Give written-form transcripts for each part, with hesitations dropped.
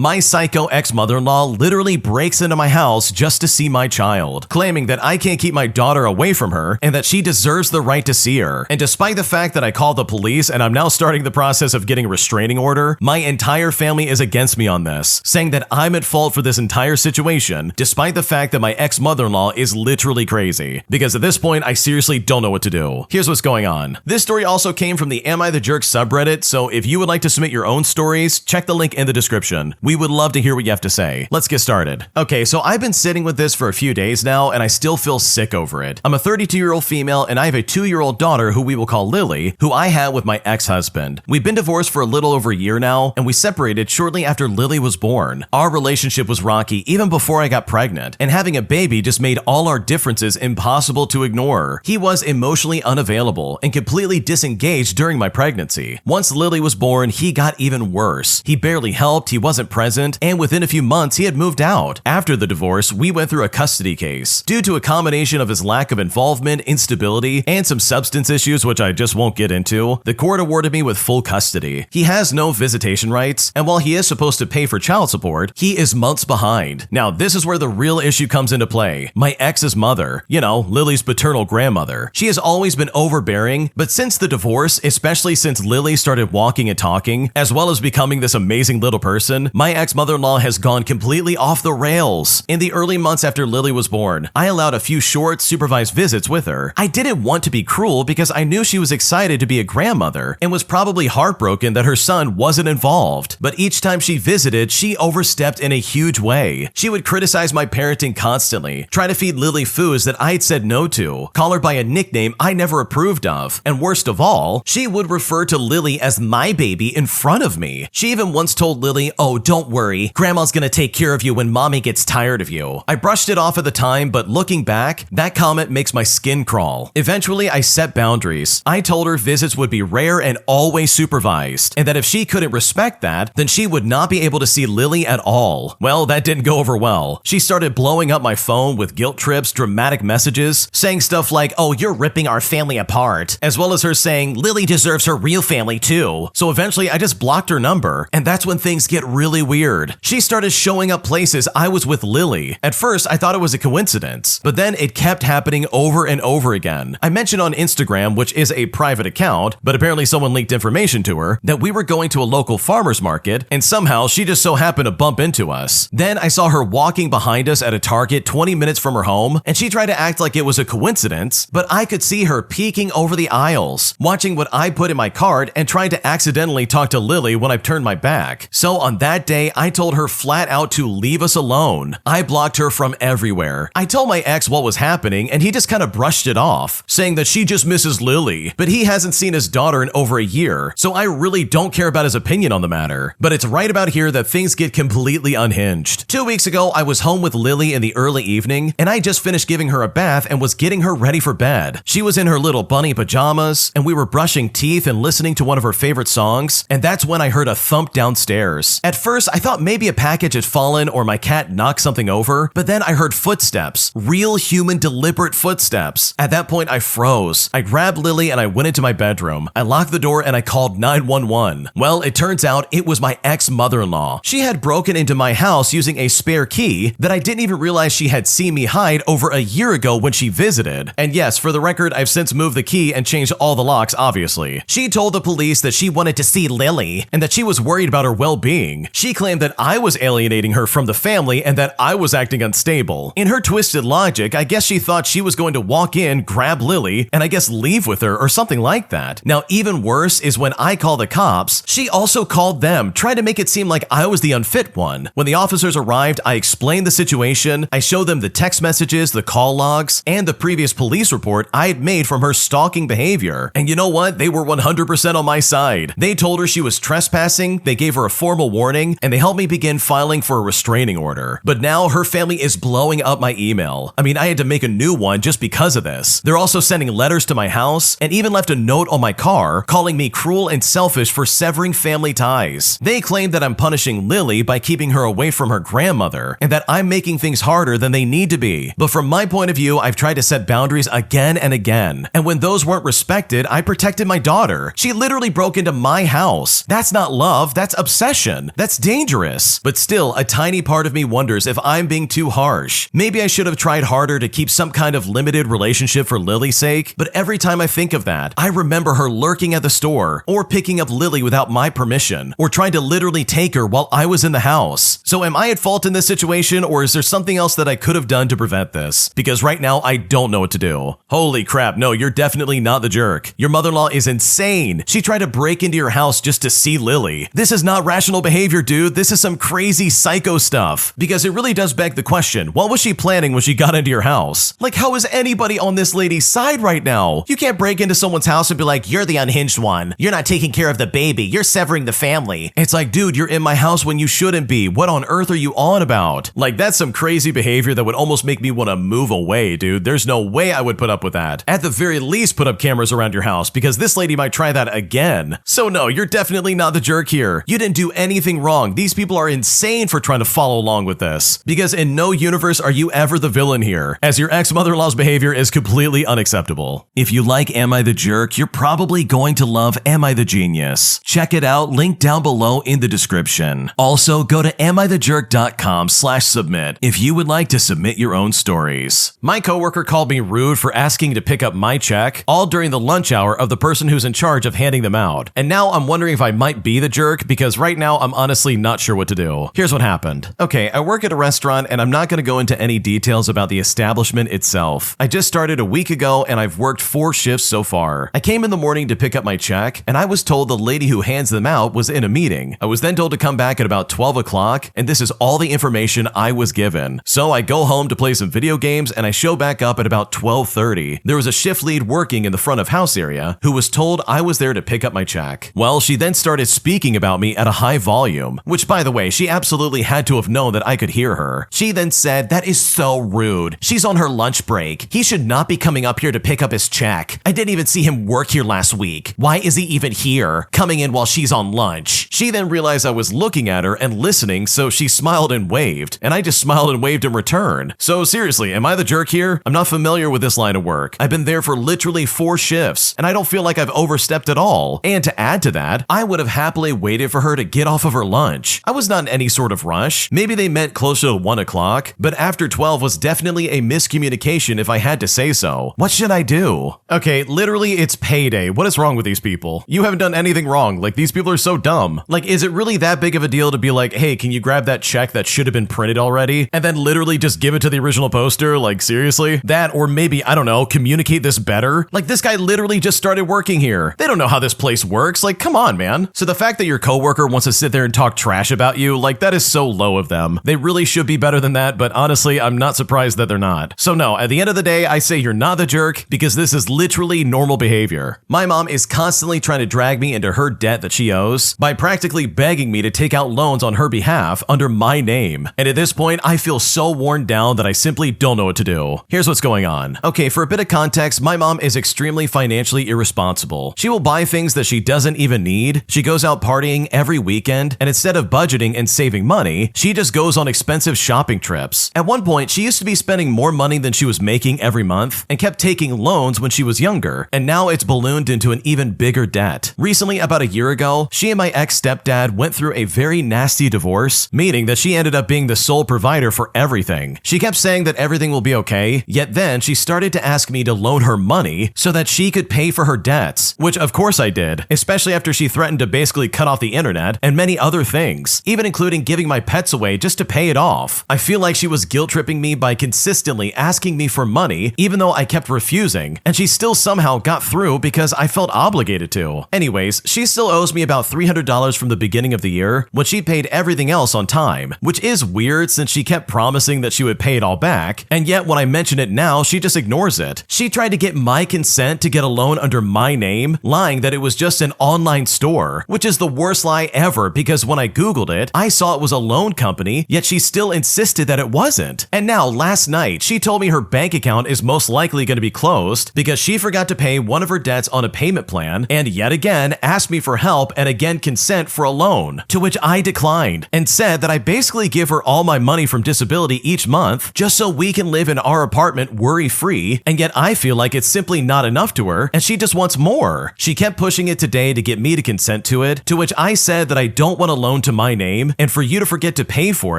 My psycho ex-mother-in-law literally breaks into my house just to see my child, claiming that I can't keep my daughter away from her and that she deserves the right to see her. And despite the fact that I called the police and I'm now starting the process of getting a restraining order, my entire family is against me on this, saying that I'm at fault for this entire situation, despite the fact that my ex-mother-in-law is literally crazy. Because at this point, I seriously don't know what to do. Here's what's going on. This story also came from the Am I the Jerk subreddit, so if you would like to submit your own stories, check the link in the description. We would love to hear what you have to say. Let's get started. Okay, so I've been sitting with this for a few days now, and I still feel sick over it. I'm a 32-year-old female, and I have a 2-year-old daughter who we will call Lily, who I had with my ex-husband. We've been divorced for a little over a year now, and we separated shortly after Lily was born. Our relationship was rocky even before I got pregnant, and having a baby just made all our differences impossible to ignore. He was emotionally unavailable and completely disengaged during my pregnancy. Once Lily was born, he got even worse. He barely helped, he wasn't present, and within a few months, he had moved out. After the divorce, we went through a custody case. Due to a combination of his lack of involvement, instability, and some substance issues which I just won't get into, the court awarded me with full custody. He has no visitation rights, and while he is supposed to pay for child support, he is months behind. Now, this is where the real issue comes into play. My ex's mother, Lily's paternal grandmother. She has always been overbearing, but since the divorce, especially since Lily started walking and talking, as well as becoming this amazing little person, my ex-mother-in-law has gone completely off the rails. In the early months after Lily was born, I allowed a few short, supervised visits with her. I didn't want to be cruel because I knew she was excited to be a grandmother and was probably heartbroken that her son wasn't involved. But each time she visited, she overstepped in a huge way. She would criticize my parenting constantly, try to feed Lily foods that I had said no to, call her by a nickname I never approved of, and worst of all, she would refer to Lily as my baby in front of me. She even once told Lily, "Oh, don't worry, Grandma's gonna take care of you when Mommy gets tired of you." I brushed it off at the time, but looking back, that comment makes my skin crawl. Eventually, I set boundaries. I told her visits would be rare and always supervised, and that if she couldn't respect that, then she would not be able to see Lily at all. Well, that didn't go over well. She started blowing up my phone with guilt trips, dramatic messages, saying stuff like, "Oh, you're ripping our family apart," as well as her saying, "Lily deserves her real family too." So eventually I just blocked her number, and that's when things get really weird. She started showing up places I was with Lily. At first, I thought it was a coincidence, but then it kept happening over and over again. I mentioned on Instagram, which is a private account, but apparently someone leaked information to her, that we were going to a local farmer's market, and somehow she just so happened to bump into us. Then I saw her walking behind us at a Target 20 minutes from her home, and she tried to act like it was a coincidence, but I could see her peeking over the aisles, watching what I put in my cart and trying to accidentally talk to Lily when I turned my back. So on that day, I told her flat out to leave us alone. I blocked her from everywhere. I told my ex what was happening, and he just kind of brushed it off, saying that she just misses Lily, but he hasn't seen his daughter in over a year, so I really don't care about his opinion on the matter. But it's right about here that things get completely unhinged. 2 weeks ago, I was home with Lily in the early evening, and I just finished giving her a bath and was getting her ready for bed. She was in her little bunny pajamas, and we were brushing teeth and listening to one of her favorite songs, and that's when I heard a thump downstairs. At first, I thought maybe a package had fallen or my cat knocked something over, but then I heard footsteps, real human deliberate footsteps. At that point, I froze. I grabbed Lily and I went into my bedroom. I locked the door and I called 911. Well, it turns out it was my ex-mother-in-law. She had broken into my house using a spare key that I didn't even realize she had seen me hide over a year ago when she visited. And yes, for the record, I've since moved the key and changed all the locks, obviously. She told the police that she wanted to see Lily and that she was worried about her well-being. She claimed that I was alienating her from the family and that I was acting unstable. In her twisted logic, I guess she thought she was going to walk in, grab Lily, and I guess leave with her or something like that. Now, even worse is when I called the cops, she also called them, trying to make it seem like I was the unfit one. When the officers arrived, I explained the situation. I showed them the text messages, the call logs, and the previous police report I had made from her stalking behavior. And you know what? They were 100% on my side. They told her she was trespassing, they gave her a formal warning, and they helped me begin filing for a restraining order. But now her family is blowing up my email. I mean, I had to make a new one just because of this. They're also sending letters to my house and even left a note on my car calling me cruel and selfish for severing family ties. They claim that I'm punishing Lily by keeping her away from her grandmother and that I'm making things harder than they need to be. But from my point of view, I've tried to set boundaries again and again. And when those weren't respected, I protected my daughter. She literally broke into my house. That's not love, that's obsession. That's dangerous. But still, a tiny part of me wonders if I'm being too harsh. Maybe I should have tried harder to keep some kind of limited relationship for Lily's sake, but every time I think of that, I remember her lurking at the store, or picking up Lily without my permission, or trying to literally take her while I was in the house. So am I at fault in this situation, or is there something else that I could have done to prevent this? Because right now, I don't know what to do. Holy crap, no, you're definitely not the jerk. Your mother-in-law is insane. She tried to break into your house just to see Lily. This is not rational behavior, dude. This is some crazy psycho stuff. Because it really does beg the question, what was she planning when she got into your house? Like, how is anybody on this lady's side right now? You can't break into someone's house and be like, you're the unhinged one. You're not taking care of the baby. You're severing the family. It's like, dude, you're in my house when you shouldn't be. What on earth are you on about? Like, that's some crazy behavior that would almost make me want to move away, dude. There's no way I would put up with that. At the very least, put up cameras around your house, because this lady might try that again. So no, you're definitely not the jerk here. You didn't do anything wrong. These people are insane for trying to follow along with this. Because in no universe are you ever the villain here, as your ex-mother-in-law's behavior is completely unacceptable. If you like Am I the Jerk, you're probably going to love Am I the Genius. Check it out, link down below in the description. Also, go to amithejerk.com/submit if you would like to submit your own stories. My coworker called me rude for asking to pick up my check, all during the lunch hour of the person who's in charge of handing them out. And now I'm wondering if I might be the jerk, because right now I'm honestly not sure what to do. Here's what happened. Okay, I work at a restaurant, and I'm not going to go into any details about the establishment itself. I just started a week ago, and I've worked 4 shifts so far. I came in the morning to pick up my check, and I was told the lady who hands them out was in a meeting. I was then told to come back at about 12 o'clock, and this is all the information I was given. So I go home to play some video games, and I show back up at about 12:30. There was a shift lead working in the front of house area who was told I was there to pick up my check. Well, she then started speaking about me at a high volume, which, by the way, she absolutely had to have known that I could hear her. She then said, "That is so rude. She's on her lunch break. He should not be coming up here to pick up his check. I didn't even see him work here last week. Why is he even here, coming in while she's on lunch?" She then realized I was looking at her and listening, so she smiled and waved, and I just smiled and waved in return. So seriously, am I the jerk here? I'm not familiar with this line of work. I've been there for literally 4 shifts, and I don't feel like I've overstepped at all. And to add to that, I would have happily waited for her to get off of her lunch. I was not in any sort of rush. Maybe they meant closer to 1 o'clock, but after 12 was definitely a miscommunication if I had to say so. What should I do? Okay, literally it's payday. What is wrong with these people? You haven't done anything wrong. Like, these people are so dumb. Like, is it really that big of a deal to be like, hey, can you grab that check that should have been printed already? And then literally just give it to the original poster? Like, seriously? That, or maybe, I don't know, communicate this better? Like, this guy literally just started working here. They don't know how this place works. Like, come on, man. So the fact that your coworker wants to sit there and talk trash about you, like, that is so low of them. They really should be better than that, but honestly, I'm not surprised that they're not. So no, at the end of the day, I say you're not the jerk, because this is literally normal behavior. My mom is constantly trying to drag me into her debt that she owes by practically begging me to take out loans on her behalf under my name. And at this point, I feel so worn down that I simply don't know what to do. Here's what's going on. Okay, for a bit of context, my mom is extremely financially irresponsible. She will buy things that she doesn't even need. She goes out partying every weekend, and instead of budgeting and saving money, she just goes on expensive shopping trips. At one point, she used to be spending more money than she was making every month and kept taking loans when she was younger, and now it's ballooned into an even bigger debt. Recently, about a year ago, she and my ex-stepdad went through a very nasty divorce, meaning that she ended up being the sole provider for everything. She kept saying that everything will be okay, yet then she started to ask me to loan her money so that she could pay for her debts, which of course I did, especially after she threatened to basically cut off the internet and many other things, even including giving my pets away just to pay it off. I feel like she was guilt-tripping me by consistently asking me for money, even though I kept refusing, and she still somehow got through because I felt obligated to. Anyways, she still owes me about $300 from the beginning of the year, when she paid everything else on time, which is weird since she kept promising that she would pay it all back, and yet when I mention it now, she just ignores it. She tried to get my consent to get a loan under my name, lying that it was just an online store, which is the worst lie ever because when I googled it, I saw it was a loan company, yet she still insisted that it wasn't. And now, last night, she told me her bank account is most likely going to be closed because she forgot to pay one of her debts on a payment plan, and yet again asked me for help and again consent for a loan, to which I declined and said that I basically give her all my money from disability each month just so we can live in our apartment worry-free, and yet I feel like it's simply not enough to her and she just wants more. She kept pushing it today to get me to consent to it, to which I said that I don't want a loan loan to my name and for you to forget to pay for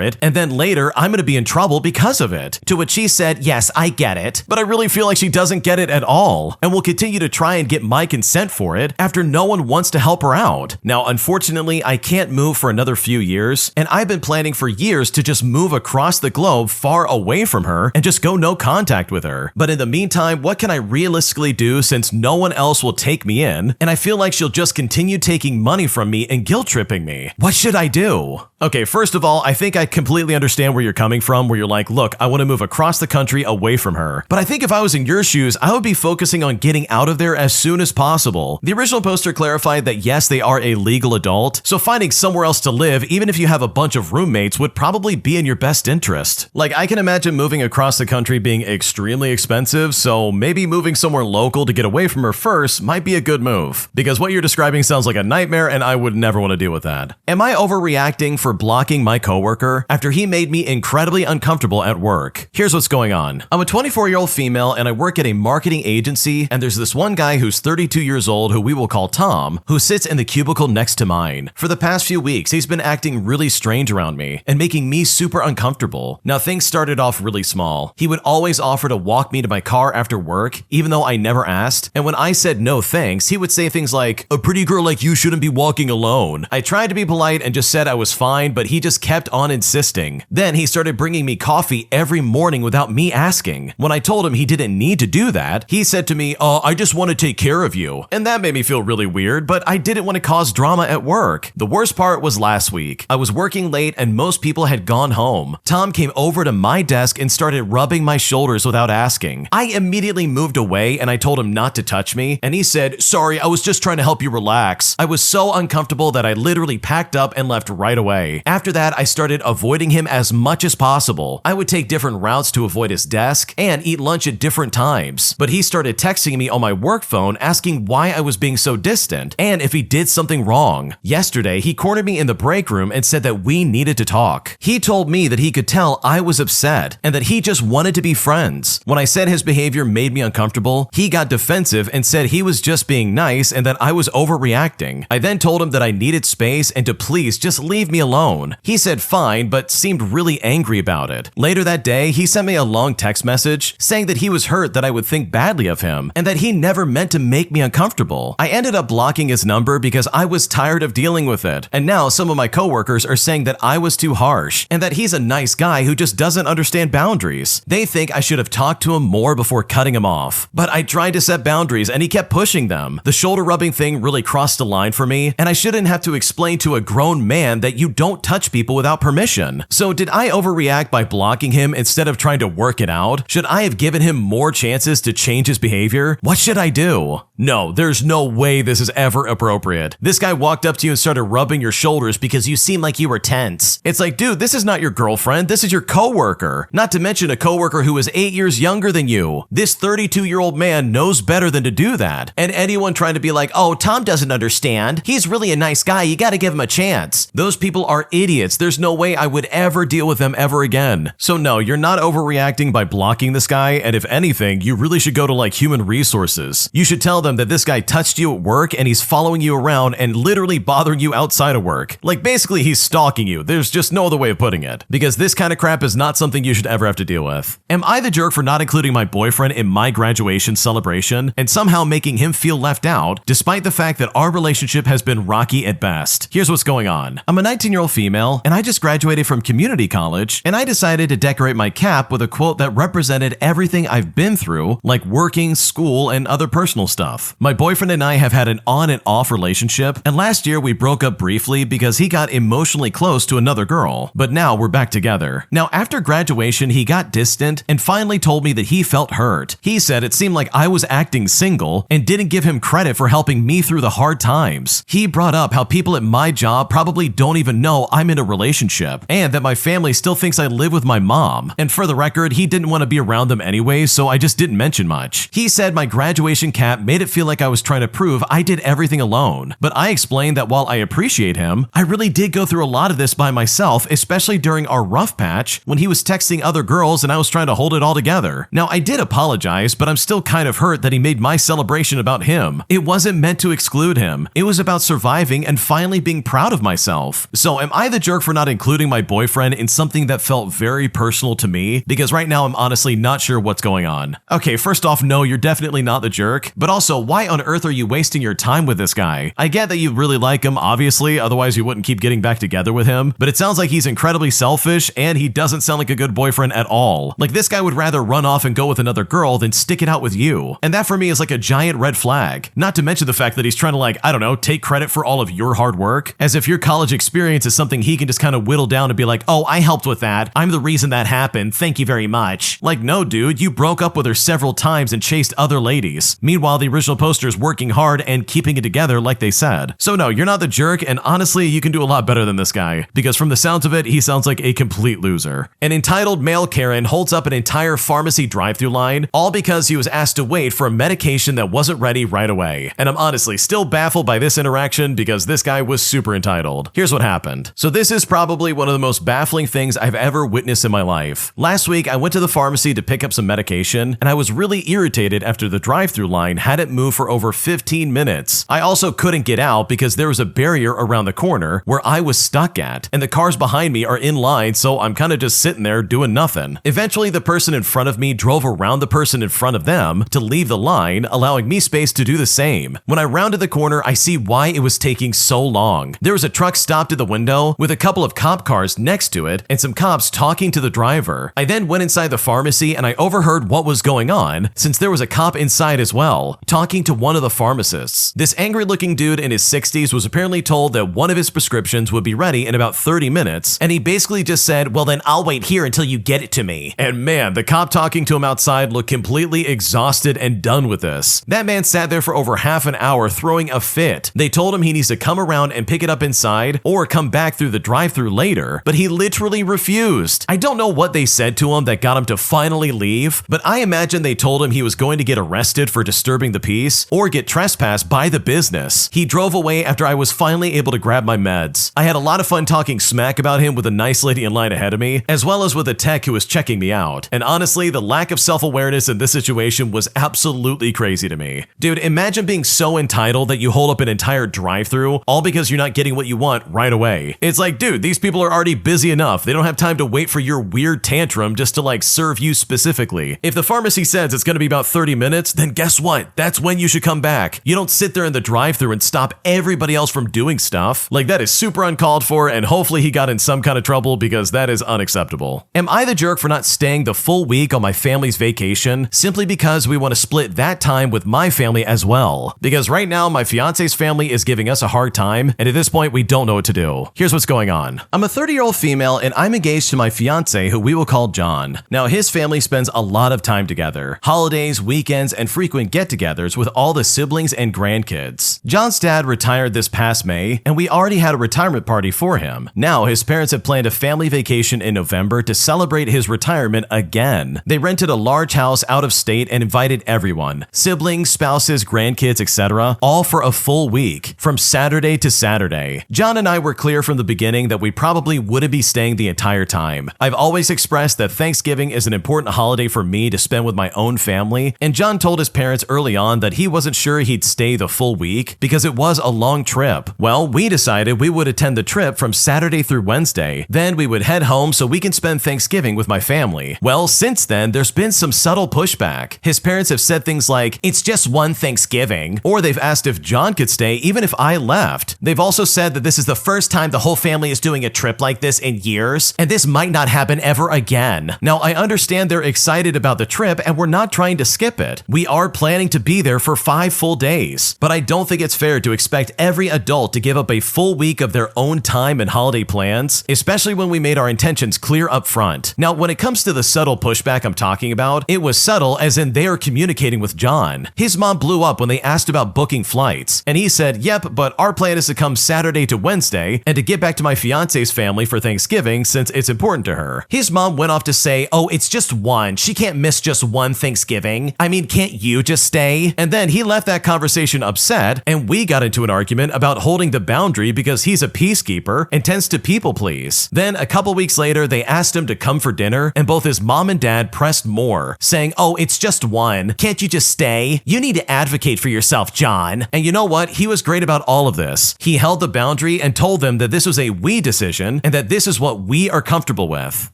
it, and then later I'm gonna be in trouble because of it. To which she said, yes, I get it, but I really feel like she doesn't get it at all and will continue to try and get my consent for it after no one wants to help her out. Now, unfortunately, I can't move for another few years, and I've been planning for years to just move across the globe far away from her and just go no contact with her. But in the meantime, what can I realistically do since no one else will take me in, and I feel like she'll just continue taking money from me and guilt tripping me? What should I do? Okay, first of all, I think I completely understand where you're coming from, where you're like, look, I want to move across the country away from her. But I think if I was in your shoes, I would be focusing on getting out of there as soon as possible. The original poster clarified that yes, they are a legal adult, so finding somewhere else to live, even if you have a bunch of roommates, would probably be in your best interest. Like, I can imagine moving across the country being extremely expensive, so maybe moving somewhere local to get away from her first might be a good move. Because what you're describing sounds like a nightmare, and I would never want to deal with that. Am I overreacting for blocking my coworker after he made me incredibly uncomfortable at work? Here's what's going on. I'm a 24-year-old female and I work at a marketing agency, and there's this one guy who's 32 years old who we will call Tom, who sits in the cubicle next to mine. For the past few weeks, he's been acting really strange around me and making me super uncomfortable. Now, things started off really small. He would always offer to walk me to my car after work, even though I never asked, and when I said no thanks, he would say things like, a pretty girl like you shouldn't be walking alone. I tried to be polite and just said I was fine, but he just kept on insisting. Then he started bringing me coffee every morning without me asking. When I told him he didn't need to do that, he said to me, I just want to take care of you. And that made me feel really weird, but I didn't want to cause drama at work. The worst part was last week. I was working late and most people had gone home. Tom came over to my desk and started rubbing my shoulders without asking. I immediately moved away and I told him not to touch me, and he said, sorry, I was just trying to help you relax. I was so uncomfortable that I literally packed up and left right away. After that, I started avoiding him as much as possible. I would take different routes to avoid his desk and eat lunch at different times. But he started texting me on my work phone asking why I was being so distant and if he did something wrong. Yesterday, he cornered me in the break room and said that we needed to talk. He told me that he could tell I was upset and that he just wanted to be friends. When I said his behavior made me uncomfortable, he got defensive and said he was just being nice and that I was overreacting. I then told him that I needed space and to please just leave me alone. He said fine, but seemed really angry about it. Later that day, he sent me a long text message saying that he was hurt that I would think badly of him and that he never meant to make me uncomfortable. I ended up blocking his number because I was tired of dealing with it. And now some of my coworkers are saying that I was too harsh and that he's a nice guy who just doesn't understand boundaries. They think I should have talked to him more before cutting him off. But I tried to set boundaries and he kept pushing them. The shoulder rubbing thing really crossed the line for me, and I shouldn't have to explain to a grown man that you don't touch people without permission. So did I overreact by blocking him instead of trying to work it out? Should I have given him more chances to change his behavior? What should I do? No, there's no way this is ever appropriate. This guy walked up to you and started rubbing your shoulders because you seemed like you were tense. It's like, dude, this is not your girlfriend, this is your coworker. Not to mention a coworker who is 8 years younger than you. This 32-year-old man knows better than to do that. And anyone trying to be like, oh, Tom doesn't understand, he's really a nice guy, you gotta give him a chance. Those people are idiots. There's no way I would ever deal with them ever again. So no, you're not overreacting by blocking this guy, and if anything, you really should go to like human resources. You should tell them that this guy touched you at work and he's following you around and literally bothering you outside of work. Like basically he's stalking you. There's just no other way of putting it. Because this kind of crap is not something you should ever have to deal with. Am I the jerk for not including my boyfriend in my graduation celebration and somehow making him feel left out, despite the fact that our relationship has been rocky at best? Here's what's going on. I'm a 19-year-old female and I just graduated from community college, and I decided to decorate my cap with a quote that represented everything I've been through, like working, school, and other personal stuff. My boyfriend and I have had an on and off relationship, and last year we broke up briefly because he got emotionally close to another girl, but now we're back together. Now, after graduation, he got distant and finally told me that he felt hurt. He said it seemed like I was acting single and didn't give him credit for helping me through the hard times. He brought up how people at my job probably don't even know I'm in a relationship, and that my family still thinks I live with my mom. And for the record, he didn't want to be around them anyway, so I just didn't mention much. He said my graduation cap made made it feel like I was trying to prove I did everything alone. But I explained that while I appreciate him, I really did go through a lot of this by myself, especially during our rough patch when he was texting other girls and I was trying to hold it all together. Now, I did apologize, but I'm still kind of hurt that he made my celebration about him. It wasn't meant to exclude him. It was about surviving and finally being proud of myself. So am I the jerk for not including my boyfriend in something that felt very personal to me? Because right now I'm honestly not sure what's going on. Okay, first off, no, you're definitely not the jerk. But also, why on earth are you wasting your time with this guy? I get that you really like him, obviously, otherwise you wouldn't keep getting back together with him. But it sounds like he's incredibly selfish and he doesn't sound like a good boyfriend at all. Like, this guy would rather run off and go with another girl than stick it out with you. And that for me is like a giant red flag. Not to mention the fact that he's trying to, like, I don't know, take credit for all of your hard work, as if your college experience is something he can just kind of whittle down and be like, oh, I helped with that. I'm the reason that happened. Thank you very much. Like, no, dude, you broke up with her several times and chased other ladies. Meanwhile, the original poster's working hard and keeping it together like they said. So no, you're not the jerk, and honestly, you can do a lot better than this guy, because from the sounds of it, he sounds like a complete loser. An entitled male Karen holds up an entire pharmacy drive-thru line, all because he was asked to wait for a medication that wasn't ready right away. And I'm honestly still baffled by this interaction because this guy was super entitled. Here's what happened. So this is probably one of the most baffling things I've ever witnessed in my life. Last week, I went to the pharmacy to pick up some medication, and I was really irritated after the drive-thru line hadn't moved for over 15 minutes. I also couldn't get out because there was a barrier around the corner where I was stuck at, and the cars behind me are in line, so I'm kind of just sitting there doing nothing. Eventually, the person in front of me drove around the person in front of them to leave the line, allowing me space to do the same. When I rounded the corner, I see why it was taking so long. There was a truck stopped at the window with a couple of cop cars next to it and some cops talking to the driver. I then went inside the pharmacy and I overheard what was going on, since there was a cop inside as well, talking to one of the pharmacists. This angry looking dude in his 60s was apparently told that one of his prescriptions would be ready in about 30 minutes, and he basically just said, well then I'll wait here until you get it to me. And man, the cop talking to him outside looked completely exhausted and done with this. That man sat there for over half an hour throwing a fit. They told him he needs to come around and pick it up inside or come back through the drive-thru later, but he literally refused. I don't know what they said to him that got him to finally leave, but I imagine they told him he was going to get arrested for disturbing the peace or get trespassed by the business. He drove away after I was finally able to grab my meds. I had a lot of fun talking smack about him with a nice lady in line ahead of me, as well as with a tech who was checking me out. And honestly, the lack of self-awareness in this situation was absolutely crazy to me. Dude, imagine being so entitled that you hold up an entire drive-thru all because you're not getting what you want right away. It's like, dude, these people are already busy enough. They don't have time to wait for your weird tantrum just to like serve you specifically. If the pharmacy says it's going to be about 30 minutes, then guess what? That's when you should come back. You don't sit there in the drive-thru and stop everybody else from doing stuff. Like, that is super uncalled for, and hopefully he got in some kind of trouble because that is unacceptable. Am I the jerk for not staying the full week on my family's vacation simply because we want to split that time with my family as well? Because right now my fiance's family is giving us a hard time, and at this point we don't know what to do. Here's what's going on. I'm a 30-year-old female and I'm engaged to my fiance, who we will call John. Now, his family spends a lot of time together. Holidays, weekends, and frequent get-togethers with all the siblings and grandkids. John's dad retired this past May, and we already had a retirement party for him. Now, his parents have planned a family vacation in November to celebrate his retirement again. They rented a large house out of state and invited everyone, siblings, spouses, grandkids, etc., all for a full week, from Saturday to Saturday. John and I were clear from the beginning that we probably wouldn't be staying the entire time. I've always expressed that Thanksgiving is an important holiday for me to spend with my own family, and John told his parents early on that he wasn't sure he'd stay the full week because it was a long trip. Well, we decided we would attend the trip from Saturday through Wednesday. Then we would head home so we can spend Thanksgiving with my family. Well, since then, there's been some subtle pushback. His parents have said things like, it's just one Thanksgiving, or they've asked if John could stay even if I left. They've also said that this is the first time the whole family is doing a trip like this in years, and this might not happen ever again. Now, I understand they're excited about the trip, and we're not trying to skip it. We are planning to be there for 5 full days, but I don't think it's fair to expect every adult to give up a full week of their own time and holiday plans, especially when we made our intentions clear up front. Now, when it comes to the subtle pushback I'm talking about, it was subtle as in they are communicating with John. His mom blew up when they asked about booking flights, and he said, yep, but our plan is to come Saturday to Wednesday and to get back to my fiance's family for Thanksgiving since it's important to her. His mom went off to say, oh, it's just one. She can't miss just one Thanksgiving. I mean, can't you just stay? me, and then he left that conversation upset, and we got into an argument about holding the boundary because he's a peacekeeper and tends to people please. Then a couple weeks later, they asked him to come for dinner, and both his mom and dad pressed more, saying, "Oh, it's just one. Can't you just stay? You need to advocate for yourself, John." And you know what? He was great about all of this. He held the boundary and told them that this was a we decision and that this is what we are comfortable with.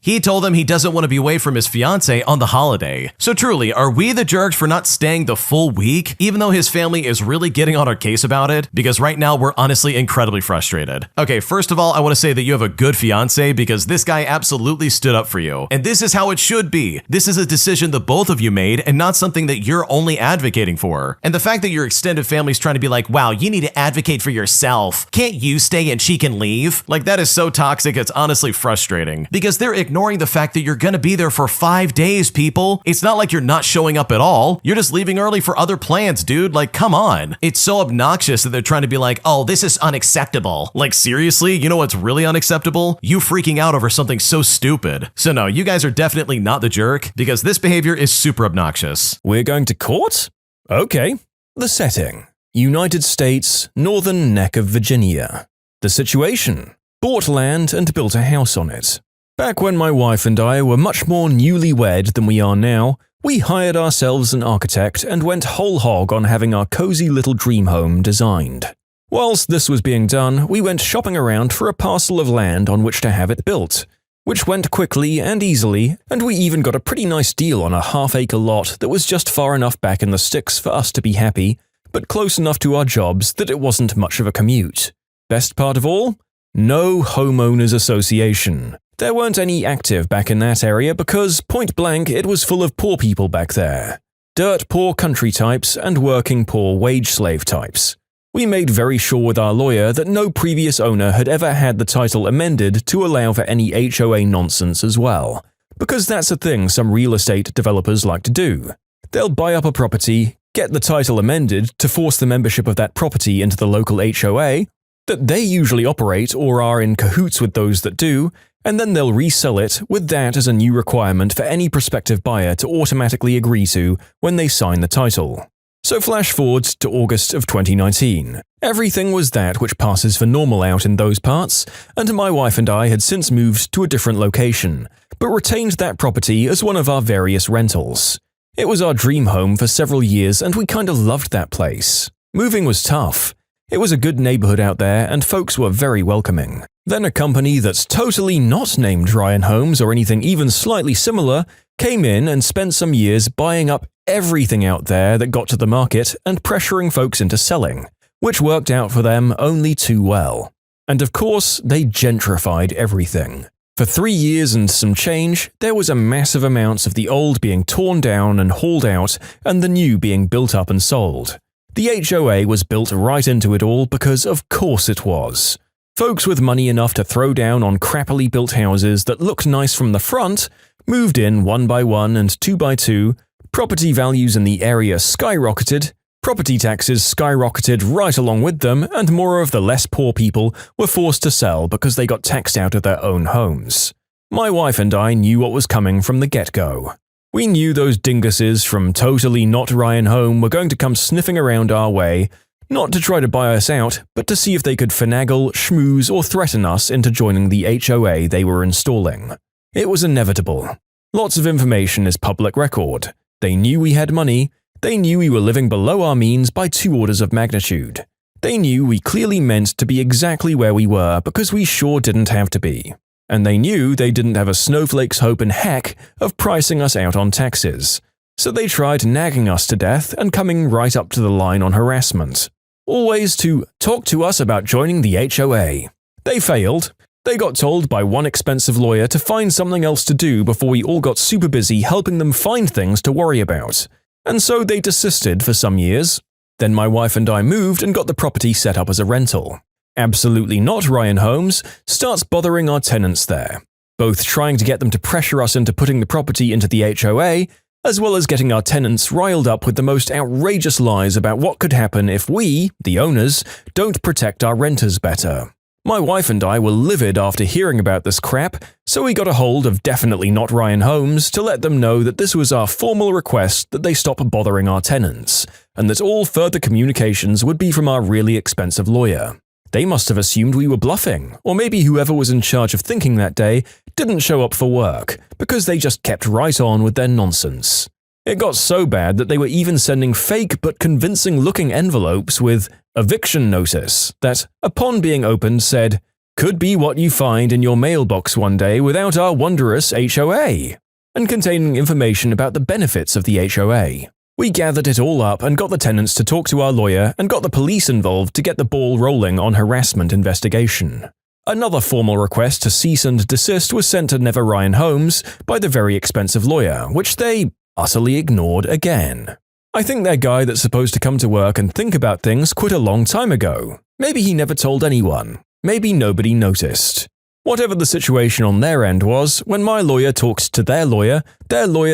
He told them he doesn't want to be away from his fiance on the holiday. So truly, are we the jerks for not staying the full week, even though his family is really getting on our case about it? Because right now we're honestly incredibly frustrated. Okay, first of all, I want to say that you have a good fiance because this guy absolutely stood up for you. And this is how it should be. This is a decision that both of you made and not something that you're only advocating for. And the fact that your extended family's trying to be like, wow, you need to advocate for yourself. Can't you stay and she can leave? Like, that is so toxic, it's honestly frustrating. Because they're ignoring the fact that you're gonna be there for 5 days, people. It's not like you're not showing up at all. You're just leaving early for other plans, dude. Like, come on. It's so obnoxious that they're trying to be like, oh, this is unacceptable. Like, seriously? You know what's really unacceptable? You freaking out over something so stupid. So no, you guys are definitely not the jerk because this behavior is super obnoxious. We're going to court? Okay. The setting: United States, northern neck of Virginia. The situation: bought land and built a house on it. Back when my wife and I were much more newlywed than we are now, we hired ourselves an architect and went whole hog on having our cozy little dream home designed. Whilst this was being done, we went shopping around for a parcel of land on which to have it built, which went quickly and easily, and we even got a pretty nice deal on a half-acre lot that was just far enough back in the sticks for us to be happy, but close enough to our jobs that it wasn't much of a commute. Best part of all? No homeowners association. There weren't any active back in that area because, point blank, it was full of poor people back there. Dirt poor country types and working poor wage slave types. We made very sure with our lawyer that no previous owner had ever had the title amended to allow for any HOA nonsense as well, because that's a thing some real estate developers like to do. They'll buy up a property, get the title amended to force the membership of that property into the local HOA, that they usually operate or are in cahoots with those that do, and then they'll resell it with that as a new requirement for any prospective buyer to automatically agree to when they sign the title. So flash forward to August of 2019. Everything was that which passes for normal out in those parts, and my wife and I had since moved to a different location, but retained that property as one of our various rentals. It was our dream home for several years and we kind of loved that place. Moving was tough. It was a good neighborhood out there and folks were very welcoming. Then a company that's totally not named Ryan Homes or anything even slightly similar came in and spent some years buying up everything out there that got to the market and pressuring folks into selling, which worked out for them only too well. And of course, they gentrified everything. For 3 years and some change, there was a massive amounts of the old being torn down and hauled out and the new being built up and sold. The HOA was built right into it all because of course it was. Folks with money enough to throw down on crappily built houses that looked nice from the front moved in 1 by 1 and 2 by 2, property values in the area skyrocketed, property taxes skyrocketed right along with them, and more of the less poor people were forced to sell because they got taxed out of their own homes. My wife and I knew what was coming from the get-go. We knew those dinguses from totally not Ryan Home were going to come sniffing around our way, not to try to buy us out, but to see if they could finagle, schmooze, or threaten us into joining the HOA they were installing. It was inevitable. Lots of information is public record. They knew we had money. They knew we were living below our means by 2 orders of magnitude. They knew we clearly meant to be exactly where we were because we sure didn't have to be. And they knew they didn't have a snowflake's hope in heck of pricing us out on taxes. So they tried nagging us to death and coming right up to the line on harassment. Always to talk to us about joining the HOA. They failed. They got told by one expensive lawyer to find something else to do before we all got super busy helping them find things to worry about. And so they desisted for some years. Then my wife and I moved and got the property set up as a rental. Absolutely not Ryan Homes starts bothering our tenants there, both trying to get them to pressure us into putting the property into the HOA, as well as getting our tenants riled up with the most outrageous lies about what could happen if we, the owners, don't protect our renters better. My wife and I were livid after hearing about this crap, so we got a hold of Definitely Not Ryan Homes to let them know that this was our formal request that they stop bothering our tenants, and that all further communications would be from our really expensive lawyer. They must have assumed we were bluffing, or maybe whoever was in charge of thinking that day didn't show up for work, because they just kept right on with their nonsense. It got so bad that they were even sending fake but convincing-looking envelopes with eviction notice that, upon being opened, said, "Could be what you find in your mailbox one day without our wondrous HOA," and containing information about the benefits of the HOA. We gathered it all up and got the tenants to talk to our lawyer and got the police involved to get the ball rolling on harassment investigation. Another formal request to cease and desist was sent to Never Ryan Homes by the very expensive lawyer, which they utterly ignored again. I think their guy that's supposed to come to work and think about things quit a long time ago. Maybe he never told anyone. Maybe nobody noticed. Whatever the situation on their end was, when my lawyer talked to their lawyer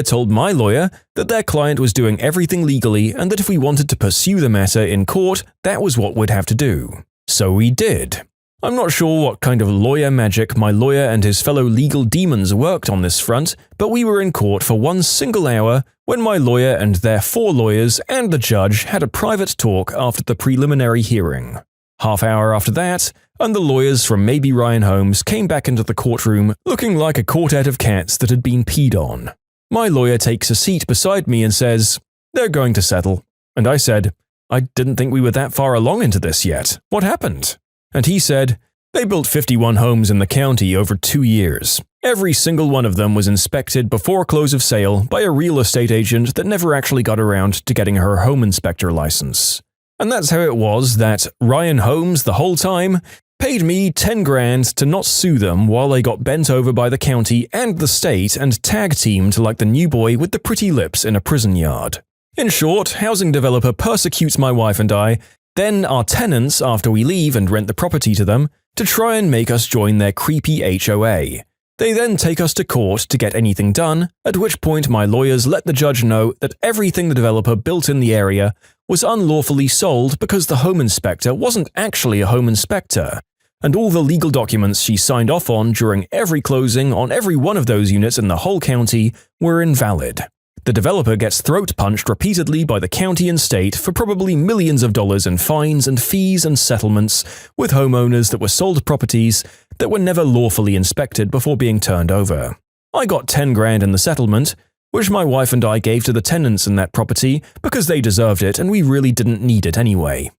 told my lawyer that their client was doing everything legally and that if we wanted to pursue the matter in court, that was what we'd have to do. So we did. I'm not sure what kind of lawyer magic my lawyer and his fellow legal demons worked on this front, but we were in court for one single hour when my lawyer and their 4 lawyers and the judge had a private talk after the preliminary hearing. Half-hour after that, and the lawyers from Maybe Ryan Homes came back into the courtroom looking like a quartet of cats that had been peed on. My lawyer takes a seat beside me and says, "They're going to settle." And I said, "I didn't think we were that far along into this yet. What happened?" And he said, "They built 51 homes in the county over 2 years. Every single one of them was inspected before close of sale by a real estate agent that never actually got around to getting her home inspector license. And that's how it was that Ryan Homes the whole time paid me 10 grand to not sue them while they got bent over by the county and the state and tag-teamed like the new boy with the pretty lips in a prison yard. In short, housing developer persecutes my wife and I, then our tenants after we leave and rent the property to them, to try and make us join their creepy HOA. They then take us to court to get anything done, at which point my lawyers let the judge know that everything the developer built in the area was unlawfully sold because the home inspector wasn't actually a home inspector, and all the legal documents she signed off on during every closing on every one of those units in the whole county were invalid. The developer gets throat-punched repeatedly by the county and state for probably millions of dollars in fines and fees and settlements with homeowners that were sold properties that were never lawfully inspected before being turned over. I got 10 grand in the settlement, which my wife and I gave to the tenants in that property because they deserved it and we really didn't need it anyway.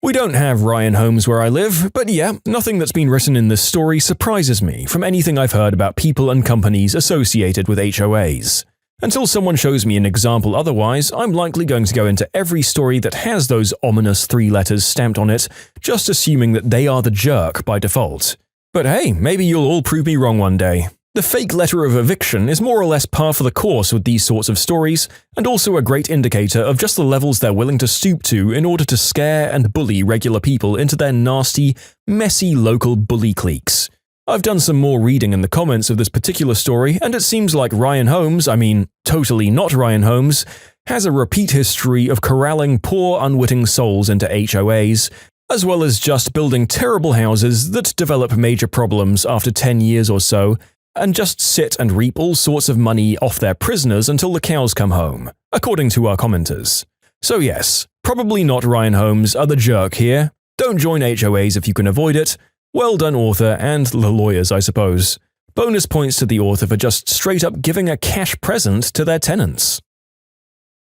We don't have Ryan Homes where I live, but yeah, nothing that's been written in this story surprises me from anything I've heard about people and companies associated with HOAs. Until someone shows me an example otherwise, I'm likely going to go into every story that has those ominous 3 letters stamped on it, just assuming that they are the jerk by default. But hey, maybe you'll all prove me wrong one day. The fake letter of eviction is more or less par for the course with these sorts of stories, and also a great indicator of just the levels they're willing to stoop to in order to scare and bully regular people into their nasty, messy local bully cliques. I've done some more reading in the comments of this particular story, and it seems like Ryan Homes, totally not Ryan Homes, has a repeat history of corralling poor, unwitting souls into HOAs, as well as just building terrible houses that develop major problems after 10 years or so, and just sit and reap all sorts of money off their prisoners until the cows come home, according to our commenters. So yes, probably not Ryan Homes are the jerk here. Don't join HOAs if you can avoid it. Well done, author, and the lawyers, I suppose. Bonus points to the author for just straight up giving a cash present to their tenants.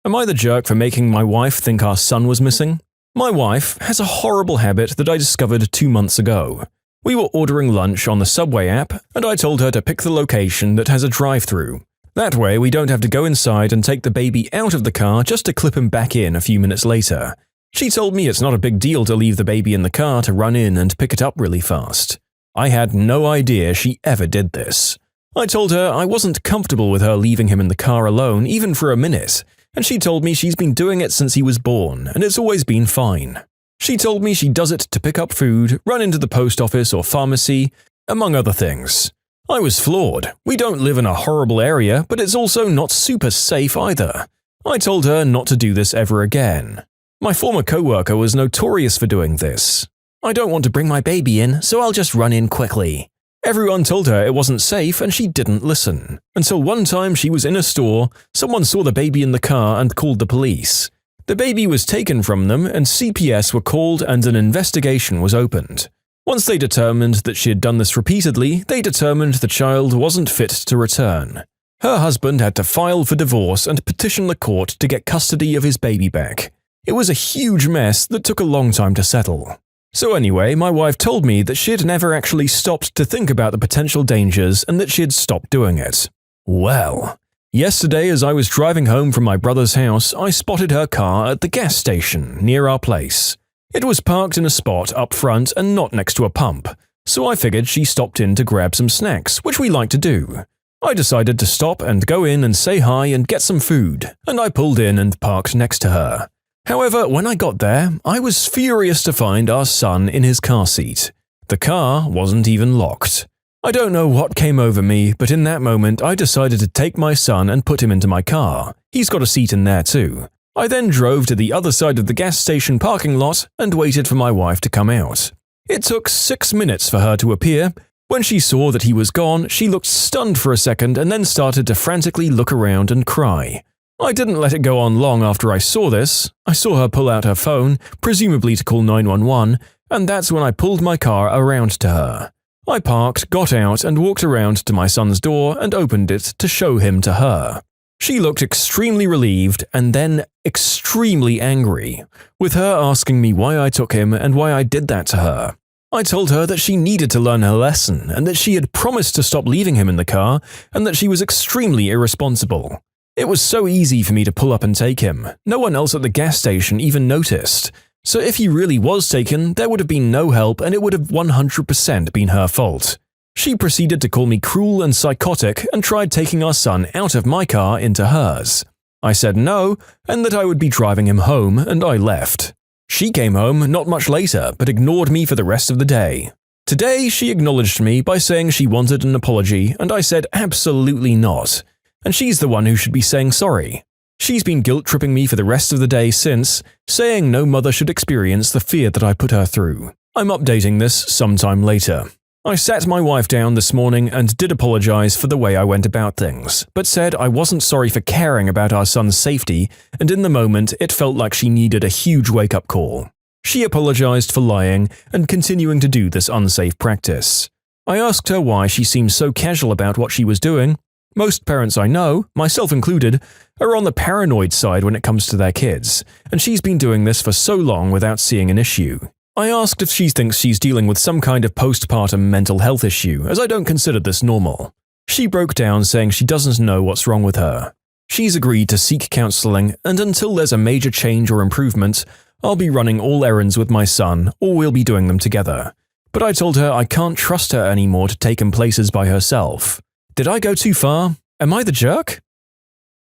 Am I the jerk for making my wife think our son was missing? My wife has a horrible habit that I discovered 2 months ago. We were ordering lunch on the Subway app, and I told her to pick the location that has a drive-thru. That way, we don't have to go inside and take the baby out of the car just to clip him back in a few minutes later. She told me it's not a big deal to leave the baby in the car to run in and pick it up really fast. I had no idea she ever did this. I told her I wasn't comfortable with her leaving him in the car alone even for a minute, and she told me she's been doing it since he was born, and it's always been fine. She told me she does it to pick up food, run into the post office or pharmacy, among other things. I was floored. We don't live in a horrible area, but it's also not super safe either. I told her not to do this ever again. My former coworker was notorious for doing this. I don't want to bring my baby in, so I'll just run in quickly. Everyone told her it wasn't safe and she didn't listen. Until one time she was in a store, someone saw the baby in the car and called the police. The baby was taken from them and CPS were called and an investigation was opened. Once they determined that she had done this repeatedly, they determined the child wasn't fit to return. Her husband had to file for divorce and petition the court to get custody of his baby back. It was a huge mess that took a long time to settle. So anyway, my wife told me that she had never actually stopped to think about the potential dangers and that she had stopped doing it. Well, yesterday as I was driving home from my brother's house, I spotted her car at the gas station near our place. It was parked in a spot up front and not next to a pump, so I figured she stopped in to grab some snacks, which we like to do. I decided to stop and go in and say hi and get some food, and I pulled in and parked next to her. However, when I got there, I was furious to find our son in his car seat. The car wasn't even locked. I don't know what came over me, but in that moment I decided to take my son and put him into my car. He's got a seat in there too. I then drove to the other side of the gas station parking lot and waited for my wife to come out. It took 6 minutes for her to appear. When she saw that he was gone, she looked stunned for a second and then started to frantically look around and cry. I didn't let it go on long after I saw this. I saw her pull out her phone, presumably to call 911, and that's when I pulled my car around to her. I parked, got out, and walked around to my son's door and opened it to show him to her. She looked extremely relieved and then extremely angry, with her asking me why I took him and why I did that to her. I told her that she needed to learn her lesson and that she had promised to stop leaving him in the car and that she was extremely irresponsible. It was so easy for me to pull up and take him. No one else at the gas station even noticed. So if he really was taken, there would have been no help and it would have 100% been her fault. She proceeded to call me cruel and psychotic and tried taking our son out of my car into hers. I said no, and that I would be driving him home, and I left. She came home not much later, but ignored me for the rest of the day. Today, she acknowledged me by saying she wanted an apology, and I said absolutely not. And she's the one who should be saying sorry. She's been guilt-tripping me for the rest of the day since, saying no mother should experience the fear that I put her through. I'm updating this sometime later. I sat my wife down this morning and did apologize for the way I went about things, but said I wasn't sorry for caring about our son's safety, and in the moment it felt like she needed a huge wake-up call. She apologized for lying and continuing to do this unsafe practice. I asked her why she seemed so casual about what she was doing. Most parents I know, myself included, are on the paranoid side when it comes to their kids, and she's been doing this for so long without seeing an issue. I asked if she thinks she's dealing with some kind of postpartum mental health issue, as I don't consider this normal. She broke down saying she doesn't know what's wrong with her. She's agreed to seek counseling, and until there's a major change or improvement, I'll be running all errands with my son, or we'll be doing them together. But I told her I can't trust her anymore to take him places by herself. Did I go too far? Am I the jerk?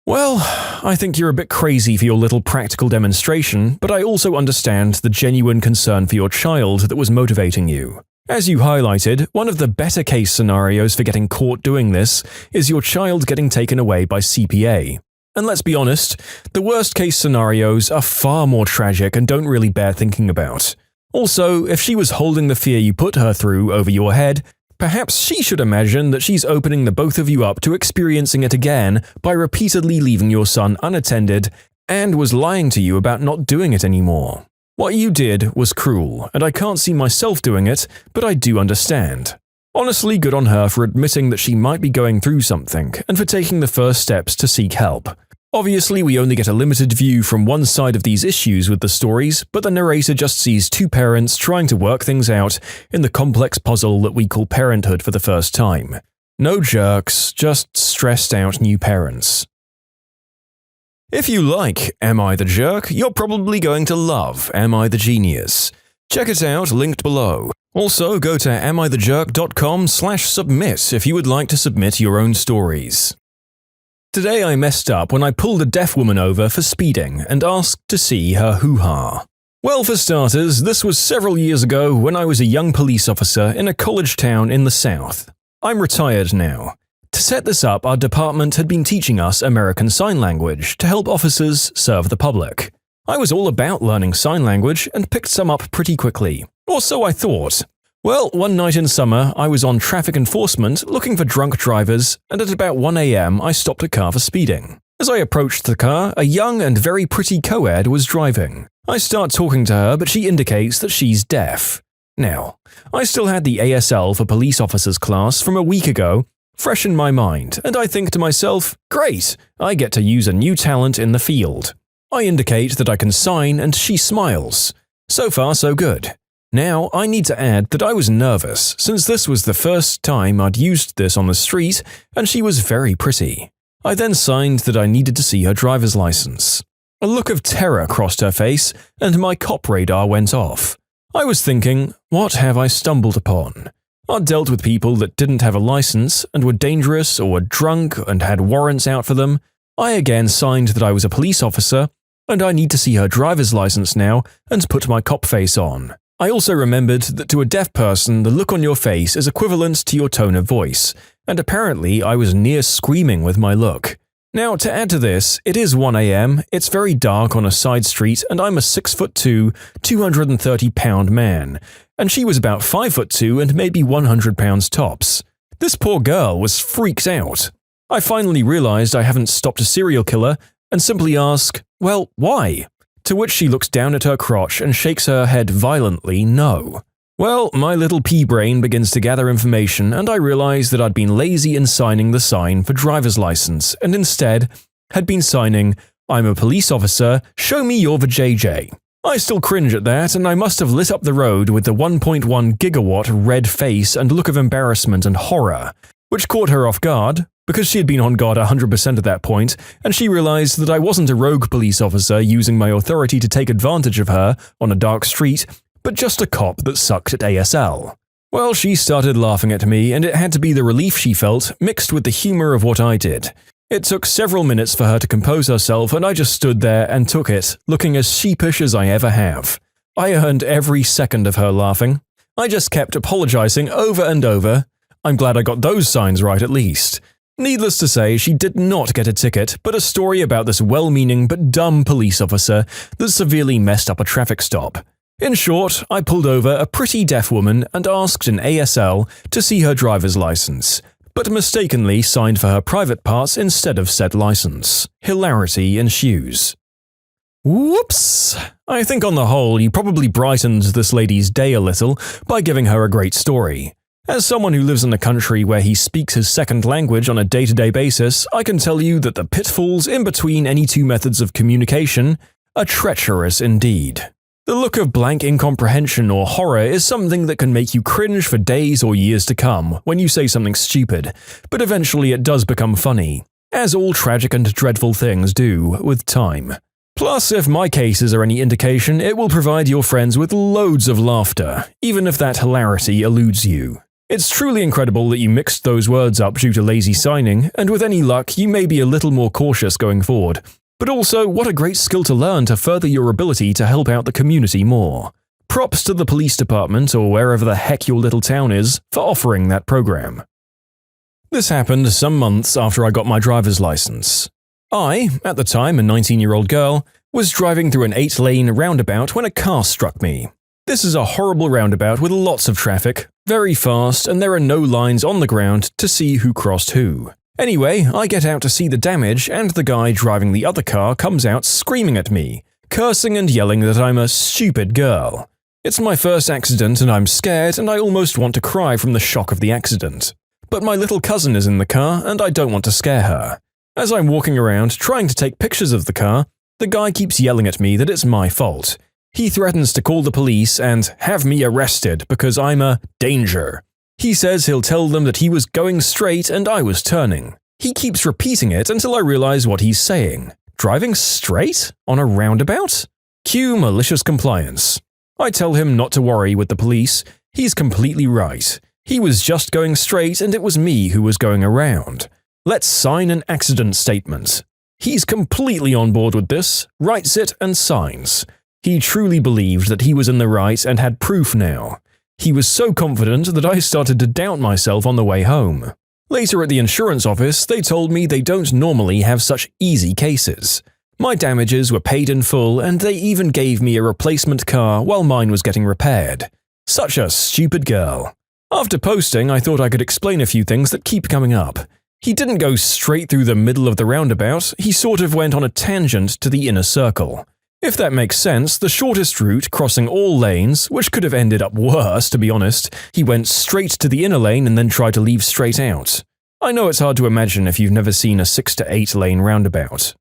Well, I think you're a bit crazy for your little practical demonstration, but I also understand the genuine concern for your child that was motivating you. As you highlighted, one of the better case scenarios for getting caught doing this is your child getting taken away by CPA. And let's be honest, the worst case scenarios are far more tragic and don't really bear thinking about. Also, if she was holding the fear you put her through over your head, perhaps she should imagine that she's opening the both of you up to experiencing it again by repeatedly leaving your son unattended and was lying to you about not doing it anymore. What you did was cruel, and I can't see myself doing it, but I do understand. Honestly, good on her for admitting that she might be going through something and for taking the first steps to seek help. Obviously, we only get a limited view from one side of these issues with the stories, but the narrator just sees two parents trying to work things out in the complex puzzle that we call parenthood for the first time. No jerks, just stressed out new parents. If you like Am I the Jerk, you're probably going to love Am I the Genius. Check it out, linked below. Also, go to amithejerk.com/submit if you would like to submit your own stories. Today I messed up when I pulled a deaf woman over for speeding and asked to see her hoo-ha. Well, for starters, this was several years ago when I was a young police officer in a college town in the South. I'm retired now. To set this up, our department had been teaching us American Sign Language to help officers serve the public. I was all about learning sign language and picked some up pretty quickly. Or so I thought. Well, one night in summer, I was on traffic enforcement looking for drunk drivers, and at about 1 a.m. I stopped a car for speeding. As I approached the car, a young and very pretty co-ed was driving. I start talking to her, but she indicates that she's deaf. Now, I still had the ASL for police officers class from a week ago fresh in my mind, and I think to myself, great, I get to use a new talent in the field. I indicate that I can sign and she smiles. So far, so good. Now, I need to add that I was nervous since this was the first time I'd used this on the street and she was very pretty. I then signed that I needed to see her driver's license. A look of terror crossed her face and my cop radar went off. I was thinking, what have I stumbled upon? I'd dealt with people that didn't have a license and were dangerous or were drunk and had warrants out for them. I again signed that I was a police officer and I need to see her driver's license now and put my cop face on. I also remembered that to a deaf person, the look on your face is equivalent to your tone of voice, and apparently I was near screaming with my look. Now, to add to this, it is 1 a.m., it's very dark on a side street, and I'm a 6'2", 230-pound man, and she was about 5'2" and maybe 100 pounds tops. This poor girl was freaked out. I finally realized I haven't stopped a serial killer and simply ask, well, why? To which she looks down at her crotch and shakes her head violently no. Well, my little pea brain begins to gather information and I realize that I'd been lazy in signing the sign for driver's license and instead had been signing, I'm a police officer, show me your vajayjay. I still cringe at that and I must have lit up the road with the 1.1 gigawatt red face and look of embarrassment and horror, which caught her off guard, because she had been on guard 100% at that point, and she realized that I wasn't a rogue police officer using my authority to take advantage of her on a dark street, but just a cop that sucked at ASL. Well, she started laughing at me, and it had to be the relief she felt, mixed with the humor of what I did. It took several minutes for her to compose herself, and I just stood there and took it, looking as sheepish as I ever have. I earned every second of her laughing. I just kept apologizing over and over. I'm glad I got those signs right at least. Needless to say, she did not get a ticket, but a story about this well-meaning but dumb police officer that severely messed up a traffic stop. In short, I pulled over a pretty deaf woman and asked an ASL to see her driver's license, but mistakenly signed for her private parts instead of said license. Hilarity ensues. Whoops! I think on the whole, you probably brightened this lady's day a little by giving her a great story. As someone who lives in a country where he speaks his second language on a day-to-day basis, I can tell you that the pitfalls in between any two methods of communication are treacherous indeed. The look of blank incomprehension or horror is something that can make you cringe for days or years to come when you say something stupid, but eventually it does become funny, as all tragic and dreadful things do with time. Plus, if my cases are any indication, it will provide your friends with loads of laughter, even if that hilarity eludes you. It's truly incredible that you mixed those words up due to lazy signing, and with any luck, you may be a little more cautious going forward. But also, what a great skill to learn to further your ability to help out the community more. Props to the police department or wherever the heck your little town is for offering that program. This happened some months after I got my driver's license. I, at the time a 19-year-old girl, was driving through an 8-lane roundabout when a car struck me. This is a horrible roundabout with lots of traffic, very fast, and there are no lines on the ground to see who crossed who. Anyway, I get out to see the damage and the guy driving the other car comes out screaming at me, cursing and yelling that I'm a stupid girl. It's my first accident and I'm scared and I almost want to cry from the shock of the accident. But my little cousin is in the car and I don't want to scare her. As I'm walking around trying to take pictures of the car, the guy keeps yelling at me that it's my fault. He threatens to call the police and have me arrested because I'm a danger. He says he'll tell them that he was going straight and I was turning. He keeps repeating it until I realize what he's saying. Driving straight? On a roundabout? Cue malicious compliance. I tell him not to worry with the police. He's completely right. He was just going straight and it was me who was going around. Let's sign an accident statement. He's completely on board with this, writes it and signs. He truly believed that he was in the right and had proof now. He was so confident that I started to doubt myself on the way home. Later at the insurance office, they told me they don't normally have such easy cases. My damages were paid in full and they even gave me a replacement car while mine was getting repaired. Such a stupid girl. After posting, I thought I could explain a few things that keep coming up. He didn't go straight through the middle of the roundabout, he sort of went on a tangent to the inner circle. If that makes sense, the shortest route, crossing all lanes, which could have ended up worse to be honest, he went straight to the inner lane and then tried to leave straight out. I know it's hard to imagine if you've never seen a 6 to 8 lane roundabout.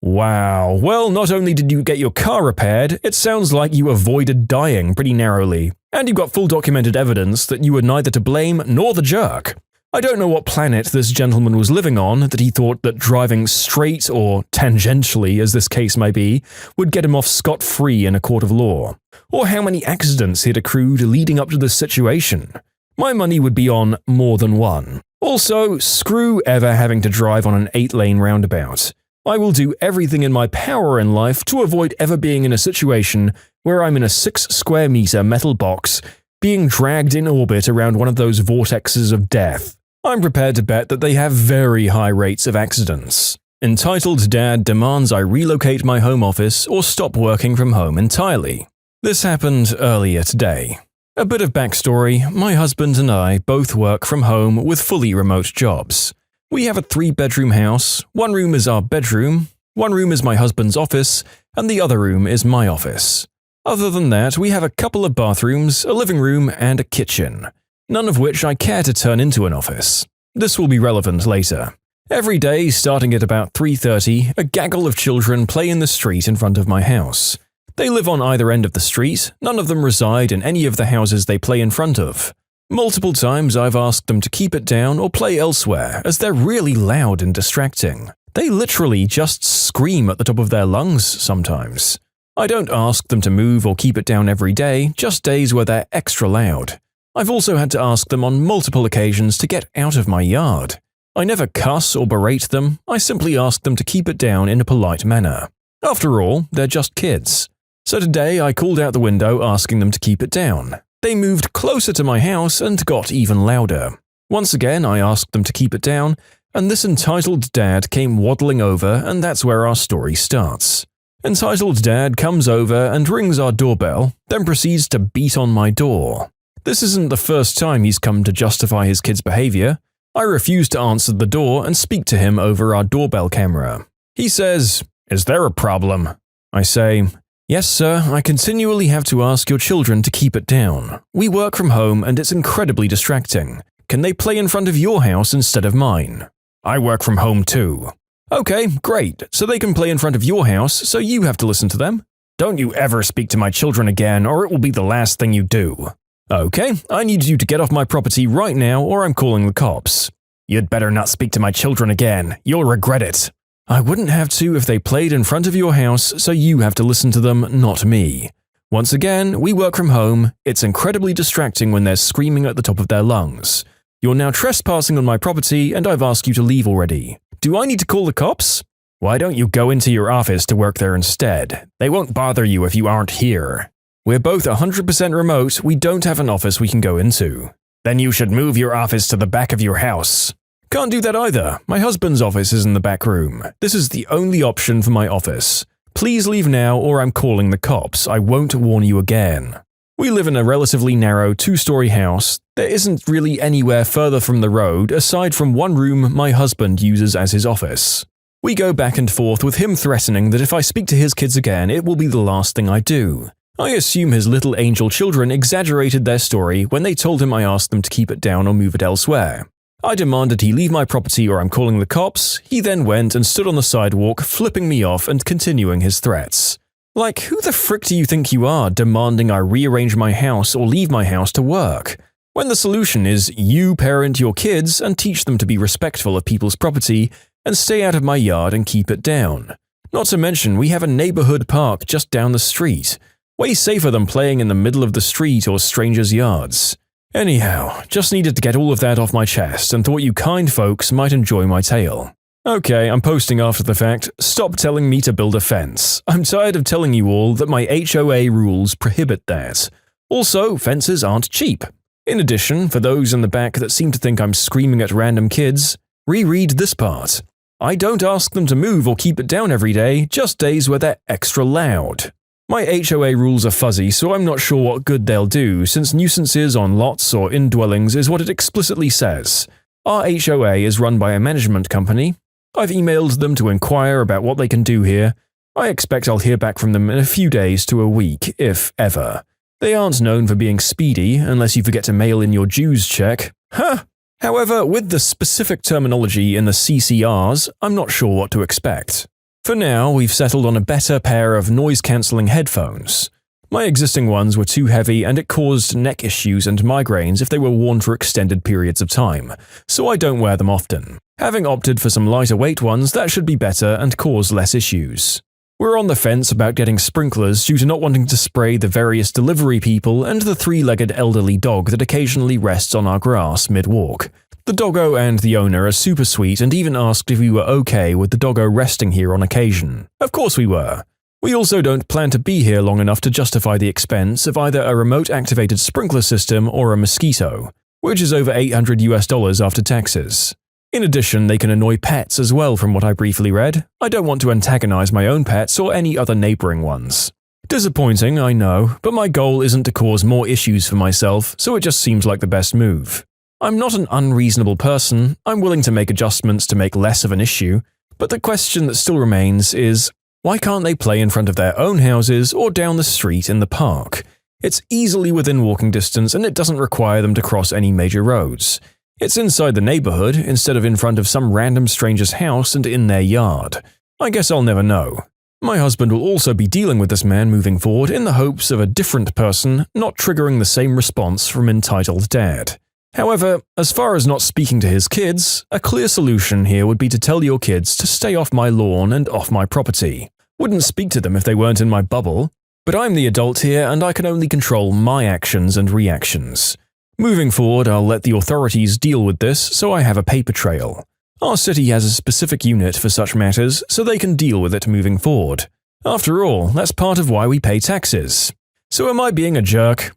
Wow, well, not only did you get your car repaired, it sounds like you avoided dying pretty narrowly, and you got full documented evidence that you were neither to blame nor the jerk. I don't know what planet this gentleman was living on that he thought that driving straight or tangentially, as this case may be, would get him off scot-free in a court of law, or how many accidents he'd accrued leading up to this situation. My money would be on more than one. Also, screw ever having to drive on an 8-lane roundabout. I will do everything in my power in life to avoid ever being in a situation where I'm in a 6 square meter metal box being dragged in orbit around one of those vortexes of death. I'm prepared to bet that they have very high rates of accidents. Entitled Dad demands I relocate my home office or stop working from home entirely. This happened earlier today. A bit of backstory, my husband and I both work from home with fully remote jobs. We have a 3-bedroom house, one room is our bedroom, one room is my husband's office, and the other room is my office. Other than that, we have a couple of bathrooms, a living room, and a kitchen, none of which I care to turn into an office. This will be relevant later. Every day, starting at about 3:30, a gaggle of children play in the street in front of my house. They live on either end of the street, none of them reside in any of the houses they play in front of. Multiple times I've asked them to keep it down or play elsewhere, as they're really loud and distracting. They literally just scream at the top of their lungs sometimes. I don't ask them to move or keep it down every day, just days where they're extra loud. I've also had to ask them on multiple occasions to get out of my yard. I never cuss or berate them, I simply ask them to keep it down in a polite manner. After all, they're just kids. So today I called out the window asking them to keep it down. They moved closer to my house and got even louder. Once again, I asked them to keep it down, and this entitled dad came waddling over, and that's where our story starts. Entitled dad comes over and rings our doorbell, then proceeds to beat on my door. This isn't the first time he's come to justify his kid's behavior. I refuse to answer the door and speak to him over our doorbell camera. He says, "Is there a problem?" I say, "Yes, sir, I continually have to ask your children to keep it down. We work from home and it's incredibly distracting. Can they play in front of your house instead of mine?" "I work from home too." "Okay, great, so they can play in front of your house, so you have to listen to them." "Don't you ever speak to my children again, or it will be the last thing you do." "Okay, I need you to get off my property right now or I'm calling the cops." "You'd better not speak to my children again, you'll regret it." "I wouldn't have to if they played in front of your house, so you have to listen to them, not me." Once again, we work from home, it's incredibly distracting when they're screaming at the top of their lungs. "You're now trespassing on my property and I've asked you to leave already. Do I need to call the cops?" "Why don't you go into your office to work there instead? They won't bother you if you aren't here." "We're both 100% remote, we don't have an office we can go into." "Then you should move your office to the back of your house." "Can't do that either. My husband's office is in the back room. This is the only option for my office. Please leave now or I'm calling the cops. I won't warn you again." We live in a relatively narrow 2-story house. There isn't really anywhere further from the road aside from one room my husband uses as his office. We go back and forth with him threatening that if I speak to his kids again, it will be the last thing I do. I assume his little angel children exaggerated their story when they told him I asked them to keep it down or move it elsewhere. I demanded he leave my property or I'm calling the cops. He then went and stood on the sidewalk, flipping me off and continuing his threats. Like, who the frick do you think you are demanding I rearrange my house or leave my house to work? When the solution is you parent your kids and teach them to be respectful of people's property and stay out of my yard and keep it down. Not to mention we have a neighborhood park just down the street. Way safer than playing in the middle of the street or strangers' yards. Anyhow, just needed to get all of that off my chest and thought you kind folks might enjoy my tale. Okay, I'm posting after the fact. Stop telling me to build a fence. I'm tired of telling you all that my HOA rules prohibit that. Also, fences aren't cheap. In addition, for those in the back that seem to think I'm screaming at random kids, reread this part. I don't ask them to move or keep it down every day, just days where they're extra loud. My HOA rules are fuzzy, so I'm not sure what good they'll do, since nuisances on lots or in dwellings is what it explicitly says. Our HOA is run by a management company. I've emailed them to inquire about what they can do here. I expect I'll hear back from them in a few days to a week, if ever. They aren't known for being speedy unless you forget to mail in your dues check. Huh! However, with the specific terminology in the CCRs, I'm not sure what to expect. For now, we've settled on a better pair of noise-cancelling headphones. My existing ones were too heavy and it caused neck issues and migraines if they were worn for extended periods of time, so I don't wear them often. Having opted for some lighter weight ones, that should be better and cause less issues. We're on the fence about getting sprinklers due to not wanting to spray the various delivery people and the three-legged elderly dog that occasionally rests on our grass mid-walk. The doggo and the owner are super sweet and even asked if we were okay with the doggo resting here on occasion. Of course we were. We also don't plan to be here long enough to justify the expense of either a remote-activated sprinkler system or a mosquito, which is over $800 after taxes. In addition, they can annoy pets as well from what I briefly read. I don't want to antagonize my own pets or any other neighboring ones. Disappointing, I know, but my goal isn't to cause more issues for myself, so it just seems like the best move. I'm not an unreasonable person, I'm willing to make adjustments to make less of an issue, but the question that still remains is, why can't they play in front of their own houses or down the street in the park? It's easily within walking distance and it doesn't require them to cross any major roads. It's inside the neighborhood instead of in front of some random stranger's house and in their yard. I guess I'll never know. My husband will also be dealing with this man moving forward in the hopes of a different person not triggering the same response from entitled dad. However, as far as not speaking to his kids, a clear solution here would be to tell your kids to stay off my lawn and off my property. Wouldn't speak to them if they weren't in my bubble, but I'm the adult here and I can only control my actions and reactions. Moving forward, I'll let the authorities deal with this so I have a paper trail. Our city has a specific unit for such matters, so they can deal with it moving forward. After all, that's part of why we pay taxes. So am I being a jerk?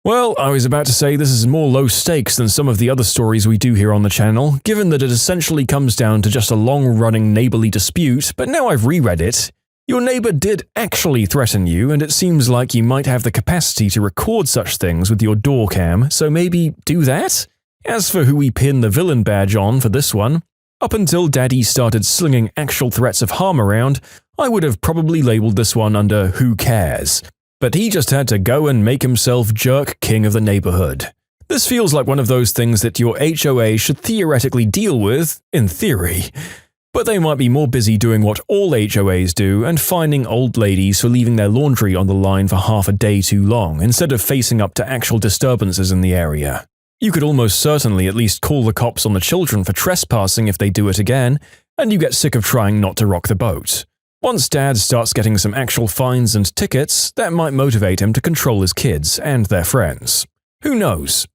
Well, I was about to say this is more low stakes than some of the other stories we do here on the channel, given that it essentially comes down to just a long-running neighborly dispute, but now I've reread it. Your neighbor did actually threaten you, and it seems like you might have the capacity to record such things with your door cam, so maybe do that? As for who we pin the villain badge on for this one, up until Daddy started slinging actual threats of harm around, I would have probably labeled this one under who cares. But he just had to go and make himself jerk king of the neighborhood. This feels like one of those things that your HOA should theoretically deal with, in theory. But they might be more busy doing what all HOAs do and fining old ladies for leaving their laundry on the line for half a day too long instead of facing up to actual disturbances in the area. You could almost certainly at least call the cops on the children for trespassing if they do it again, and you get sick of trying not to rock the boat. Once Dad starts getting some actual fines and tickets, that might motivate him to control his kids and their friends. Who knows?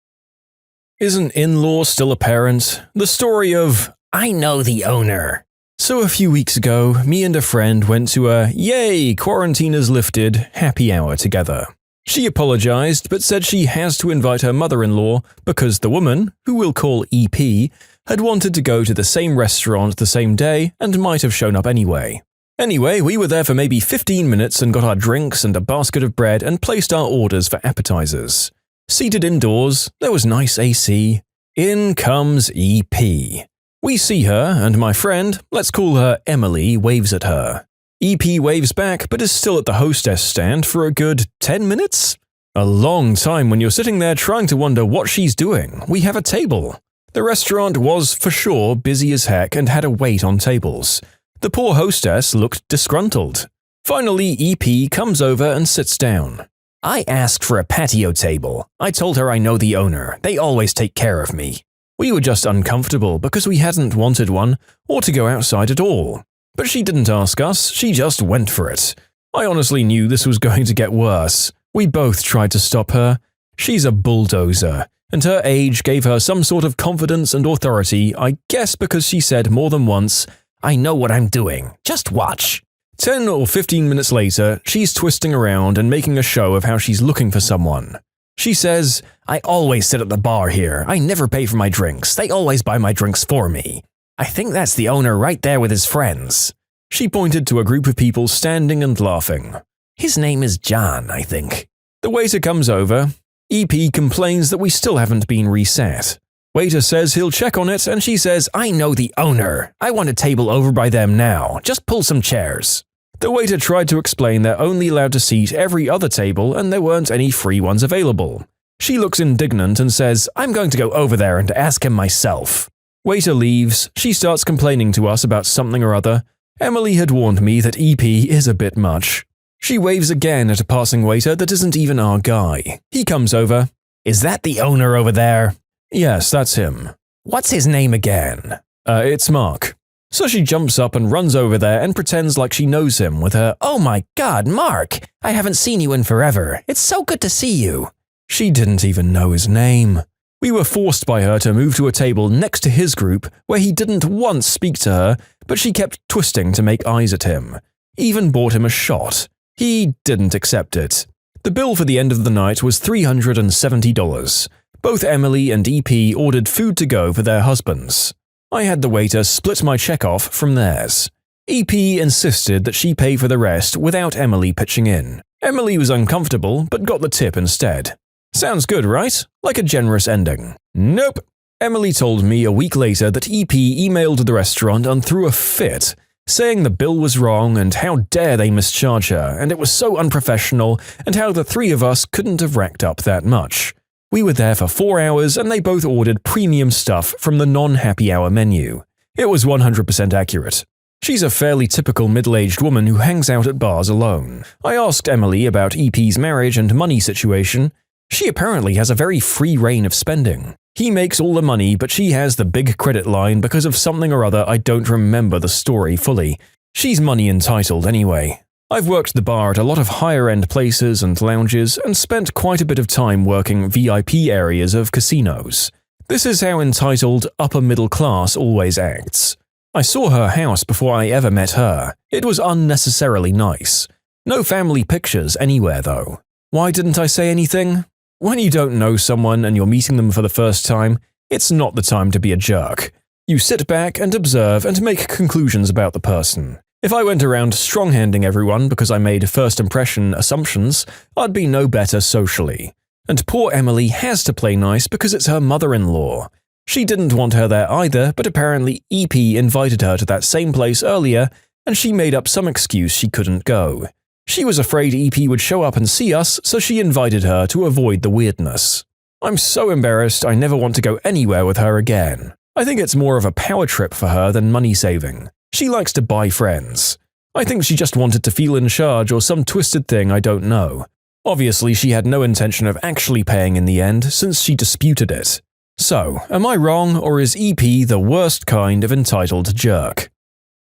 Is an in-law still a parent? The story of, I know the owner. So a few weeks ago, me and a friend went to a yay, quarantine is lifted happy hour together. She apologized but said she has to invite her mother-in-law because the woman, who we'll call EP, had wanted to go to the same restaurant the same day and might have shown up anyway. Anyway, we were there for maybe 15 minutes and got our drinks and a basket of bread and placed our orders for appetizers. Seated indoors, there was nice AC. In comes EP. We see her, and my friend, let's call her Emily, waves at her. EP waves back, but is still at the hostess stand for a good 10 minutes? A long time when you're sitting there trying to wonder what she's doing. We have a table. The restaurant was, for sure, busy as heck and had a wait on tables. The poor hostess looked disgruntled. Finally, EP comes over and sits down. I asked for a patio table. I told her I know the owner. They always take care of me. We were just uncomfortable because we hadn't wanted one or to go outside at all. But she didn't ask us, she just went for it. I honestly knew this was going to get worse. We both tried to stop her. She's a bulldozer, and her age gave her some sort of confidence and authority, I guess because she said more than once, I know what I'm doing, just watch. 10 or 15 minutes later, she's twisting around and making a show of how she's looking for someone. She says, I always sit at the bar here. I never pay for my drinks. They always buy my drinks for me. I think that's the owner right there with his friends. She pointed to a group of people standing and laughing. His name is John, I think. The waiter comes over. EP complains that we still haven't been reset. Waiter says he'll check on it, and she says, "I know the owner. I want a table over by them now. Just pull some chairs." The waiter tried to explain they're only allowed to seat every other table and there weren't any free ones available. She looks indignant and says, "I'm going to go over there and ask him myself." Waiter leaves. She starts complaining to us about something or other. Emily had warned me that EP is a bit much. She waves again at a passing waiter that isn't even our guy. He comes over. "Is that the owner over there?" "Yes, that's him." "What's his name again?" It's Mark." So she jumps up and runs over there and pretends like she knows him with her, "Oh my God, Mark! I haven't seen you in forever. It's so good to see you." She didn't even know his name. We were forced by her to move to a table next to his group where he didn't once speak to her, but she kept twisting to make eyes at him. Even bought him a shot. He didn't accept it. The bill for the end of the night was $370. Both Emily and EP ordered food to go for their husbands. I had the waiter split my check off from theirs. EP insisted that she pay for the rest without Emily pitching in. Emily was uncomfortable, but got the tip instead. Sounds good, right? Like a generous ending. Nope. Emily told me a week later that EP emailed the restaurant and threw a fit, saying the bill was wrong and how dare they mischarge her, and it was so unprofessional, and how the three of us couldn't have racked up that much. We were there for 4 hours and they both ordered premium stuff from the non-happy hour menu. It was 100% accurate. She's a fairly typical middle-aged woman who hangs out at bars alone. I asked Emily about EP's marriage and money situation. She apparently has a very free reign of spending. He makes all the money, but she has the big credit line because of something or other. I don't remember the story fully. She's money entitled anyway. I've worked the bar at a lot of higher-end places and lounges and spent quite a bit of time working VIP areas of casinos. This is how entitled upper middle class always acts. I saw her house before I ever met her. It was unnecessarily nice. No family pictures anywhere though. Why didn't I say anything? When you don't know someone and you're meeting them for the first time, it's not the time to be a jerk. You sit back and observe and make conclusions about the person. If I went around strong-handing everyone because I made first impression assumptions, I'd be no better socially. And poor Emily has to play nice because it's her mother-in-law. She didn't want her there either, but apparently EP invited her to that same place earlier, and she made up some excuse she couldn't go. She was afraid EP would show up and see us, so she invited her to avoid the weirdness. I'm so embarrassed I never want to go anywhere with her again. I think it's more of a power trip for her than money saving. She likes to buy friends. I think she just wanted to feel in charge or some twisted thing I don't know. Obviously, she had no intention of actually paying in the end since she disputed it. So, am I wrong or is EP the worst kind of entitled jerk?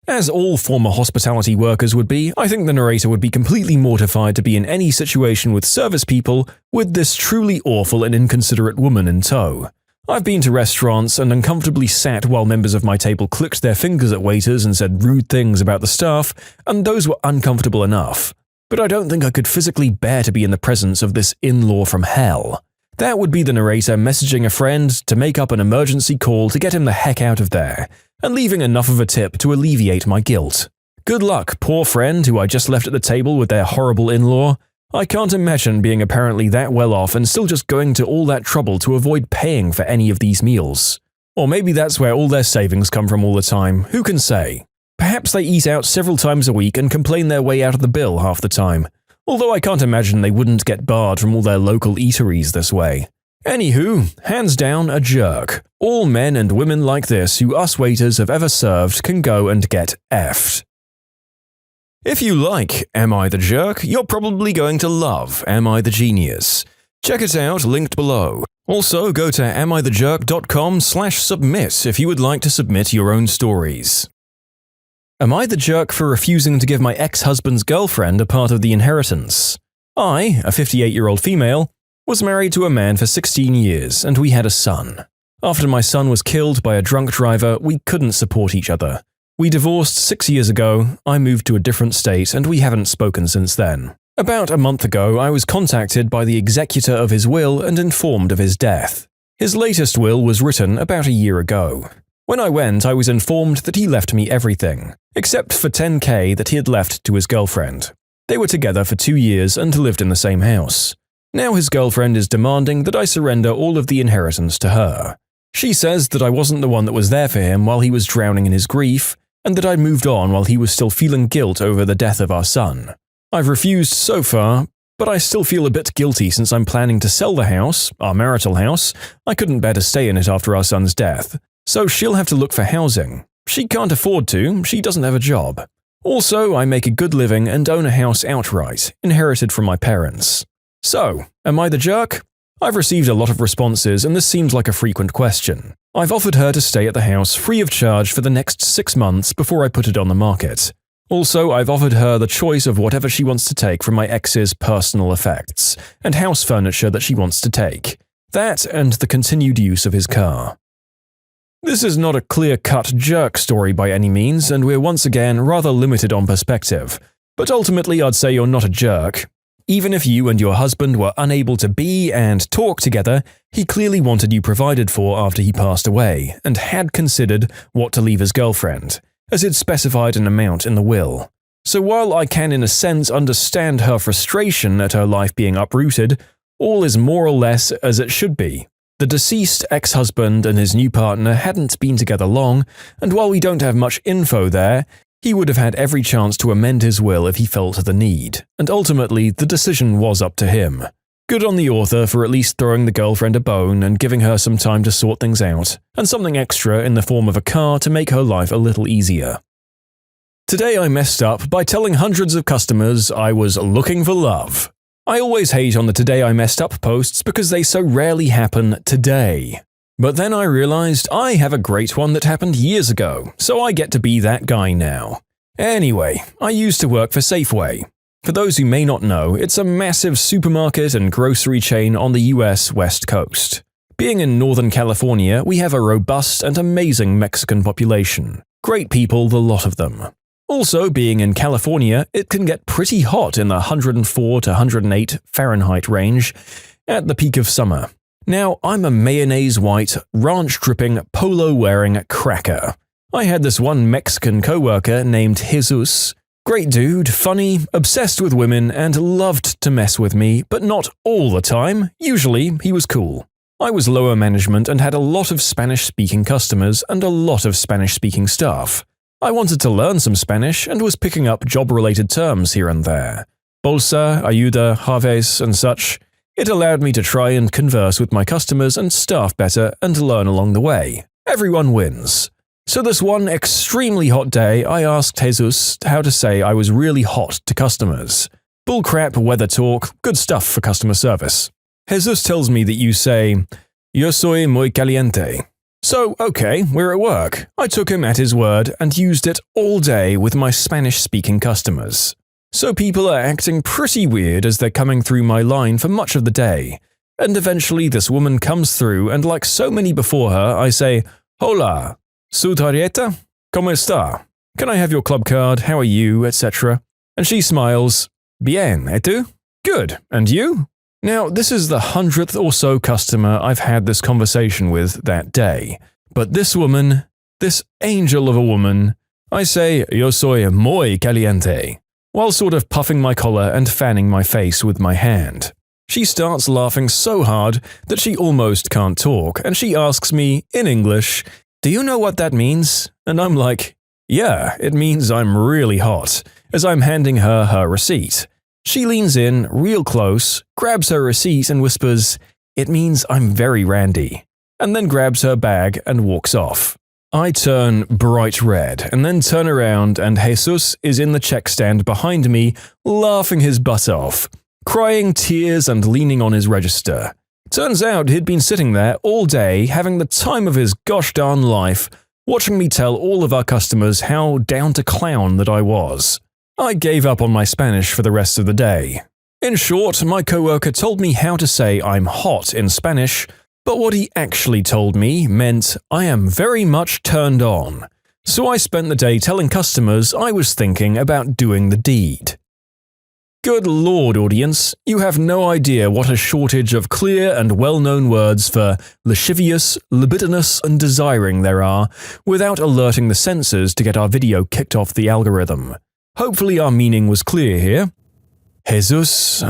As all former hospitality workers would be, I think the narrator would be completely mortified to be in any situation with service people with this truly awful and inconsiderate woman in tow. I've been to restaurants and uncomfortably sat while members of my table clicked their fingers at waiters and said rude things about the staff, and those were uncomfortable enough. But I don't think I could physically bear to be in the presence of this in-law from hell. That would be the narrator messaging a friend to make up an emergency call to get him the heck out of there, and leaving enough of a tip to alleviate my guilt. Good luck, poor friend who I just left at the table with their horrible in-law. I can't imagine being apparently that well off and still just going to all that trouble to avoid paying for any of these meals. Or maybe that's where all their savings come from all the time, who can say? Perhaps they eat out several times a week and complain their way out of the bill half the time. Although I can't imagine they wouldn't get barred from all their local eateries this way. Anywho, hands down a jerk. All men and women like this who us waiters have ever served can go and get effed. If you like Am I the Jerk, you're probably going to love Am I the Genius. Check it out, linked below. Also, go to amithejerk.com/submit if you would like to submit your own stories. Am I the jerk for refusing to give my ex-husband's girlfriend a part of the inheritance? I, a 58-year-old female, was married to a man for 16 years and we had a son. After my son was killed by a drunk driver, we couldn't support each other. We divorced 6 years ago, I moved to a different state, and we haven't spoken since then. About a month ago, I was contacted by the executor of his will and informed of his death. His latest will was written about a year ago. When I went, I was informed that he left me everything, except for $10,000 that he had left to his girlfriend. They were together for 2 years and lived in the same house. Now his girlfriend is demanding that I surrender all of the inheritance to her. She says that I wasn't the one that was there for him while he was drowning in his grief, and that I'd moved on while he was still feeling guilt over the death of our son. I've refused so far, but I still feel a bit guilty since I'm planning to sell the house, our marital house. I couldn't bear to stay in it after our son's death, so she'll have to look for housing. She can't afford to, she doesn't have a job. Also, I make a good living and own a house outright, inherited from my parents. So, am I the jerk? I've received a lot of responses and this seems like a frequent question. I've offered her to stay at the house free of charge for the next 6 months before I put it on the market. Also, I've offered her the choice of whatever she wants to take from my ex's personal effects and house furniture that she wants to take. That and the continued use of his car. This is not a clear-cut jerk story by any means, and we're once again rather limited on perspective. But ultimately, I'd say you're not a jerk. Even if you and your husband were unable to be and talk together, he clearly wanted you provided for after he passed away, and had considered what to leave his girlfriend, as it specified an amount in the will. So while I can in a sense understand her frustration at her life being uprooted, all is more or less as it should be. The deceased ex-husband and his new partner hadn't been together long, and while we don't have much info there, he would have had every chance to amend his will if he felt the need, and ultimately the decision was up to him. Good on the author for at least throwing the girlfriend a bone and giving her some time to sort things out, and something extra in the form of a car to make her life a little easier. Today I messed up by telling hundreds of customers I was looking for love. I always hate on the Today I Messed Up posts because they so rarely happen today. But then I realized I have a great one that happened years ago, so I get to be that guy now. Anyway, I used to work for Safeway. For those who may not know, it's a massive supermarket and grocery chain on the US West Coast. Being in Northern California, we have a robust and amazing Mexican population. Great people, the lot of them. Also, being in California, it can get pretty hot in the 104 to 108 Fahrenheit range at the peak of summer. Now, I'm a mayonnaise-white, ranch-dripping, polo-wearing cracker. I had this one Mexican coworker named Jesus. Great dude, funny, obsessed with women, and loved to mess with me, but not all the time. Usually, he was cool. I was lower management and had a lot of Spanish-speaking customers and a lot of Spanish-speaking staff. I wanted to learn some Spanish and was picking up job-related terms here and there. Bolsa, ayuda, javes, and such. It allowed me to try and converse with my customers and staff better and learn along the way. Everyone wins. So this one extremely hot day, I asked Jesus how to say I was really hot to customers. Bullcrap weather talk, good stuff for customer service. Jesus tells me that you say, "Yo soy muy caliente." So, okay, we're at work. I took him at his word and used it all day with my Spanish-speaking customers. So people are acting pretty weird as they're coming through my line for much of the day. And eventually this woman comes through and like so many before her, I say, "Hola, su tarjeta? ¿Cómo está? Can I have your club card? How are you?" etc. And she smiles, "Bien, ¿y tú? Good, and you?" Now, this is the 100th or so customer I've had this conversation with that day. But this woman, this angel of a woman, I say, "Yo soy muy caliente," while sort of puffing my collar and fanning my face with my hand. She starts laughing so hard that she almost can't talk, and she asks me, in English, "Do you know what that means?" And I'm like, "Yeah, it means I'm really hot," as I'm handing her her receipt. She leans in, real close, grabs her receipt and whispers, "It means I'm very randy," and then grabs her bag and walks off. I turn bright red and then turn around and Jesus is in the check stand behind me, laughing his butt off, crying tears and leaning on his register. Turns out he'd been sitting there all day having the time of his gosh darn life, watching me tell all of our customers how down to clown that I was. I gave up on my Spanish for the rest of the day. In short, my coworker told me how to say I'm hot in Spanish, but what he actually told me meant I am very much turned on. So I spent the day telling customers I was thinking about doing the deed. Good lord, audience, you have no idea what a shortage of clear and well-known words for lascivious, libidinous, and desiring there are without alerting the censors to get our video kicked off the algorithm. Hopefully our meaning was clear here. Jesus,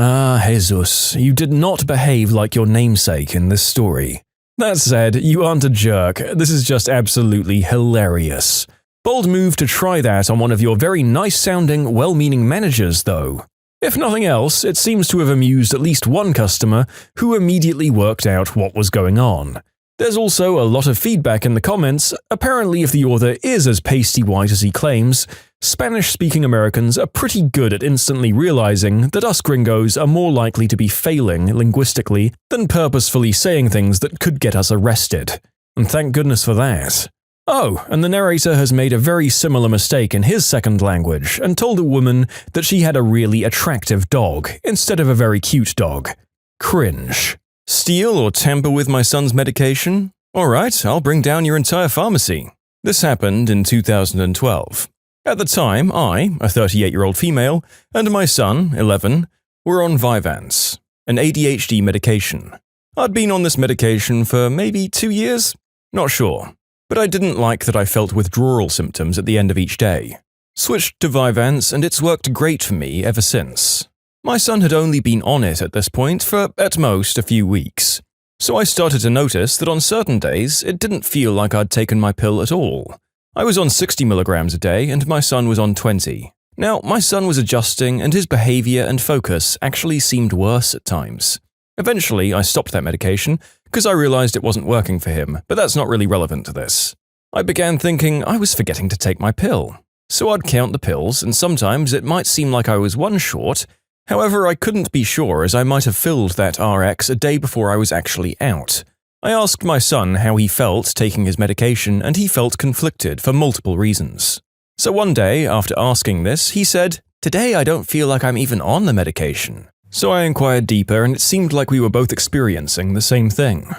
you did not behave like your namesake in this story. That said, you aren't a jerk. This is just absolutely hilarious. Bold move to try that on one of your very nice-sounding, well-meaning managers, though. If nothing else, it seems to have amused at least one customer who immediately worked out what was going on. There's also a lot of feedback in the comments. Apparently, if the author is as pasty white as he claims, Spanish-speaking Americans are pretty good at instantly realizing that us gringos are more likely to be failing linguistically than purposefully saying things that could get us arrested. And thank goodness for that. Oh, and the narrator has made a very similar mistake in his second language and told a woman that she had a really attractive dog instead of a very cute dog. Cringe. Steal or tamper with my son's medication? Alright, I'll bring down your entire pharmacy. This happened in 2012. At the time, I, a 38-year-old female, and my son, 11, were on Vyvanse, an ADHD medication. I'd been on this medication for maybe 2 years? Not sure. But I didn't like that I felt withdrawal symptoms at the end of each day. Switched to Vyvanse and it's worked great for me ever since. My son had only been on it at this point for, at most, a few weeks. So I started to notice that on certain days it didn't feel like I'd taken my pill at all. I was on 60 milligrams a day and my son was on 20. Now, my son was adjusting and his behavior and focus actually seemed worse at times. Eventually, I stopped that medication because I realized it wasn't working for him, but that's not really relevant to this. I began thinking I was forgetting to take my pill. So I'd count the pills, and sometimes it might seem like I was one short. However, I couldn't be sure as I might have filled that RX a day before I was actually out. I asked my son how he felt taking his medication, and he felt conflicted for multiple reasons. So one day, after asking this, he said, "Today I don't feel like I'm even on the medication." So I inquired deeper and it seemed like we were both experiencing the same thing.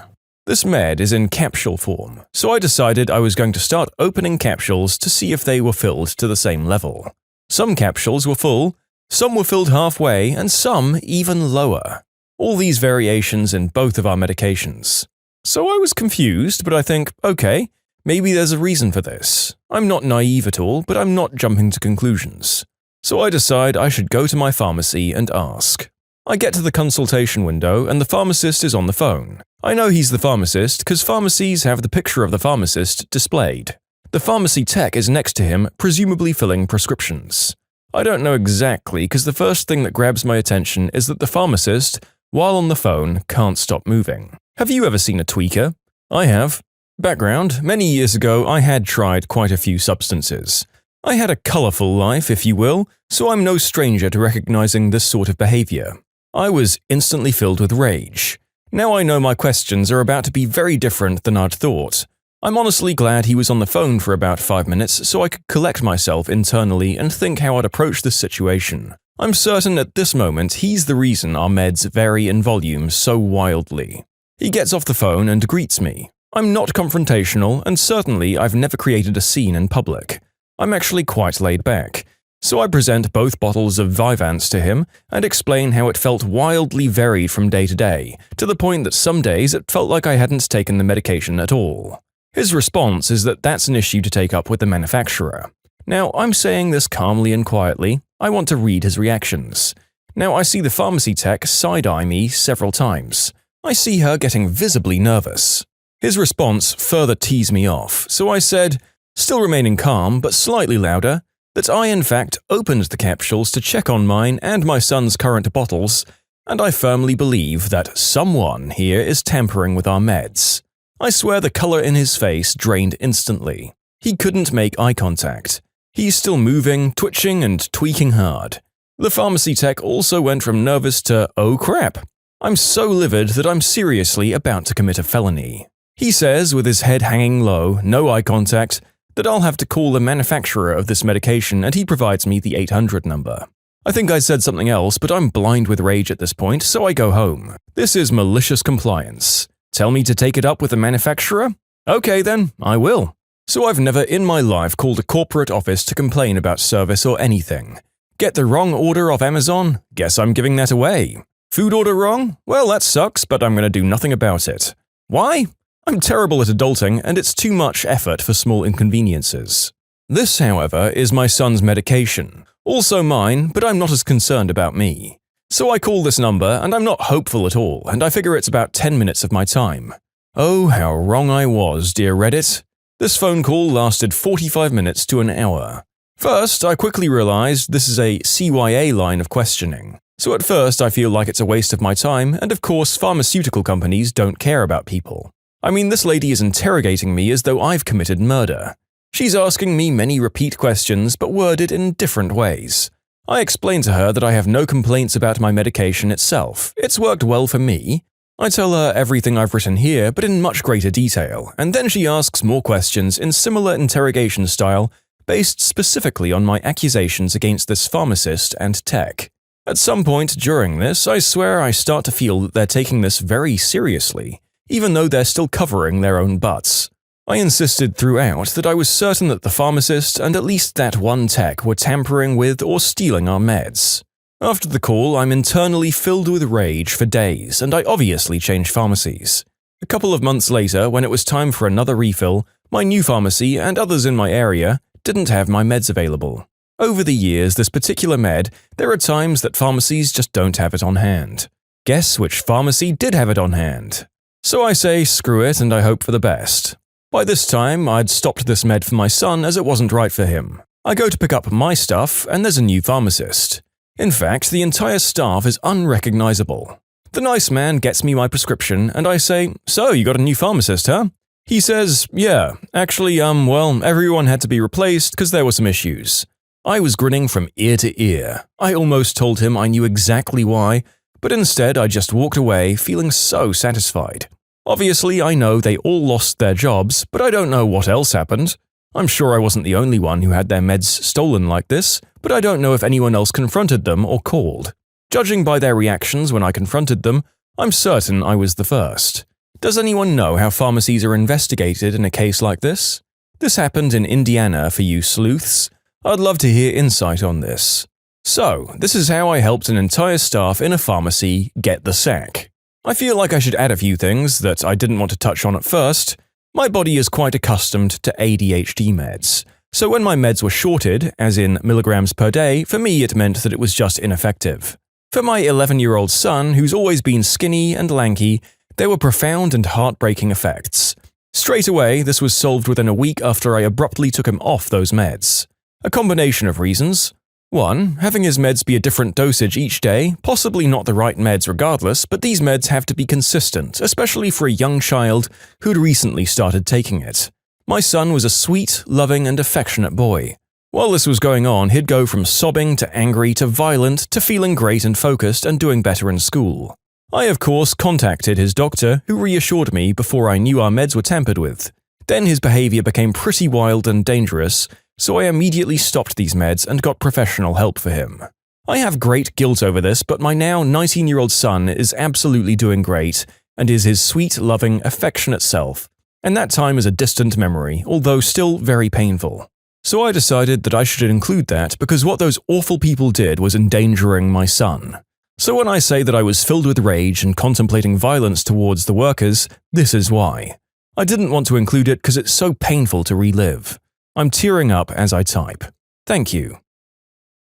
This med is in capsule form, so I decided I was going to start opening capsules to see if they were filled to the same level. Some capsules were full, some were filled halfway, and some even lower. All these variations in both of our medications. So I was confused, but I think, okay, maybe there's a reason for this. I'm not naive at all, but I'm not jumping to conclusions. So I decide I should go to my pharmacy and ask. I get to the consultation window and the pharmacist is on the phone. I know he's the pharmacist because pharmacies have the picture of the pharmacist displayed. The pharmacy tech is next to him, presumably filling prescriptions. I don't know exactly because the first thing that grabs my attention is that the pharmacist, while on the phone, can't stop moving. Have you ever seen a tweaker? I have. Background: many years ago I had tried quite a few substances. I had a colorful life, if you will, so I'm no stranger to recognizing this sort of behavior. I was instantly filled with rage. Now I know my questions are about to be very different than I'd thought. I'm honestly glad he was on the phone for about 5 minutes so I could collect myself internally and think how I'd approach this situation. I'm certain at this moment he's the reason our meds vary in volume so wildly. He gets off the phone and greets me. I'm not confrontational and certainly I've never created a scene in public. I'm actually quite laid back. So I present both bottles of Vyvanse to him and explain how it felt wildly varied from day to day, to the point that some days it felt like I hadn't taken the medication at all. His response is that that's an issue to take up with the manufacturer. Now, I'm saying this calmly and quietly. I want to read his reactions. Now, I see the pharmacy tech side-eye me several times. I see her getting visibly nervous. His response further teased me off, so I said, still remaining calm but slightly louder, that I in fact opened the capsules to check on mine and my son's current bottles, and I firmly believe that someone here is tampering with our meds. I swear the color in his face drained instantly. He couldn't make eye contact. He's still moving, twitching, and tweaking hard. The pharmacy tech also went from nervous to, oh crap. I'm so livid that I'm seriously about to commit a felony. He says, with his head hanging low, no eye contact, that I'll have to call the manufacturer of this medication and he provides me the 800 number. I think I said something else, but I'm blind with rage at this point, so I go home. This is malicious compliance. Tell me to take it up with the manufacturer? Okay then, I will. So I've never in my life called a corporate office to complain about service or anything. Get the wrong order off Amazon? Guess I'm giving that away. Food order wrong? Well, that sucks, but I'm going to do nothing about it. Why? I'm terrible at adulting, and it's too much effort for small inconveniences. This, however, is my son's medication. Also mine, but I'm not as concerned about me. So I call this number, and I'm not hopeful at all, and I figure it's about 10 minutes of my time. Oh, how wrong I was, dear Reddit. This phone call lasted 45 minutes to an hour. First, I quickly realized this is a CYA line of questioning. So at first I feel like it's a waste of my time, and of course pharmaceutical companies don't care about people. I mean, this lady is interrogating me as though I've committed murder. She's asking me many repeat questions, but worded in different ways. I explain to her that I have no complaints about my medication itself. It's worked well for me. I tell her everything I've written here, but in much greater detail, and then she asks more questions in similar interrogation style, based specifically on my accusations against this pharmacist and tech. At some point during this, I swear I start to feel that they're taking this very seriously, even though they're still covering their own butts. I insisted throughout that I was certain that the pharmacist and at least that one tech were tampering with or stealing our meds. After the call, I'm internally filled with rage for days, and I obviously changed pharmacies. A couple of months later, when it was time for another refill, my new pharmacy and others in my area didn't have my meds available. Over the years, this particular med, there are times that pharmacies just don't have it on hand. Guess which pharmacy did have it on hand? So I say screw it and I hope for the best. By this time, I'd stopped this med for my son as it wasn't right for him. I go to pick up my stuff and there's a new pharmacist. In fact, the entire staff is unrecognizable. The nice man gets me my prescription and I say, "So, you got a new pharmacist, huh?" He says, "Yeah, actually, everyone had to be replaced because there were some issues." I was grinning from ear to ear. I almost told him I knew exactly why, but instead I just walked away feeling so satisfied. Obviously, I know they all lost their jobs, but I don't know what else happened. I'm sure I wasn't the only one who had their meds stolen like this, but I don't know if anyone else confronted them or called. Judging by their reactions when I confronted them, I'm certain I was the first. Does anyone know how pharmacies are investigated in a case like this? This happened in Indiana for you sleuths. I'd love to hear insight on this. So, this is how I helped an entire staff in a pharmacy get the sack. I feel like I should add a few things that I didn't want to touch on at first. My body is quite accustomed to ADHD meds, so when my meds were shorted, as in milligrams per day, for me it meant that it was just ineffective. For my 11-year-old son, who's always been skinny and lanky, there were profound and heartbreaking effects. Straight away, this was solved within a week after I abruptly took him off those meds. A combination of reasons. 1. Having his meds be a different dosage each day, possibly not the right meds regardless, but these meds have to be consistent, especially for a young child who'd recently started taking it. My son was a sweet, loving, and affectionate boy. While this was going on, he'd go from sobbing to angry to violent to feeling great and focused and doing better in school. I, of course, contacted his doctor, who reassured me before I knew our meds were tampered with. Then his behavior became pretty wild and dangerous, so I immediately stopped these meds and got professional help for him. I have great guilt over this, but my now 19-year-old son is absolutely doing great and is his sweet, loving, affectionate self, and that time is a distant memory, although still very painful. So I decided that I should include that because what those awful people did was endangering my son. So when I say that I was filled with rage and contemplating violence towards the workers, this is why. I didn't want to include it because it's so painful to relive. I'm tearing up as I type. Thank you.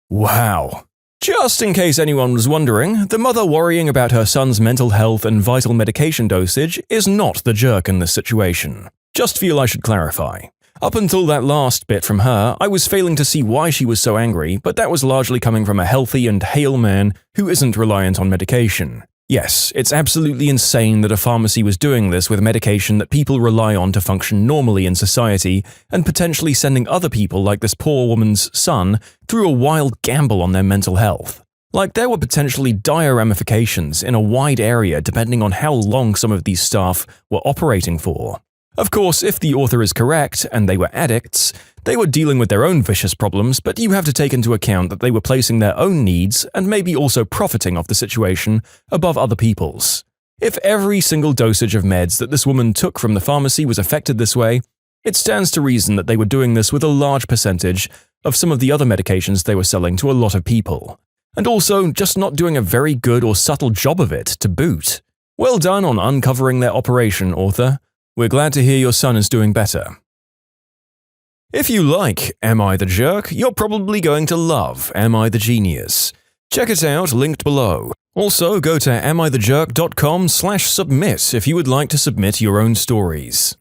Wow. Just in case anyone was wondering, the mother worrying about her son's mental health and vital medication dosage is not the jerk in this situation. Just feel I should clarify. Up until that last bit from her, I was failing to see why she was so angry, but that was largely coming from a healthy and hale man who isn't reliant on medication. Yes, it's absolutely insane that a pharmacy was doing this with medication that people rely on to function normally in society and potentially sending other people like this poor woman's son through a wild gamble on their mental health. Like there were potentially dire ramifications in a wide area depending on how long some of these staff were operating for. Of course, if the author is correct and they were addicts, they were dealing with their own vicious problems, but you have to take into account that they were placing their own needs and maybe also profiting off the situation above other people's. If every single dosage of meds that this woman took from the pharmacy was affected this way, it stands to reason that they were doing this with a large percentage of some of the other medications they were selling to a lot of people. And also just not doing a very good or subtle job of it to boot. Well done on uncovering their operation, author. We're glad to hear your son is doing better. If you like Am I the Jerk, you're probably going to love Am I the Genius. Check it out, linked below. Also, go to amithejerk.com/submit if you would like to submit your own stories.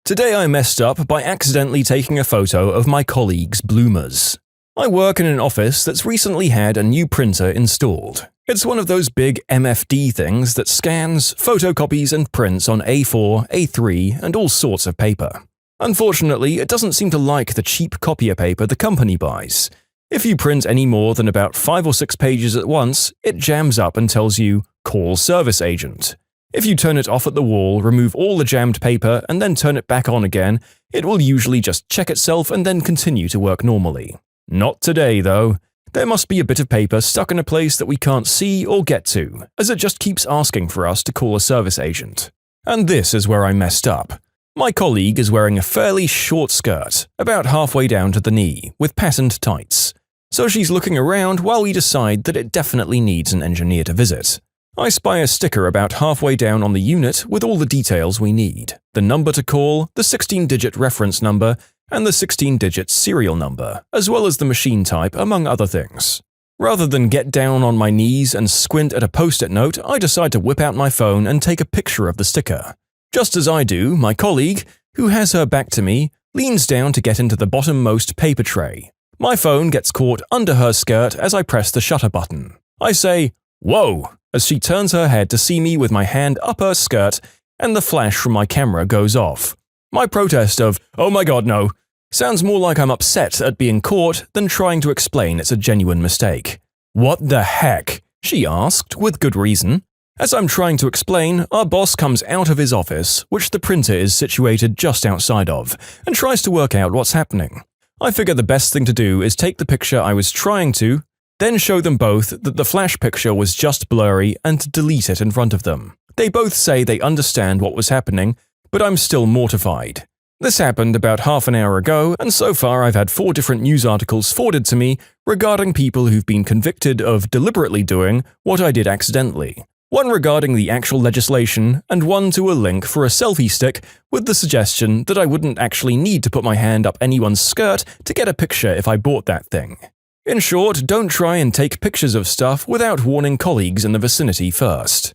Today I messed up by accidentally taking a photo of my colleague's bloomers. I work in an office that's recently had a new printer installed. It's one of those big MFD things that scans, photocopies and prints on A4, A3 and all sorts of paper. Unfortunately, it doesn't seem to like the cheap copier paper the company buys. If you print any more than about 5 or 6 pages at once, it jams up and tells you, "Call service agent." If you turn it off at the wall, remove all the jammed paper, and then turn it back on again, it will usually just check itself and then continue to work normally. Not today, though. There must be a bit of paper stuck in a place that we can't see or get to, as it just keeps asking for us to call a service agent. And this is where I messed up. My colleague is wearing a fairly short skirt, about halfway down to the knee, with patterned tights. So she's looking around while we decide that it definitely needs an engineer to visit. I spy a sticker about halfway down on the unit with all the details we need: the number to call, the 16-digit reference number, and the 16-digit serial number, as well as the machine type, among other things. Rather than get down on my knees and squint at a post-it note, I decide to whip out my phone and take a picture of the sticker. Just as I do, my colleague, who has her back to me, leans down to get into the bottommost paper tray. My phone gets caught under her skirt as I press the shutter button. I say, "Whoa," as she turns her head to see me with my hand up her skirt, and the flash from my camera goes off. My protest of, "Oh my god, no," sounds more like I'm upset at being caught than trying to explain it's a genuine mistake. "What the heck?" she asked, with good reason. As I'm trying to explain, our boss comes out of his office, which the printer is situated just outside of, and tries to work out what's happening. I figure the best thing to do is take the picture I was trying to, then show them both that the flash picture was just blurry and delete it in front of them. They both say they understand what was happening, but I'm still mortified. This happened about half an hour ago, and so far I've had 4 different news articles forwarded to me regarding people who've been convicted of deliberately doing what I did accidentally. One regarding the actual legislation, and one to a link for a selfie stick with the suggestion that I wouldn't actually need to put my hand up anyone's skirt to get a picture if I bought that thing. In short, don't try and take pictures of stuff without warning colleagues in the vicinity first.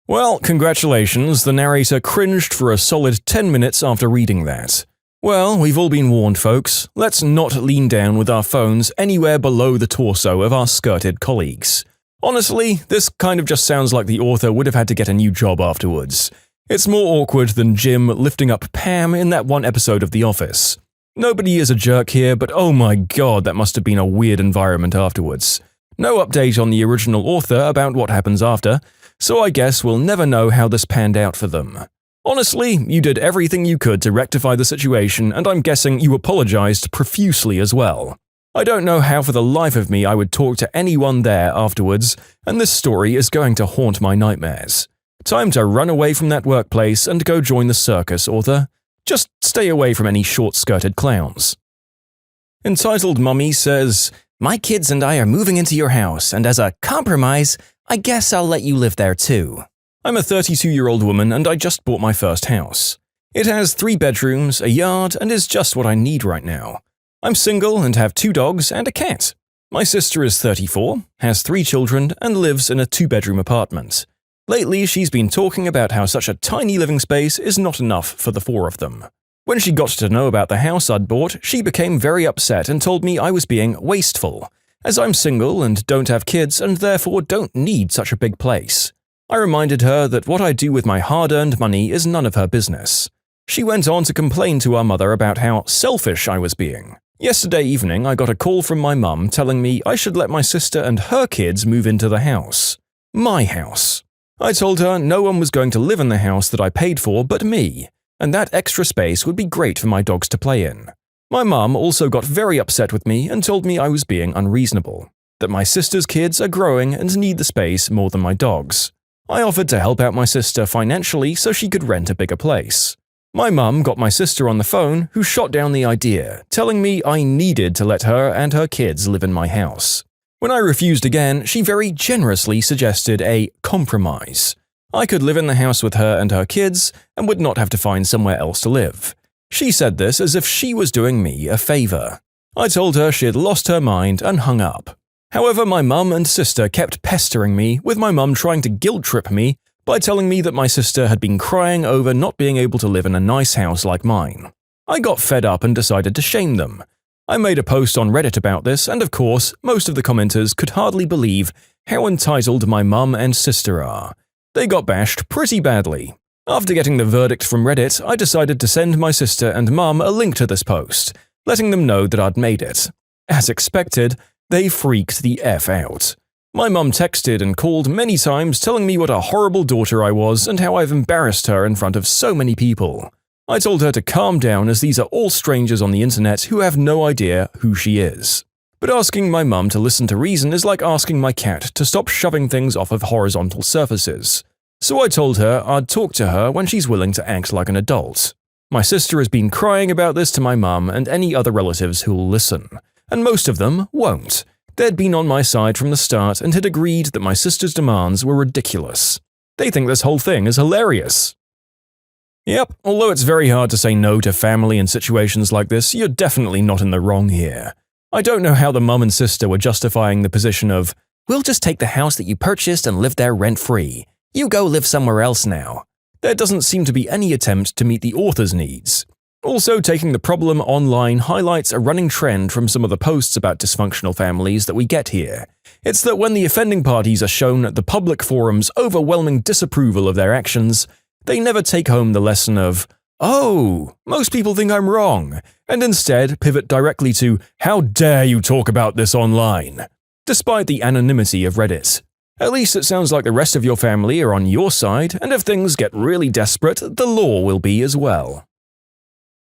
Well, congratulations, the narrator cringed for a solid 10 minutes after reading that. Well, we've all been warned, folks. Let's not lean down with our phones anywhere below the torso of our skirted colleagues. Honestly, this kind of just sounds like the author would have had to get a new job afterwards. It's more awkward than Jim lifting up Pam in that one episode of The Office. Nobody is a jerk here, but oh my god, that must have been a weird environment afterwards. No update on the original author about what happens after, so I guess we'll never know how this panned out for them. Honestly, you did everything you could to rectify the situation, and I'm guessing you apologized profusely as well. I don't know how for the life of me I would talk to anyone there afterwards, and this story is going to haunt my nightmares. Time to run away from that workplace and go join the circus, author. Just stay away from any short-skirted clowns. Entitled Mummy says, "My kids and I are moving into your house, and as a compromise, I guess I'll let you live there too. I'm a 32-year-old woman and I just bought my first house. It has 3 bedrooms, a yard, and is just what I need right now. I'm single and have 2 dogs and a cat. My sister is 34, has 3 children, and lives in a 2-bedroom apartment. Lately, she's been talking about how such a tiny living space is not enough for the 4 of them. When she got to know about the house I'd bought, she became very upset and told me I was being wasteful, as I'm single and don't have kids and therefore don't need such a big place. I reminded her that what I do with my hard-earned money is none of her business. She went on to complain to our mother about how selfish I was being. Yesterday evening, I got a call from my mum telling me I should let my sister and her kids move into the house. My house. I told her no one was going to live in the house that I paid for but me, and that extra space would be great for my dogs to play in. My mum also got very upset with me and told me I was being unreasonable, that my sister's kids are growing and need the space more than my dogs. I offered to help out my sister financially so she could rent a bigger place. My mum got my sister on the phone, who shot down the idea, telling me I needed to let her and her kids live in my house. When I refused again, she very generously suggested a compromise. I could live in the house with her and her kids and would not have to find somewhere else to live. She said this as if she was doing me a favor. I told her she had lost her mind and hung up. However, my mum and sister kept pestering me, with my mum trying to guilt-trip me by telling me that my sister had been crying over not being able to live in a nice house like mine. I got fed up and decided to shame them. I made a post on Reddit about this, and of course, most of the commenters could hardly believe how entitled my mum and sister are. They got bashed pretty badly. After getting the verdict from Reddit, I decided to send my sister and mum a link to this post, letting them know that I'd made it. As expected, they freaked the F out. My mum texted and called many times telling me what a horrible daughter I was and how I've embarrassed her in front of so many people. I told her to calm down as these are all strangers on the internet who have no idea who she is. But asking my mum to listen to reason is like asking my cat to stop shoving things off of horizontal surfaces. So I told her I'd talk to her when she's willing to act like an adult. My sister has been crying about this to my mum and any other relatives who'll listen, and most of them won't. They'd been on my side from the start and had agreed that my sister's demands were ridiculous. They think this whole thing is hilarious. Yep, although it's very hard to say no to family in situations like this, you're definitely not in the wrong here. I don't know how the mum and sister were justifying the position of, "We'll just take the house that you purchased and live there rent-free. You go live somewhere else now." There doesn't seem to be any attempt to meet the author's needs. Also, taking the problem online highlights a running trend from some of the posts about dysfunctional families that we get here. It's that when the offending parties are shown the public forum's overwhelming disapproval of their actions, they never take home the lesson of, "Oh, most people think I'm wrong," and instead pivot directly to, "How dare you talk about this online?" Despite the anonymity of Reddit. At least it sounds like the rest of your family are on your side, and if things get really desperate, the law will be as well.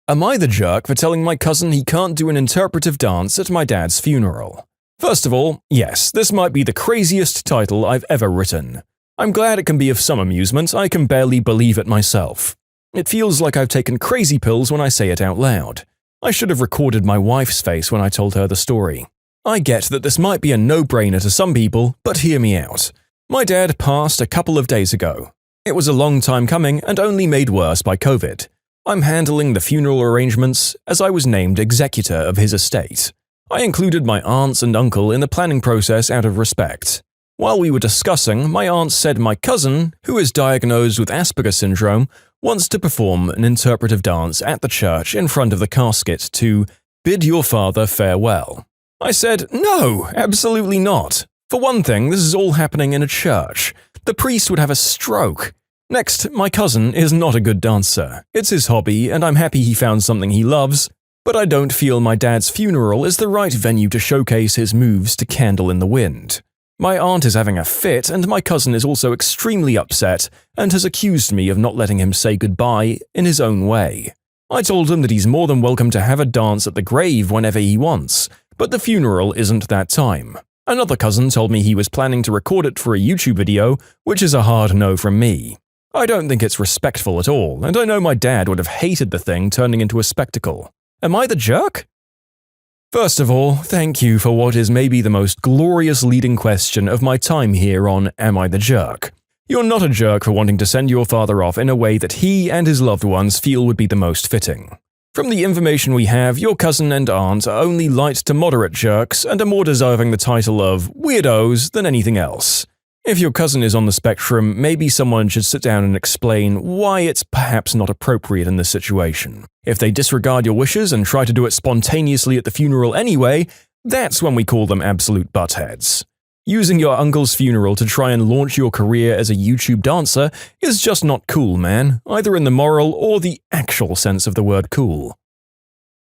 Am I the jerk for telling my cousin he can't do an interpretive dance at my dad's funeral? First of all, yes, this might be the craziest title I've ever written. I'm glad it can be of some amusement, I can barely believe it myself. It feels like I've taken crazy pills when I say it out loud. I should have recorded my wife's face when I told her the story. I get that this might be a no-brainer to some people, but hear me out. My dad passed a couple of days ago. It was a long time coming and only made worse by COVID. I'm handling the funeral arrangements as I was named executor of his estate. I included my aunts and uncle in the planning process out of respect. While we were discussing, my aunt said my cousin, who is diagnosed with Asperger's syndrome, wants to perform an interpretive dance at the church in front of the casket to bid your father farewell. I said, no, absolutely not. For one thing, this is all happening in a church. The priest would have a stroke. Next, my cousin is not a good dancer. It's his hobby, and I'm happy he found something he loves, but I don't feel my dad's funeral is the right venue to showcase his moves to Candle in the Wind. My aunt is having a fit, and my cousin is also extremely upset and has accused me of not letting him say goodbye in his own way. I told him that he's more than welcome to have a dance at the grave whenever he wants, but the funeral isn't that time. Another cousin told me he was planning to record it for a YouTube video, which is a hard no from me. I don't think it's respectful at all, and I know my dad would have hated the thing turning into a spectacle. Am I the jerk? First of all, thank you for what is maybe the most glorious leading question of my time here on Am I the Jerk? You're not a jerk for wanting to send your father off in a way that he and his loved ones feel would be the most fitting. From the information we have, your cousin and aunt are only light to moderate jerks and are more deserving the title of weirdos than anything else. If your cousin is on the spectrum, maybe someone should sit down and explain why it's perhaps not appropriate in this situation. If they disregard your wishes and try to do it spontaneously at the funeral anyway, that's when we call them absolute buttheads. Using your uncle's funeral to try and launch your career as a YouTube dancer is just not cool, man, either in the moral or the actual sense of the word cool.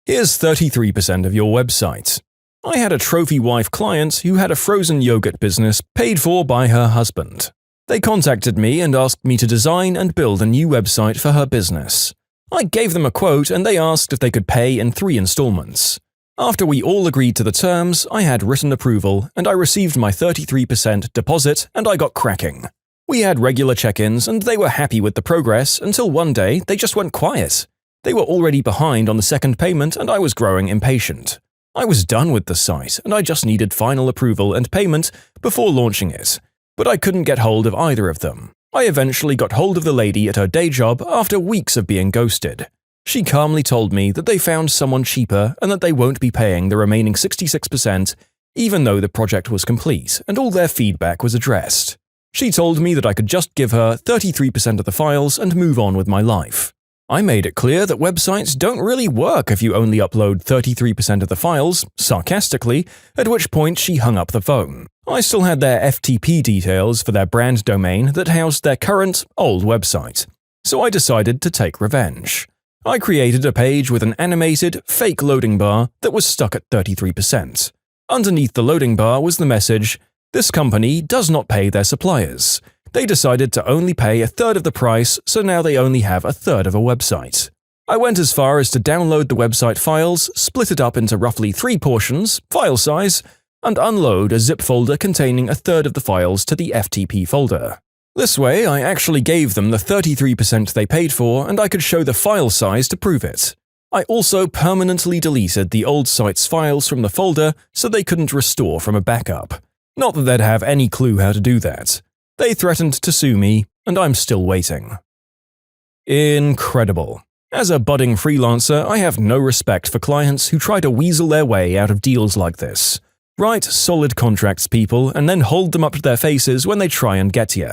Here's 33% of your website. I had a trophy wife client who had a frozen yogurt business paid for by her husband. They contacted me and asked me to design and build a new website for her business. I gave them a quote and they asked if they could pay in 3 installments. After we all agreed to the terms, I had written approval and I received my 33% deposit and I got cracking. We had regular check-ins and they were happy with the progress until one day they just went quiet. They were already behind on the second payment and I was growing impatient. I was done with the site and I just needed final approval and payment before launching it, but I couldn't get hold of either of them. I eventually got hold of the lady at her day job after weeks of being ghosted. She calmly told me that they found someone cheaper and that they won't be paying the remaining 66% even though the project was complete and all their feedback was addressed. She told me that I could just give her 33% of the files and move on with my life. I made it clear that websites don't really work if you only upload 33% of the files, sarcastically, at which point she hung up the phone. I still had their FTP details for their brand domain that housed their current, old website. So I decided to take revenge. I created a page with an animated, fake loading bar that was stuck at 33%. Underneath the loading bar was the message, "This company does not pay their suppliers. They decided to only pay a third of the price, so now they only have a third of a website." I went as far as to download the website files, split it up into roughly 3 portions, file size, and unload a zip folder containing a third of the files to the FTP folder. This way, I actually gave them the 33% they paid for, and I could show the file size to prove it. I also permanently deleted the old site's files from the folder so they couldn't restore from a backup. Not that they'd have any clue how to do that. They threatened to sue me, and I'm still waiting. Incredible. As a budding freelancer, I have no respect for clients who try to weasel their way out of deals like this. Write solid contracts, people, and then hold them up to their faces when they try and get you.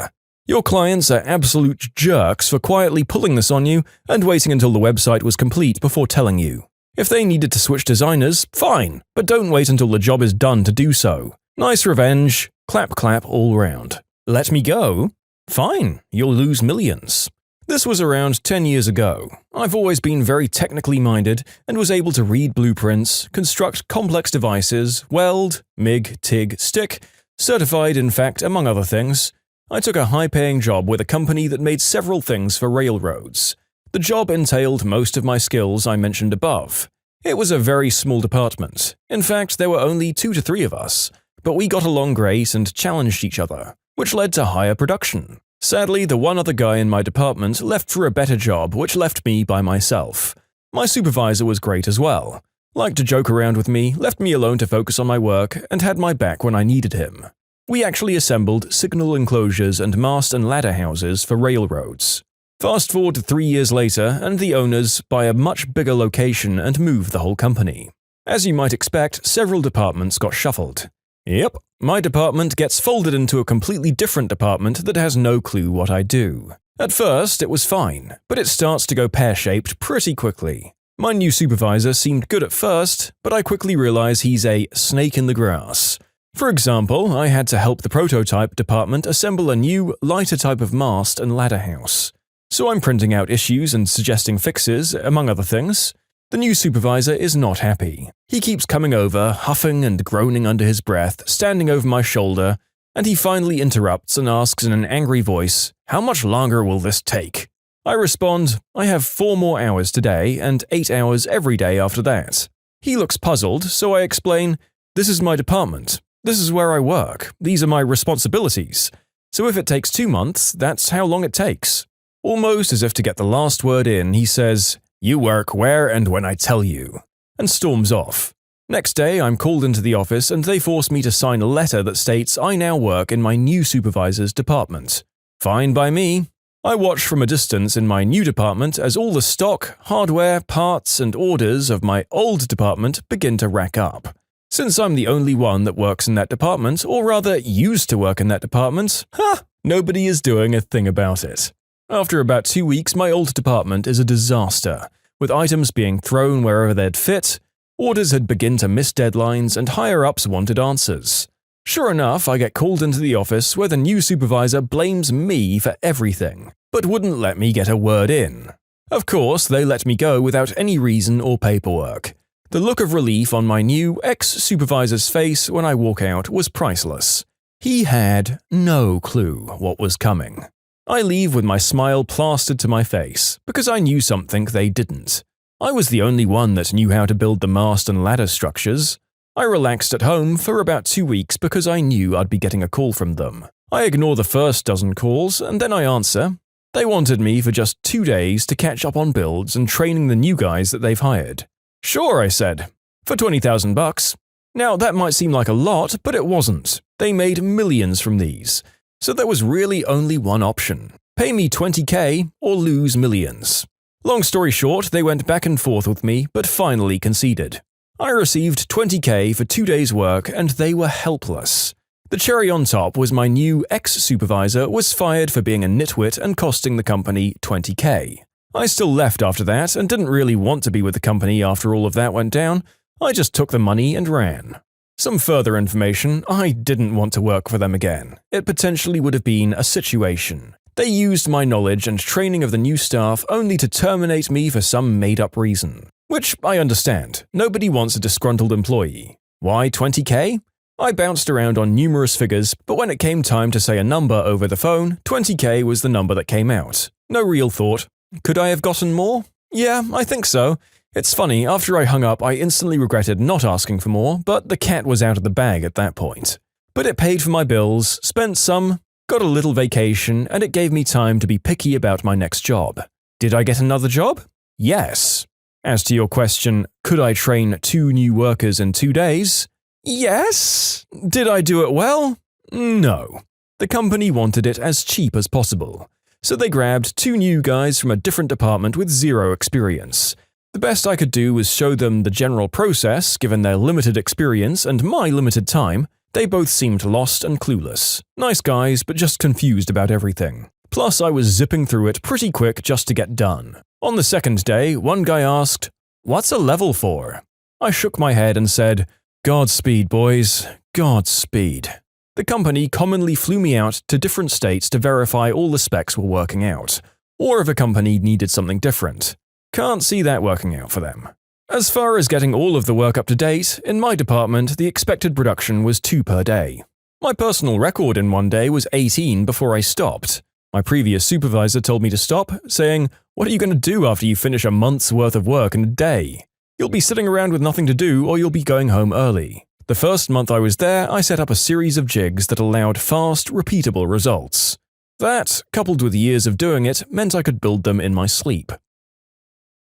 Your clients are absolute jerks for quietly pulling this on you and waiting until the website was complete before telling you. If they needed to switch designers, fine, but don't wait until the job is done to do so. Nice revenge, clap clap all round. Let me go? Fine, you'll lose millions. This was around 10 years ago. I've always been very technically minded and was able to read blueprints, construct complex devices, weld, MIG, TIG, stick, certified in fact, among other things. I took a high-paying job with a company that made several things for railroads. The job entailed most of my skills I mentioned above. It was a very small department. In fact, there were only 2 to 3 of us, but we got along great and challenged each other, which led to higher production. Sadly, the one other guy in my department left for a better job, which left me by myself. My supervisor was great as well. Liked to joke around with me, left me alone to focus on my work, and had my back when I needed him. We actually assembled signal enclosures and mast and ladder houses for railroads. Fast forward to 3 years later, and the owners buy a much bigger location and move the whole company. As you might expect, several departments got shuffled. Yep, my department gets folded into a completely different department that has no clue what I do. At first, it was fine, but it starts to go pear-shaped pretty quickly. My new supervisor seemed good at first, but I quickly realize he's a snake in the grass. For example, I had to help the prototype department assemble a new, lighter type of mast and ladder house. So I'm printing out issues and suggesting fixes, among other things. The new supervisor is not happy. He keeps coming over, huffing and groaning under his breath, standing over my shoulder, and he finally interrupts and asks in an angry voice, "How much longer will this take?" I respond, "I have 4 more hours today and 8 hours every day after that." He looks puzzled, so I explain, "This is my department. This is where I work. These are my responsibilities. So if it takes 2 months, that's how long it takes." Almost as if to get the last word in, he says, "You work where and when I tell you," and storms off. Next day, I'm called into the office and they force me to sign a letter that states I now work in my new supervisor's department. Fine by me. I watch from a distance in my new department as all the stock, hardware, parts, and orders of my old department begin to rack up. Since I'm the only one that works in that department, or rather used to work in that department, nobody is doing a thing about it. After about 2 weeks, my old department is a disaster, with items being thrown wherever they'd fit, orders had begun to miss deadlines, and higher-ups wanted answers. Sure enough, I get called into the office where the new supervisor blames me for everything, but wouldn't let me get a word in. Of course, they let me go without any reason or paperwork. The look of relief on my new ex-supervisor's face when I walk out was priceless. He had no clue what was coming. I leave with my smile plastered to my face, because I knew something they didn't. I was the only one that knew how to build the mast and ladder structures. I relaxed at home for about 2 weeks because I knew I'd be getting a call from them. I ignore the first dozen calls, and then I answer. They wanted me for just 2 days to catch up on builds and training the new guys that they've hired. Sure, I said, for $20,000. Now, that might seem like a lot, but it wasn't. They made millions from these. So there was really only one option. Pay me $20K or lose millions. Long story short, they went back and forth with me, but finally conceded. I received $20K for 2 days' work and they were helpless. The cherry on top was my new ex-supervisor was fired for being a nitwit and costing the company $20K. I still left after that and didn't really want to be with the company after all of that went down. I just took the money and ran. Some further information, I didn't want to work for them again. It potentially would have been a situation. They used my knowledge and training of the new staff only to terminate me for some made-up reason. Which I understand. Nobody wants a disgruntled employee. Why $20K? I bounced around on numerous figures, but when it came time to say a number over the phone, $20K was the number that came out. No real thought. Could I have gotten more? Yeah, I think so. It's funny, after I hung up, I instantly regretted not asking for more, but the cat was out of the bag at that point. But it paid for my bills, spent some, got a little vacation, and it gave me time to be picky about my next job. Did I get another job? Yes. As to your question, could I train 2 new workers in 2 days? Yes. Did I do it well? No. The company wanted it as cheap as possible. So they grabbed 2 new guys from a different department with 0 experience. The best I could do was show them the general process, given their limited experience and my limited time. They both seemed lost and clueless. Nice guys, but just confused about everything. Plus, I was zipping through it pretty quick just to get done. On the second day, one guy asked, "What's a level for?" I shook my head and said, "Godspeed, boys. Godspeed." The company commonly flew me out to different states to verify all the specs were working out, or if a company needed something different. Can't see that working out for them. As far as getting all of the work up to date, in my department, the expected production was 2 per day. My personal record in one day was 18 before I stopped. My previous supervisor told me to stop, saying, "What are you going to do after you finish a month's worth of work in a day? You'll be sitting around with nothing to do or you'll be going home early." The first month I was there, I set up a series of jigs that allowed fast, repeatable results. That, coupled with years of doing it, meant I could build them in my sleep.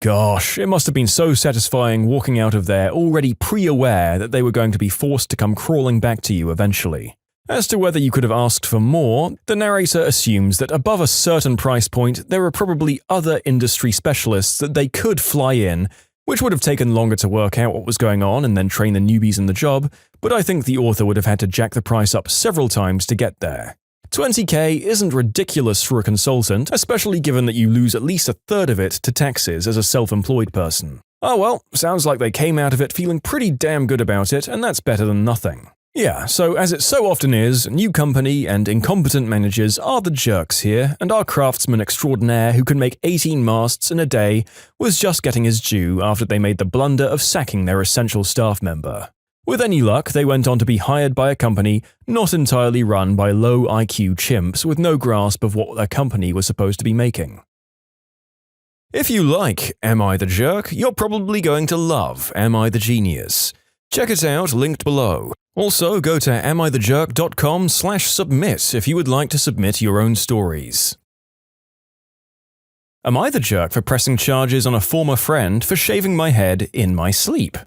Gosh, it must have been so satisfying walking out of there already pre-aware that they were going to be forced to come crawling back to you eventually. As to whether you could have asked for more, the narrator assumes that above a certain price point, there are probably other industry specialists that they could fly in, which would have taken longer to work out what was going on and then train the newbies in the job, but I think the author would have had to jack the price up several times to get there. $20K isn't ridiculous for a consultant, especially given that you lose at least a third of it to taxes as a self-employed person. Oh well, sounds like they came out of it feeling pretty damn good about it, and that's better than nothing. Yeah, so as it so often is, new company and incompetent managers are the jerks here, and our craftsman extraordinaire who can make 18 masts in a day was just getting his due after they made the blunder of sacking their essential staff member. With any luck, they went on to be hired by a company not entirely run by low IQ chimps with no grasp of what their company was supposed to be making. If you like Am I the Jerk, you're probably going to love Am I the Genius. Check it out, linked below. Also, go to amithejerk.com/submit if you would like to submit your own stories. Am I the jerk for pressing charges on a former friend for shaving my head in my sleep?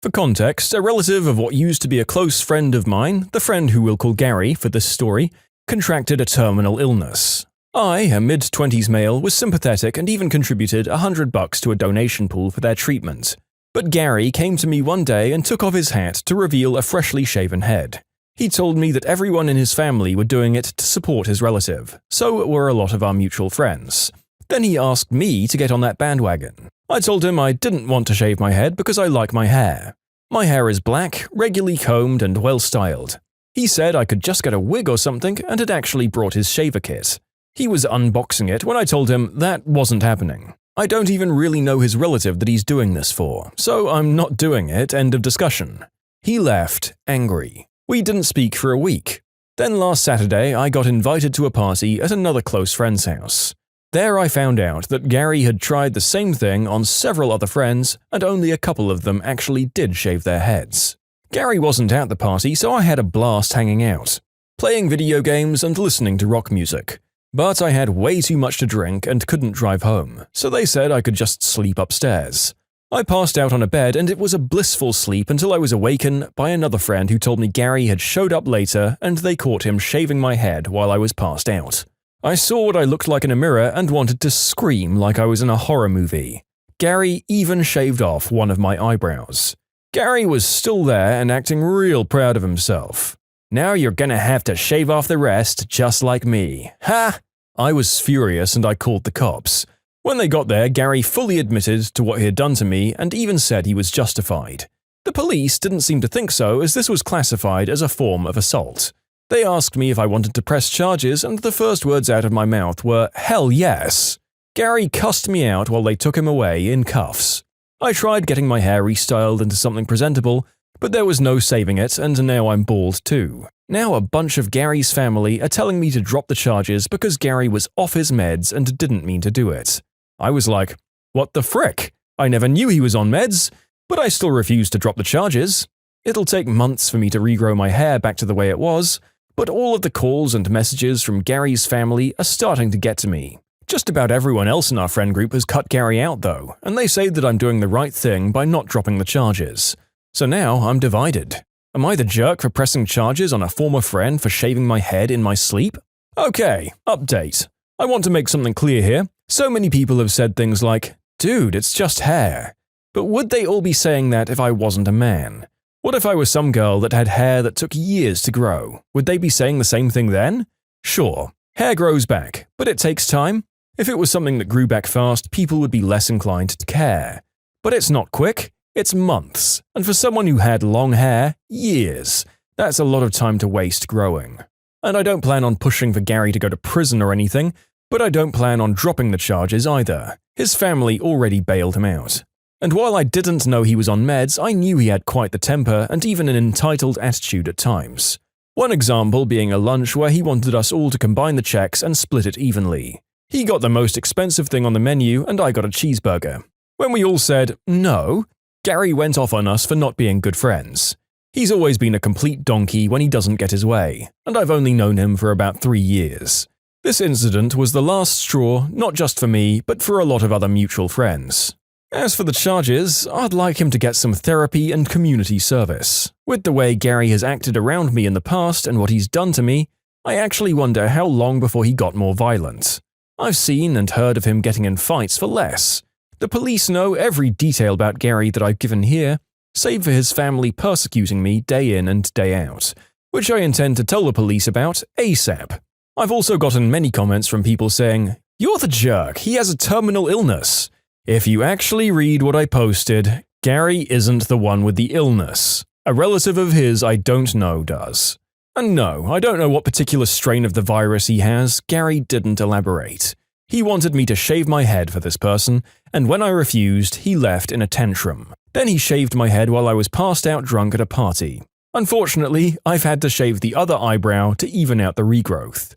For context, a relative of what used to be a close friend of mine, the friend who we'll call Gary for this story, contracted a terminal illness. I, a mid-20s male, was sympathetic and even contributed $100 to a donation pool for their treatment. But Gary came to me one day and took off his hat to reveal a freshly shaven head. He told me that everyone in his family were doing it to support his relative, so were a lot of our mutual friends. Then he asked me to get on that bandwagon. I told him I didn't want to shave my head because I like my hair. My hair is black, regularly combed and well-styled. He said I could just get a wig or something and had actually brought his shaver kit. He was unboxing it when I told him that wasn't happening. I don't even really know his relative that he's doing this for, so I'm not doing it, end of discussion. He left, angry. We didn't speak for a week. Then last Saturday, I got invited to a party at another close friend's house. There I found out that Gary had tried the same thing on several other friends, and only a couple of them actually did shave their heads. Gary wasn't at the party, so I had a blast hanging out, playing video games and listening to rock music. But I had way too much to drink and couldn't drive home, so they said I could just sleep upstairs. I passed out on a bed and it was a blissful sleep until I was awakened by another friend who told me Gary had showed up later and they caught him shaving my head while I was passed out. I saw what I looked like in a mirror and wanted to scream like I was in a horror movie. Gary even shaved off one of my eyebrows. Gary was still there and acting real proud of himself. "Now you're gonna have to shave off the rest, just like me. Ha!" I was furious and I called the cops. When they got there, Gary fully admitted to what he had done to me and even said he was justified. The police didn't seem to think so, as this was classified as a form of assault. They asked me if I wanted to press charges, and the first words out of my mouth were, "Hell yes!" Gary cussed me out while they took him away in cuffs. I tried getting my hair restyled into something presentable, but there was no saving it, and now I'm bald too. Now a bunch of Gary's family are telling me to drop the charges because Gary was off his meds and didn't mean to do it. I was like, what the frick? I never knew he was on meds, but I still refuse to drop the charges. It'll take months for me to regrow my hair back to the way it was, but all of the calls and messages from Gary's family are starting to get to me. Just about everyone else in our friend group has cut Gary out though, and they say that I'm doing the right thing by not dropping the charges. So now I'm divided. Am I the jerk for pressing charges on a former friend for shaving my head in my sleep? Okay, update. I want to make something clear here. So many people have said things like, "Dude, it's just hair." But would they all be saying that if I wasn't a man? What if I was some girl that had hair that took years to grow? Would they be saying the same thing then? Sure, hair grows back, but it takes time. If it was something that grew back fast, people would be less inclined to care. But it's not quick, it's months. And for someone who had long hair, years. That's a lot of time to waste growing. And I don't plan on pushing for Gary to go to prison or anything, but I don't plan on dropping the charges either. His family already bailed him out. And while I didn't know he was on meds, I knew he had quite the temper and even an entitled attitude at times. One example being a lunch where he wanted us all to combine the checks and split it evenly. He got the most expensive thing on the menu and I got a cheeseburger. When we all said no, Gary went off on us for not being good friends. He's always been a complete donkey when he doesn't get his way, and I've only known him for about 3 years. This incident was the last straw, not just for me, but for a lot of other mutual friends. As for the charges, I'd like him to get some therapy and community service. With the way Gary has acted around me in the past and what he's done to me, I actually wonder how long before he got more violent. I've seen and heard of him getting in fights for less. The police know every detail about Gary that I've given here, save for his family persecuting me day in and day out, which I intend to tell the police about ASAP. I've also gotten many comments from people saying, "You're the jerk, he has a terminal illness." If you actually read what I posted, Gary isn't the one with the illness. A relative of his I don't know does. And no, I don't know what particular strain of the virus he has. Gary didn't elaborate. He wanted me to shave my head for this person, and when I refused, he left in a tantrum. Then he shaved my head while I was passed out drunk at a party. Unfortunately, I've had to shave the other eyebrow to even out the regrowth.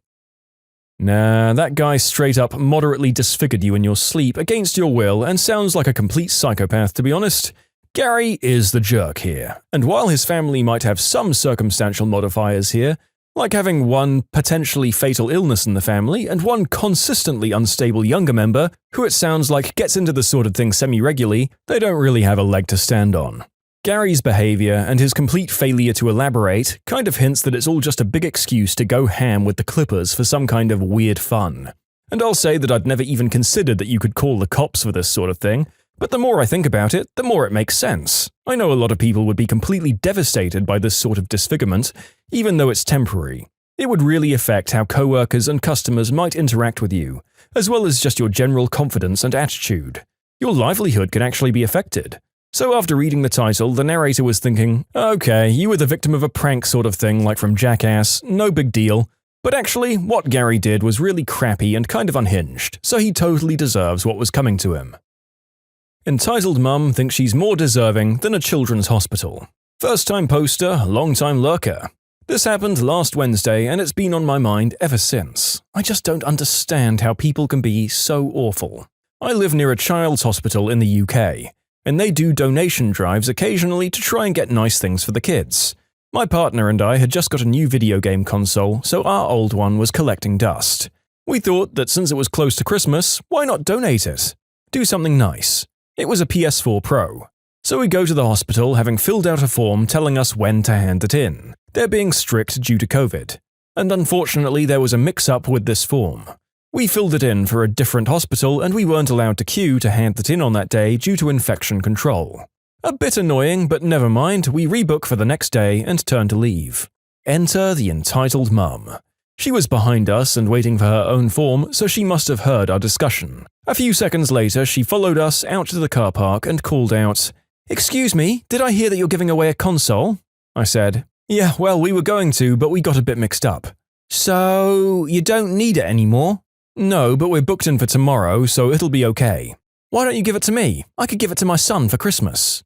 Nah, that guy straight up moderately disfigured you in your sleep against your will and sounds like a complete psychopath, to be honest. Gary is the jerk here, and while his family might have some circumstantial modifiers here, like having one potentially fatal illness in the family and one consistently unstable younger member who it sounds like gets into this sort of thing semi-regularly, they don't really have a leg to stand on. Gary's behavior and his complete failure to elaborate kind of hints that it's all just a big excuse to go ham with the Clippers for some kind of weird fun. And I'll say that I'd never even considered that you could call the cops for this sort of thing, but the more I think about it, the more it makes sense. I know a lot of people would be completely devastated by this sort of disfigurement, even though it's temporary. It would really affect how coworkers and customers might interact with you, as well as just your general confidence and attitude. Your livelihood could actually be affected. So after reading the title, the narrator was thinking, okay, you were the victim of a prank sort of thing like from Jackass, no big deal. But actually, what Gary did was really crappy and kind of unhinged, so he totally deserves what was coming to him. Entitled mum thinks she's more deserving than a children's hospital. First-time poster, long-time lurker. This happened last Wednesday and it's been on my mind ever since. I just don't understand how people can be so awful. I live near a child's hospital in the UK, and they do donation drives occasionally to try and get nice things for the kids. My partner and I had just got a new video game console, so our old one was collecting dust. We thought that since it was close to Christmas, why not donate it? Do something nice. It was a PS4 Pro. So we go to the hospital having filled out a form telling us when to hand it in. They're being strict due to COVID. And unfortunately there was a mix-up with this form. We filled it in for a different hospital and we weren't allowed to queue to hand it in on that day due to infection control. A bit annoying, but never mind, we rebook for the next day and turn to leave. Enter the entitled mum. She was behind us and waiting for her own form, so she must have heard our discussion. A few seconds later, she followed us out to the car park and called out, "Excuse me, did I hear that you're giving away a console?" I said, "Yeah, well, we were going to, but we got a bit mixed up." "So, you don't need it anymore?" "No, but we're booked in for tomorrow, so it'll be okay." "Why don't you give it to me? I could give it to my son for Christmas."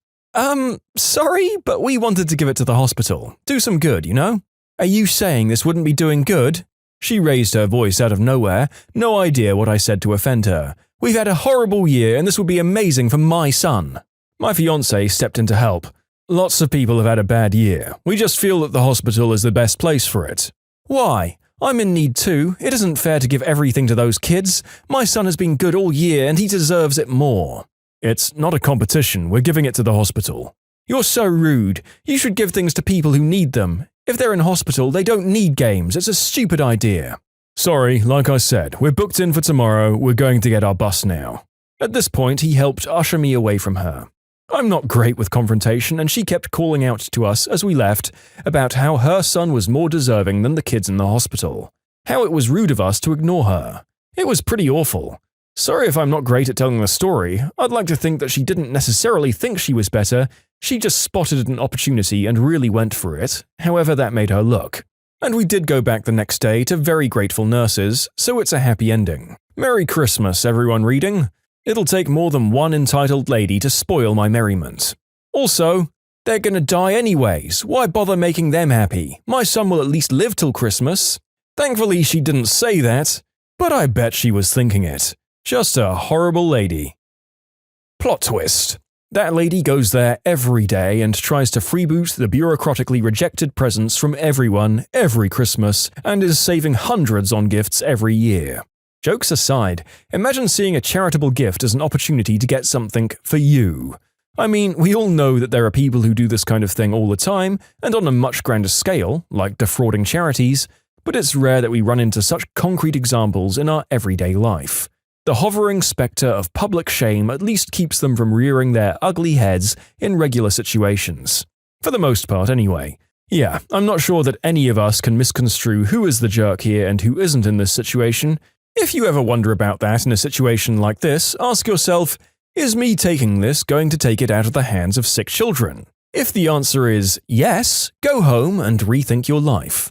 Sorry, but we wanted to give it to the hospital. Do some good, you know?" "Are you saying this wouldn't be doing good?" She raised her voice out of nowhere, no idea what I said to offend her. "We've had a horrible year and this would be amazing for my son." My fiancé stepped in to help. "Lots of people have had a bad year. We just feel that the hospital is the best place for it." "Why? I'm in need too. It isn't fair to give everything to those kids. My son has been good all year and he deserves it more." "It's not a competition. We're giving it to the hospital." "You're so rude. You should give things to people who need them. If they're in hospital, they don't need games. It's a stupid idea." "Sorry, like I said, we're booked in for tomorrow. We're going to get our bus now." At this point, he helped usher me away from her. I'm not great with confrontation, and she kept calling out to us as we left about how her son was more deserving than the kids in the hospital. How it was rude of us to ignore her. It was pretty awful. Sorry if I'm not great at telling the story. I'd like to think that she didn't necessarily think she was better. She just spotted an opportunity and really went for it, however that made her look. And we did go back the next day to very grateful nurses, so it's a happy ending. Merry Christmas, everyone reading. It'll take more than one entitled lady to spoil my merriment. Also, they're gonna die anyways. Why bother making them happy? My son will at least live till Christmas. Thankfully, she didn't say that, but I bet she was thinking it. Just a horrible lady. Plot twist. That lady goes there every day and tries to freeboot the bureaucratically rejected presents from everyone every Christmas and is saving hundreds on gifts every year. Jokes aside, imagine seeing a charitable gift as an opportunity to get something for you. I mean, we all know that there are people who do this kind of thing all the time and on a much grander scale, like defrauding charities, but it's rare that we run into such concrete examples in our everyday life. The hovering spectre of public shame at least keeps them from rearing their ugly heads in regular situations. For the most part, anyway. Yeah, I'm not sure that any of us can misconstrue who is the jerk here and who isn't in this situation. If you ever wonder about that in a situation like this, ask yourself, is me taking this going to take it out of the hands of sick children? If the answer is yes, go home and rethink your life.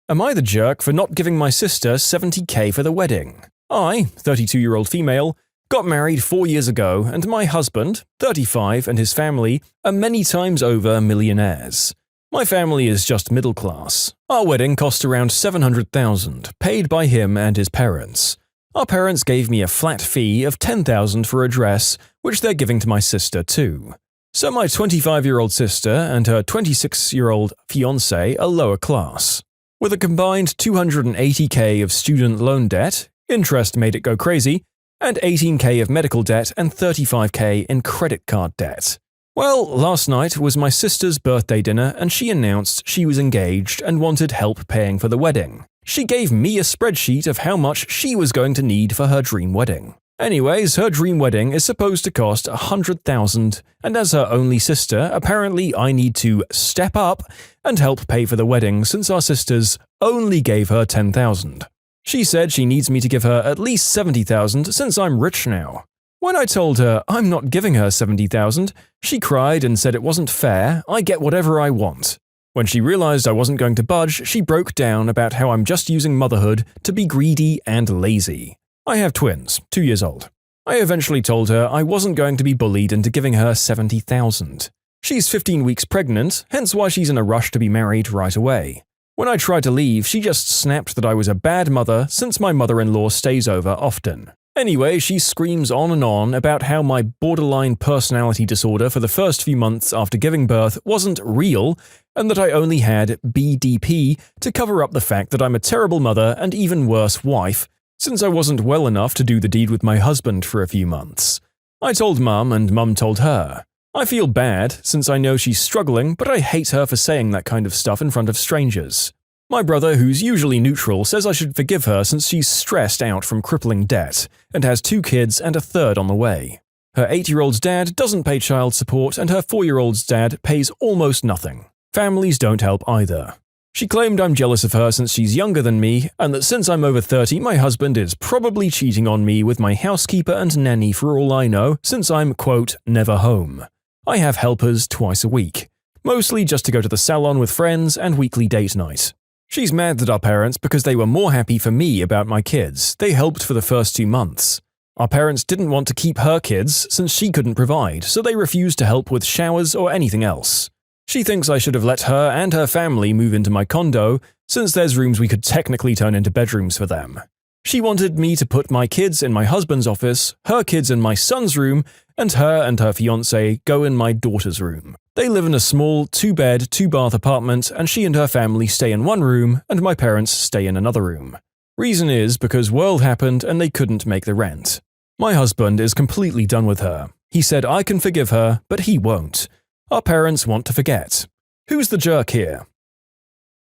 Am I the jerk for not giving my sister $70,000 for the wedding? I, 32-year-old female, got married 4 years ago, and my husband, 35, and his family are many times over millionaires. My family is just middle class. Our wedding cost around $700,000, paid by him and his parents. Our parents gave me a flat fee of $10,000 for a dress, which they're giving to my sister too. So my 25-year-old sister and her 26-year-old fiancé are lower class. With a combined $280,000 of student loan debt, interest made it go crazy, and $18,000 of medical debt and $35,000 in credit card debt. Well, last night was my sister's birthday dinner and she announced she was engaged and wanted help paying for the wedding. She gave me a spreadsheet of how much she was going to need for her dream wedding. Anyways, her dream wedding is supposed to cost $100,000, and as her only sister, apparently I need to step up and help pay for the wedding since our sisters only gave her $10,000. She said she needs me to give her at least $70,000 since I'm rich now. When I told her I'm not giving her $70,000, she cried and said it wasn't fair, I get whatever I want. When she realized I wasn't going to budge, she broke down about how I'm just using motherhood to be greedy and lazy. I have twins, 2 years old. I eventually told her I wasn't going to be bullied into giving her $70,000. She's 15 weeks pregnant, hence why she's in a rush to be married right away. When I tried to leave, she just snapped that I was a bad mother since my mother-in-law stays over often. Anyway, she screams on and on about how my borderline personality disorder for the first few months after giving birth wasn't real and that I only had BDP to cover up the fact that I'm a terrible mother and even worse wife, since I wasn't well enough to do the deed with my husband for a few months. I told Mum and Mum told her. I feel bad since I know she's struggling, but I hate her for saying that kind of stuff in front of strangers. My brother, who's usually neutral, says I should forgive her since she's stressed out from crippling debt and has 2 kids and a third on the way. Her 8-year-old's dad doesn't pay child support, and her 4-year-old's dad pays almost nothing. Families don't help either. She claimed I'm jealous of her since she's younger than me, and that since I'm over 30, my husband is probably cheating on me with my housekeeper and nanny for all I know, since I'm, quote, never home. I have helpers twice a week, mostly just to go to the salon with friends and weekly date night. She's mad at our parents because they were more happy for me about my kids. They helped for the first 2 months. Our parents didn't want to keep her kids since she couldn't provide, so they refused to help with showers or anything else. She thinks I should have let her and her family move into my condo, since there's rooms we could technically turn into bedrooms for them. She wanted me to put my kids in my husband's office, her kids in my son's room, and her fiancé go in my daughter's room. They live in a small 2-bed, 2-bath apartment, and she and her family stay in one room, and my parents stay in another room. Reason is because world happened and they couldn't make the rent. My husband is completely done with her. He said I can forgive her, but he won't. Our parents want to forget. Who's the jerk here?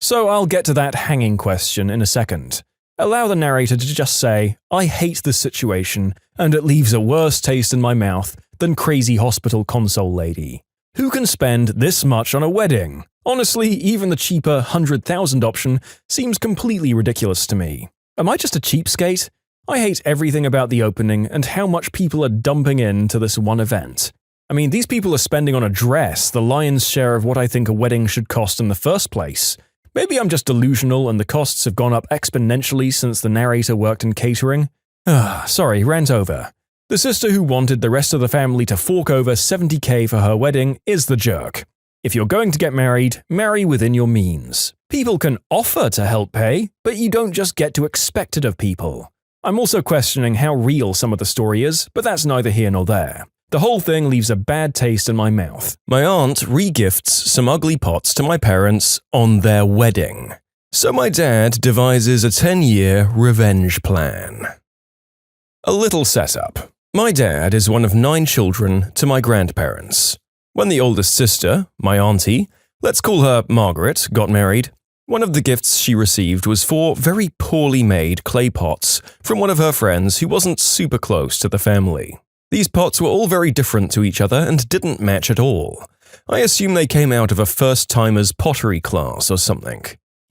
So I'll get to that hanging question in a second. Allow the narrator to just say, I hate this situation, and it leaves a worse taste in my mouth than crazy hospital console lady. Who can spend this much on a wedding? Honestly, even the cheaper 100,000 option seems completely ridiculous to me. Am I just a cheapskate? I hate everything about the opening and how much people are dumping into this one event. I mean, these people are spending on a dress the lion's share of what I think a wedding should cost in the first place. Maybe I'm just delusional and the costs have gone up exponentially since the narrator worked in catering. Sorry, rant over. The sister who wanted the rest of the family to fork over $70,000 for her wedding is the jerk. If you're going to get married, marry within your means. People can offer to help pay, but you don't just get to expect it of people. I'm also questioning how real some of the story is, but that's neither here nor there. The whole thing leaves a bad taste in my mouth. My aunt regifts some ugly pots to my parents on their wedding. So my dad devises a 10-year revenge plan. A little setup. My dad is one of 9 children to my grandparents. When the oldest sister, my auntie, let's call her Margaret, got married, one of the gifts she received was 4 very poorly made clay pots from one of her friends who wasn't super close to the family. These pots were all very different to each other and didn't match at all. I assume they came out of a first-timers pottery class or something.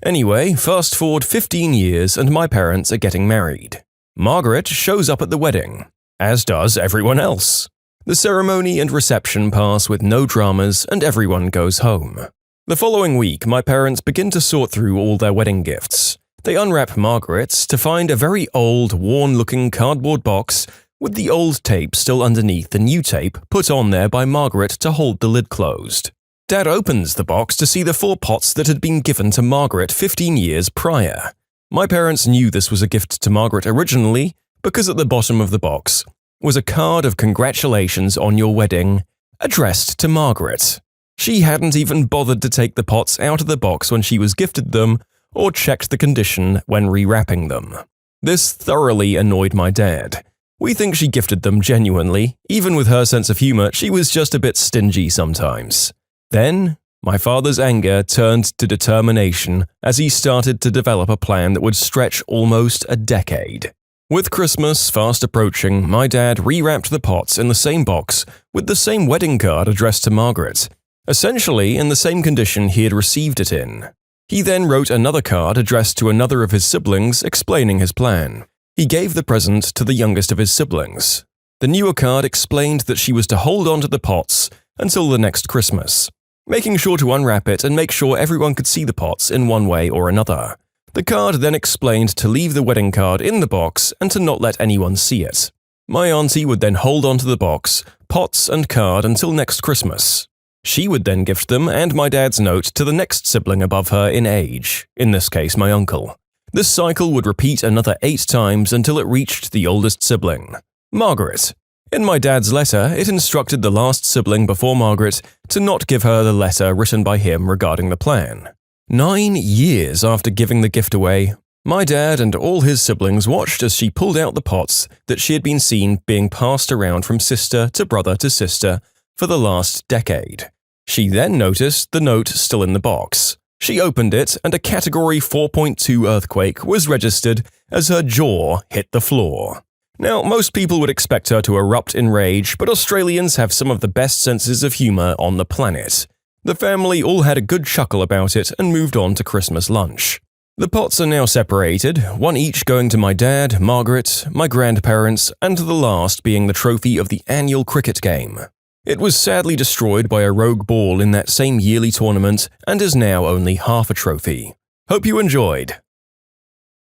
Anyway, fast forward 15 years and my parents are getting married. Margaret shows up at the wedding, as does everyone else. The ceremony and reception pass with no dramas and everyone goes home. The following week, my parents begin to sort through all their wedding gifts. They unwrap Margaret's to find a very old, worn-looking cardboard box with the old tape still underneath the new tape put on there by Margaret to hold the lid closed. Dad opens the box to see the 4 pots that had been given to Margaret 15 years prior. My parents knew this was a gift to Margaret originally because at the bottom of the box was a card of congratulations on your wedding, addressed to Margaret. She hadn't even bothered to take the pots out of the box when she was gifted them or checked the condition when rewrapping them. This thoroughly annoyed my dad. We think she gifted them genuinely. Even with her sense of humor, she was just a bit stingy sometimes. Then, my father's anger turned to determination as he started to develop a plan that would stretch almost a decade. With Christmas fast approaching, my dad rewrapped the pots in the same box with the same wedding card addressed to Margaret, essentially in the same condition he had received it in. He then wrote another card addressed to another of his siblings explaining his plan. He gave the present to the youngest of his siblings. The newer card explained that she was to hold on to the pots until the next Christmas, making sure to unwrap it and make sure everyone could see the pots in one way or another. The card then explained to leave the wedding card in the box and to not let anyone see it. My auntie would then hold on to the box, pots and card until next Christmas. She would then gift them and my dad's note to the next sibling above her in age, in this case my uncle. This cycle would repeat another 8 times until it reached the oldest sibling, Margaret. In my dad's letter, it instructed the last sibling before Margaret to not give her the letter written by him regarding the plan. 9 years after giving the gift away, my dad and all his siblings watched as she pulled out the pots that she had been seen being passed around from sister to sister for the last decade. She then noticed the note still in the box. She opened it and a Category 4.2 earthquake was registered as her jaw hit the floor. Now, most people would expect her to erupt in rage, but Australians have some of the best senses of humour on the planet. The family all had a good chuckle about it and moved on to Christmas lunch. The pots are now separated, one each going to my dad, Margaret, my grandparents, and the last being the trophy of the annual cricket game. It was sadly destroyed by a rogue ball in that same yearly tournament and is now only half a trophy. Hope you enjoyed.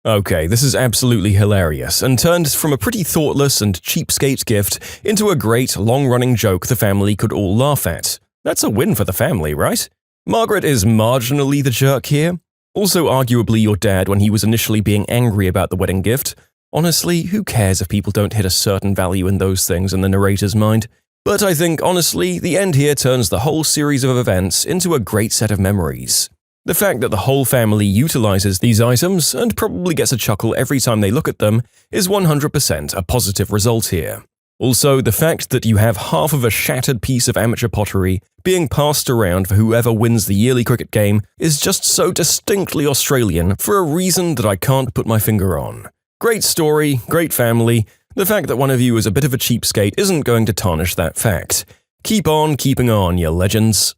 Okay, this is absolutely hilarious and turned from a pretty thoughtless and cheapskate gift into a great long-running joke the family could all laugh at. That's a win for the family, right? Margaret is marginally the jerk here. Also arguably your dad when he was initially being angry about the wedding gift. Honestly, who cares if people don't hit a certain value in those things in the narrator's mind? But I think, honestly, the end here turns the whole series of events into a great set of memories. The fact that the whole family utilizes these items and probably gets a chuckle every time they look at them is 100% a positive result here. Also, the fact that you have half of a shattered piece of amateur pottery being passed around for whoever wins the yearly cricket game is just so distinctly Australian for a reason that I can't put my finger on. Great story, great family. The fact that one of you is a bit of a cheapskate isn't going to tarnish that fact. Keep on keeping on, you legends.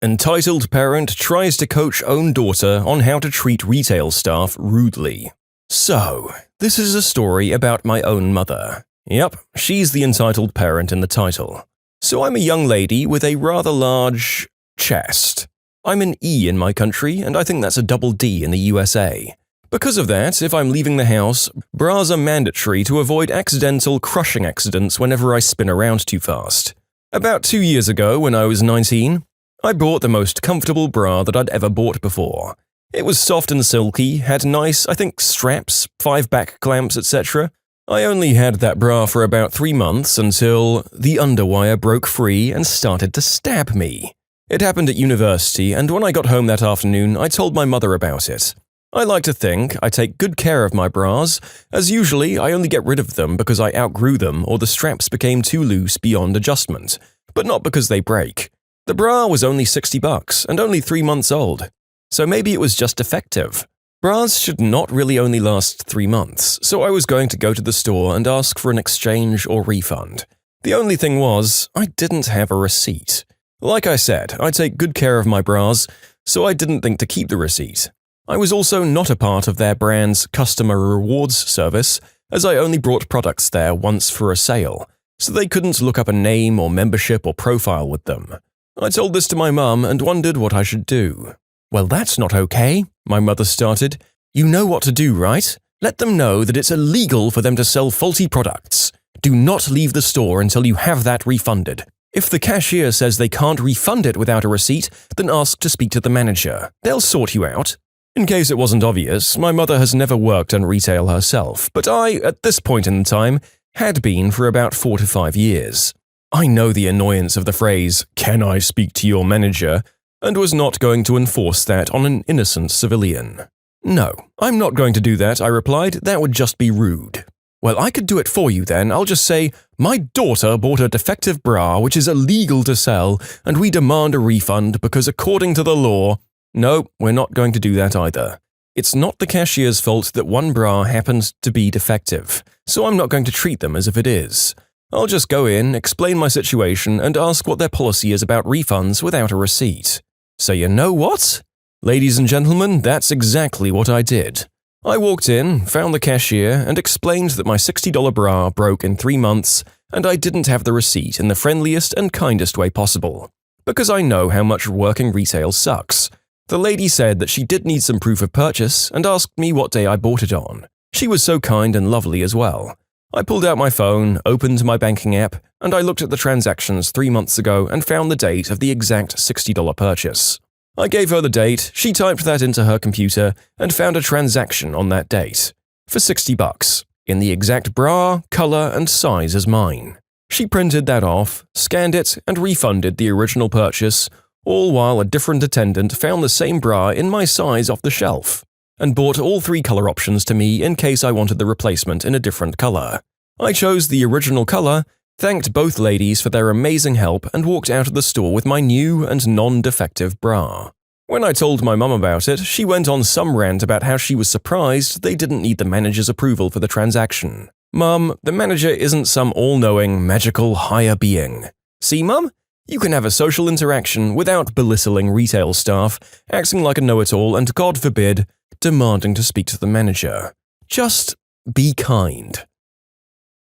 Entitled parent tries to coach own daughter on how to treat retail staff rudely. So, this is a story about my own mother. Yep, she's the entitled parent in the title. So I'm a young lady with a rather large chest. I'm an E in my country, and I think that's a double D in the USA. Because of that, if I'm leaving the house, bras are mandatory to avoid accidental crushing accidents whenever I spin around too fast. About 2 years ago, when I was 19, I bought the most comfortable bra that I'd ever bought before. It was soft and silky, had nice, I think, straps, 5 back clamps, etc. I only had that bra for about 3 months until the underwire broke free and started to stab me. It happened at university, and when I got home that afternoon, I told my mother about it. I like to think I take good care of my bras, as usually I only get rid of them because I outgrew them or the straps became too loose beyond adjustment, but not because they break. The bra was only $60 and only 3 months old, so maybe it was just defective. Bras should not really only last 3 months, so I was going to go to the store and ask for an exchange or refund. The only thing was, I didn't have a receipt. Like I said, I take good care of my bras, so I didn't think to keep the receipt. I was also not a part of their brand's customer rewards service, as I only brought products there once for a sale, so they couldn't look up a name or membership or profile with them. I told this to my mum and wondered what I should do. "Well, that's not okay," my mother started. "You know what to do, right? Let them know that it's illegal for them to sell faulty products. Do not leave the store until you have that refunded. If the cashier says they can't refund it without a receipt, then ask to speak to the manager. They'll sort you out." In case it wasn't obvious, my mother has never worked in retail herself, but I, at this point in time, had been for about 4 to 5 years. I know the annoyance of the phrase, "Can I speak to your manager?" and was not going to enforce that on an innocent civilian. "No, I'm not going to do that," I replied. "That would just be rude." "Well, I could do it for you then. I'll just say, my daughter bought a defective bra which is illegal to sell, and we demand a refund because according to the law—" "No, we're not going to do that either. It's not the cashier's fault that one bra happened to be defective, so I'm not going to treat them as if it is. I'll just go in, explain my situation, and ask what their policy is about refunds without a receipt." So you know what? Ladies and gentlemen, that's exactly what I did. I walked in, found the cashier, and explained that my $60 bra broke in 3 months, and I didn't have the receipt in the friendliest and kindest way possible. Because I know how much working retail sucks. The lady said that she did need some proof of purchase and asked me what day I bought it on. She was so kind and lovely as well. I pulled out my phone, opened my banking app, and I looked at the transactions 3 months ago and found the date of the exact $60 purchase. I gave her the date, she typed that into her computer, and found a transaction on that date. For $60, in the exact bra, color, and size as mine. She printed that off, scanned it, and refunded the original purchase, all while a different attendant found the same bra in my size off the shelf, and bought all 3 color options to me in case I wanted the replacement in a different color. I chose the original color, thanked both ladies for their amazing help, and walked out of the store with my new and non-defective bra. When I told my mum about it, she went on some rant about how she was surprised they didn't need the manager's approval for the transaction. Mum, the manager isn't some all-knowing, magical higher being. See, Mum? You can have a social interaction without belittling retail staff, acting like a know-it-all, and, God forbid, demanding to speak to the manager. Just be kind.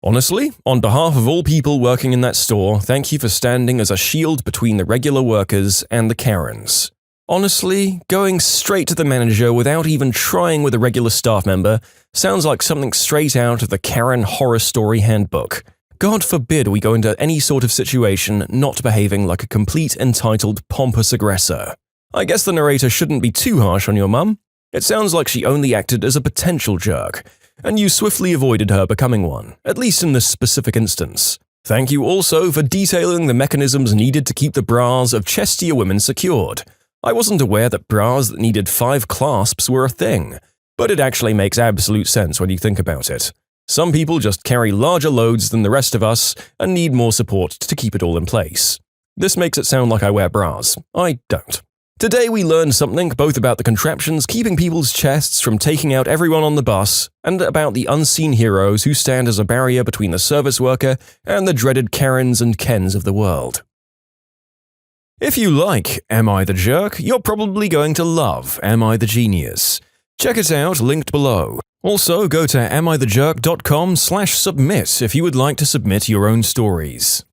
Honestly, on behalf of all people working in that store, thank you for standing as a shield between the regular workers and the Karens. Honestly, going straight to the manager without even trying with a regular staff member sounds like something straight out of the Karen horror story handbook. God forbid we go into any sort of situation not behaving like a complete entitled pompous aggressor. I guess the narrator shouldn't be too harsh on your mum. It sounds like she only acted as a potential jerk, and you swiftly avoided her becoming one, at least in this specific instance. Thank you also for detailing the mechanisms needed to keep the bras of chestier women secured. I wasn't aware that bras that needed 5 clasps were a thing, but it actually makes absolute sense when you think about it. Some people just carry larger loads than the rest of us and need more support to keep it all in place. This makes it sound like I wear bras. I don't. Today we learned something both about the contraptions keeping people's chests from taking out everyone on the bus and about the unseen heroes who stand as a barrier between the service worker and the dreaded Karens and Kens of the world. If you like Am I the Jerk, you're probably going to love Am I the Genius. Check it out, linked below. Also, go to amithejerk.com/submit if you would like to submit your own stories.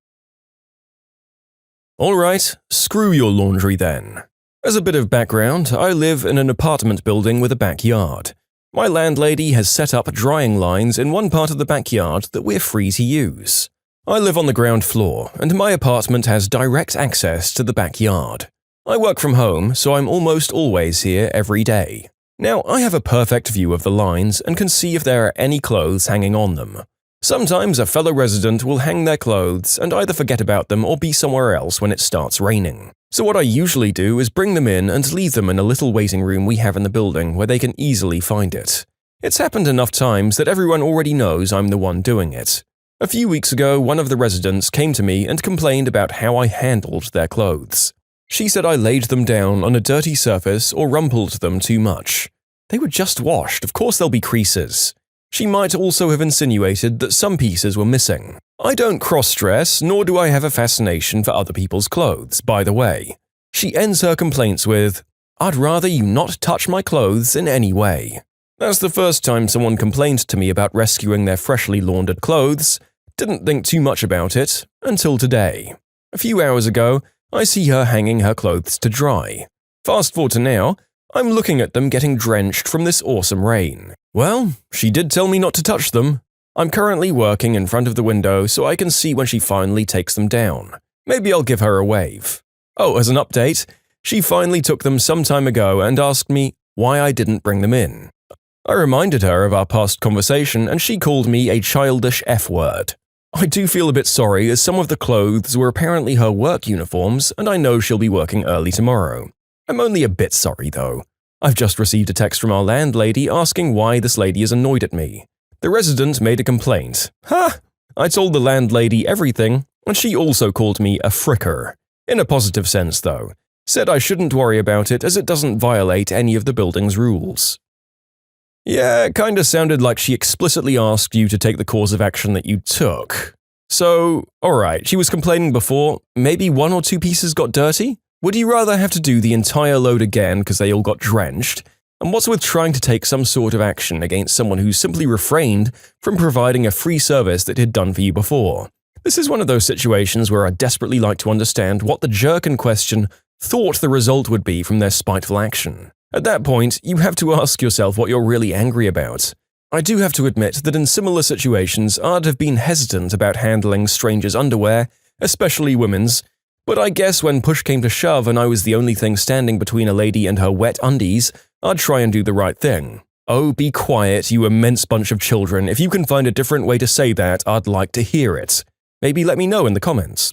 Alright, screw your laundry then. As a bit of background, I live in an apartment building with a backyard. My landlady has set up drying lines in one part of the backyard that we're free to use. I live on the ground floor, and my apartment has direct access to the backyard. I work from home, so I'm almost always here every day. Now, I have a perfect view of the lines and can see if there are any clothes hanging on them. Sometimes a fellow resident will hang their clothes and either forget about them or be somewhere else when it starts raining. So what I usually do is bring them in and leave them in a little waiting room we have in the building where they can easily find it. It's happened enough times that everyone already knows I'm the one doing it. A few weeks ago, one of the residents came to me and complained about how I handled their clothes. She said I laid them down on a dirty surface or rumpled them too much. They were just washed, of course there'll be creases. She might also have insinuated that some pieces were missing. I don't cross-dress, nor do I have a fascination for other people's clothes, by the way. She ends her complaints with, "I'd rather you not touch my clothes in any way." That's the first time someone complained to me about rescuing their freshly laundered clothes. Didn't think too much about it, until today. A few hours ago, I see her hanging her clothes to dry. Fast forward to now, I'm looking at them getting drenched from this awesome rain. Well, she did tell me not to touch them. I'm currently working in front of the window so I can see when she finally takes them down. Maybe I'll give her a wave. Oh, as an update, she finally took them some time ago and asked me why I didn't bring them in. I reminded her of our past conversation and she called me a childish F-word. I do feel a bit sorry as some of the clothes were apparently her work uniforms and I know she'll be working early tomorrow. I'm only a bit sorry though. I've just received a text from our landlady asking why this lady is annoyed at me. The resident made a complaint. Ha! I told the landlady everything and she also called me a fricker. In a positive sense though. Said I shouldn't worry about it as it doesn't violate any of the building's rules. Yeah, it kinda sounded like she explicitly asked you to take the course of action that you took. So, alright, she was complaining before, maybe 1 or 2 pieces got dirty? Would you rather have to do the entire load again because they all got drenched? And what's with trying to take some sort of action against someone who simply refrained from providing a free service that he'd done for you before? This is one of those situations where I'd desperately like to understand what the jerk in question thought the result would be from their spiteful action. At that point, you have to ask yourself what you're really angry about. I do have to admit that in similar situations, I'd have been hesitant about handling strangers' underwear, especially women's, but I guess when push came to shove and I was the only thing standing between a lady and her wet undies, I'd try and do the right thing. Oh, be quiet, you immense bunch of children. If you can find a different way to say that, I'd like to hear it. Maybe let me know in the comments.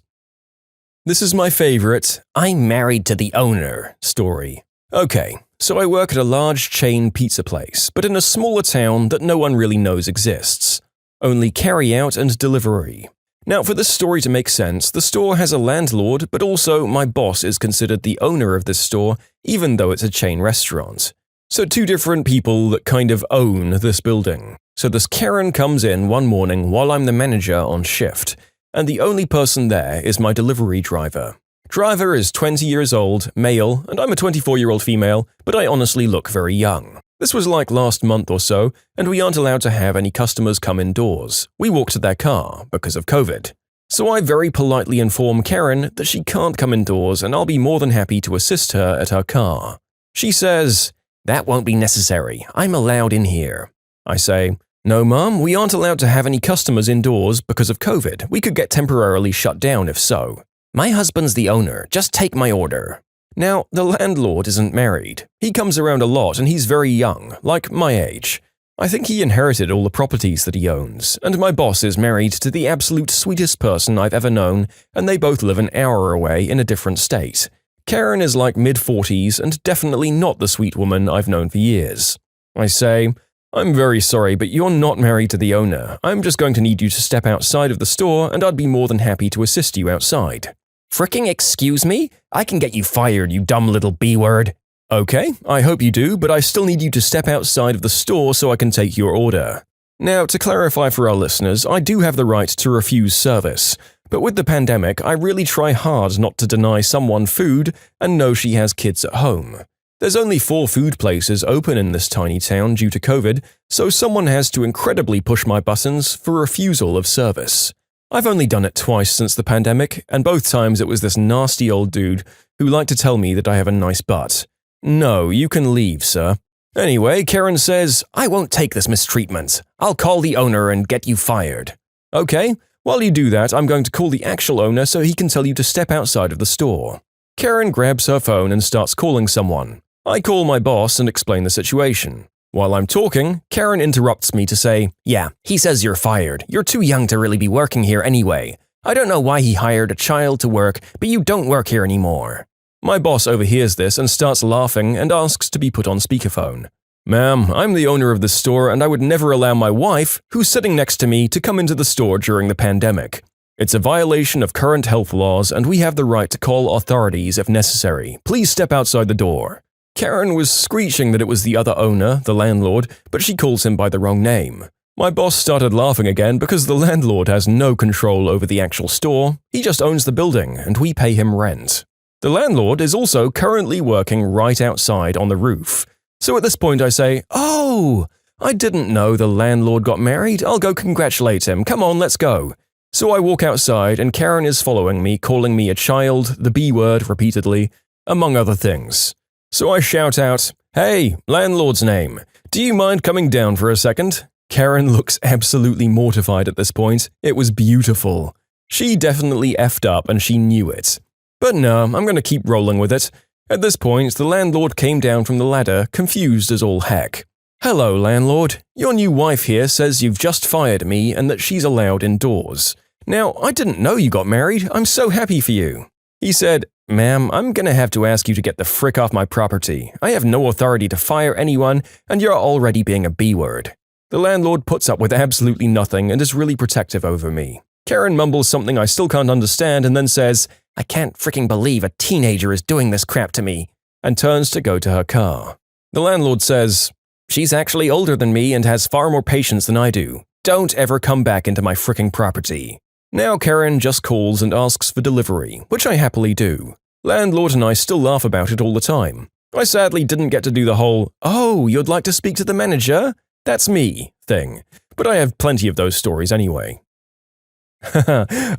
This is my favorite, "I'm married to the owner" story. Okay, so I work at a large chain pizza place, but in a smaller town that no one really knows exists. Only carry out and delivery. Now, for this story to make sense, the store has a landlord, but also my boss is considered the owner of this store, even though it's a chain restaurant. So two different people that kind of own this building. So this Karen comes in one morning while I'm the manager on shift, and the only person there is my delivery driver. Driver is 20 years old, male, and I'm a 24-year-old female, but I honestly look very young. This was like last month or so, and we aren't allowed to have any customers come indoors. We walk to their car because of COVID. So I very politely inform Karen that she can't come indoors and I'll be more than happy to assist her at her car. She says, "That won't be necessary. I'm allowed in here." I say, "No, Mom, we aren't allowed to have any customers indoors because of COVID. We could get temporarily shut down if so. My husband's the owner. Just take my order." Now, the landlord isn't married. He comes around a lot and he's very young, like my age. I think he inherited all the properties that he owns, and my boss is married to the absolute sweetest person I've ever known, and they both live an hour away in a different state. Karen is like mid-40s and definitely not the sweet woman I've known for years. I say, "I'm very sorry, but you're not married to the owner. I'm just going to need you to step outside of the store and I'd be more than happy to assist you outside." "Fricking excuse me? I can get you fired, you dumb little B-word." "Okay, I hope you do, but I still need you to step outside of the store so I can take your order." Now, to clarify for our listeners, I do have the right to refuse service, but with the pandemic, I really try hard not to deny someone food and know she has kids at home. There's only 4 food places open in this tiny town due to COVID, so someone has to incredibly push my buttons for refusal of service. I've only done it twice since the pandemic, and both times it was this nasty old dude who liked to tell me that I have a nice butt. "No, you can leave, sir." Anyway, Karen says, "I won't take this mistreatment. I'll call the owner and get you fired." "Okay, while you do that, I'm going to call the actual owner so he can tell you to step outside of the store." Karen grabs her phone and starts calling someone. I call my boss and explain the situation. While I'm talking, Karen interrupts me to say, "Yeah, he says you're fired. You're too young to really be working here anyway. I don't know why he hired a child to work, but you don't work here anymore." My boss overhears this and starts laughing and asks to be put on speakerphone. "Ma'am, I'm the owner of the store and I would never allow my wife, who's sitting next to me, to come into the store during the pandemic. It's a violation of current health laws and we have the right to call authorities if necessary. Please step outside the door." Karen was screeching that it was the other owner, the landlord, but she calls him by the wrong name. My boss started laughing again because the landlord has no control over the actual store. He just owns the building and we pay him rent. The landlord is also currently working right outside on the roof. So at this point I say, "Oh, I didn't know the landlord got married. I'll go congratulate him. Come on, let's go." So I walk outside and Karen is following me, calling me a child, the B word repeatedly, among other things. So I shout out, "Hey, landlord's name, do you mind coming down for a second?" Karen looks absolutely mortified at this point. It was beautiful. She definitely effed up and she knew it. But no, I'm going to keep rolling with it. At this point, the landlord came down from the ladder, confused as all heck. "Hello, landlord. Your new wife here says you've just fired me and that she's allowed indoors. Now, I didn't know you got married. I'm so happy for you." He said, "Ma'am, I'm going to have to ask you to get the frick off my property. I have no authority to fire anyone, and you're already being a B-word." The landlord puts up with absolutely nothing and is really protective over me. Karen mumbles something I still can't understand and then says, "I can't freaking believe a teenager is doing this crap to me," and turns to go to her car. The landlord says, "She's actually older than me and has far more patience than I do. Don't ever come back into my freaking property." Now Karen just calls and asks for delivery, which I happily do. Landlord and I still laugh about it all the time. I sadly didn't get to do the whole, "Oh, you'd like to speak to the manager? That's me" thing, but I have plenty of those stories anyway.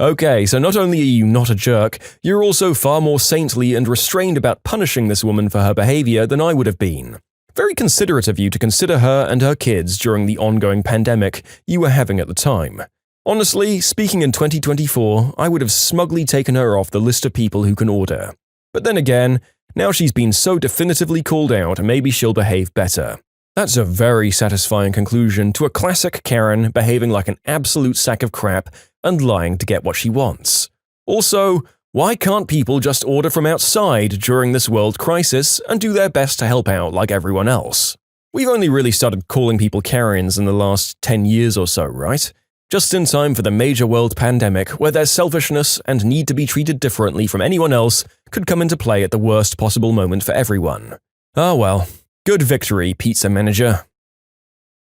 Okay, so not only are you not a jerk, you're also far more saintly and restrained about punishing this woman for her behavior than I would have been. Very considerate of you to consider her and her kids during the ongoing pandemic you were having at the time. Honestly, speaking in 2024, I would have smugly taken her off the list of people who can order. But then again, now she's been so definitively called out, maybe she'll behave better. That's a very satisfying conclusion to a classic Karen behaving like an absolute sack of crap and lying to get what she wants. Also, why can't people just order from outside during this world crisis and do their best to help out like everyone else? We've only really started calling people Karens in the last 10 years or so, right? Just in time for the major world pandemic where their selfishness and need to be treated differently from anyone else could come into play at the worst possible moment for everyone. Ah well, Good victory, pizza manager.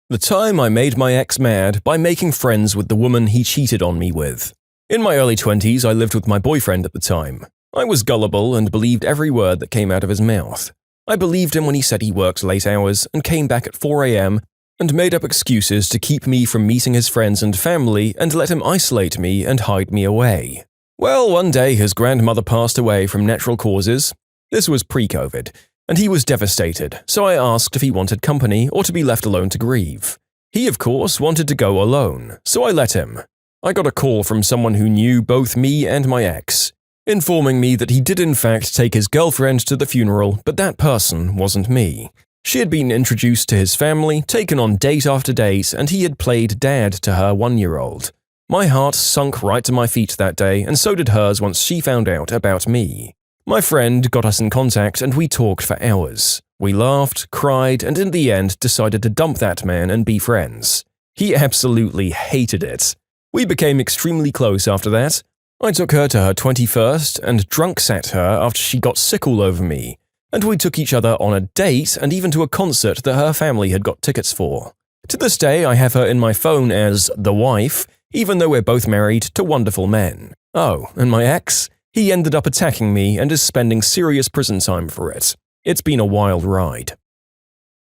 The time I made my ex mad by making friends with the woman he cheated on me with. In my early 20s, I lived with my boyfriend at the time. I was gullible and believed every word that came out of his mouth. I believed him when he said he worked late hours and came back at 4 a.m. and made up excuses to keep me from meeting his friends and family and let him isolate me and hide me away. Well, one day his grandmother passed away from natural causes. This was pre-COVID, and he was devastated, so I asked if he wanted company or to be left alone to grieve. He, of course, wanted to go alone, so I let him. I got a call from someone who knew both me and my ex, informing me that he did in fact take his girlfriend to the funeral, but that person wasn't me. She had been introduced to his family, taken on date after date, and he had played dad to her 1-year-old. My heart sunk right to my feet that day, and so did hers once she found out about me. My friend got us in contact and we talked for hours. We laughed, cried, and in the end decided to dump that man and be friends. He absolutely hated it. We became extremely close after that. I took her to her 21st and drunk sat her after she got sick all over me. And we took each other on a date and even to a concert that her family had got tickets for. To this day, I have her in my phone as the wife, even though we're both married to wonderful men. Oh, and my ex? He ended up attacking me and is spending serious prison time for it. It's been a wild ride.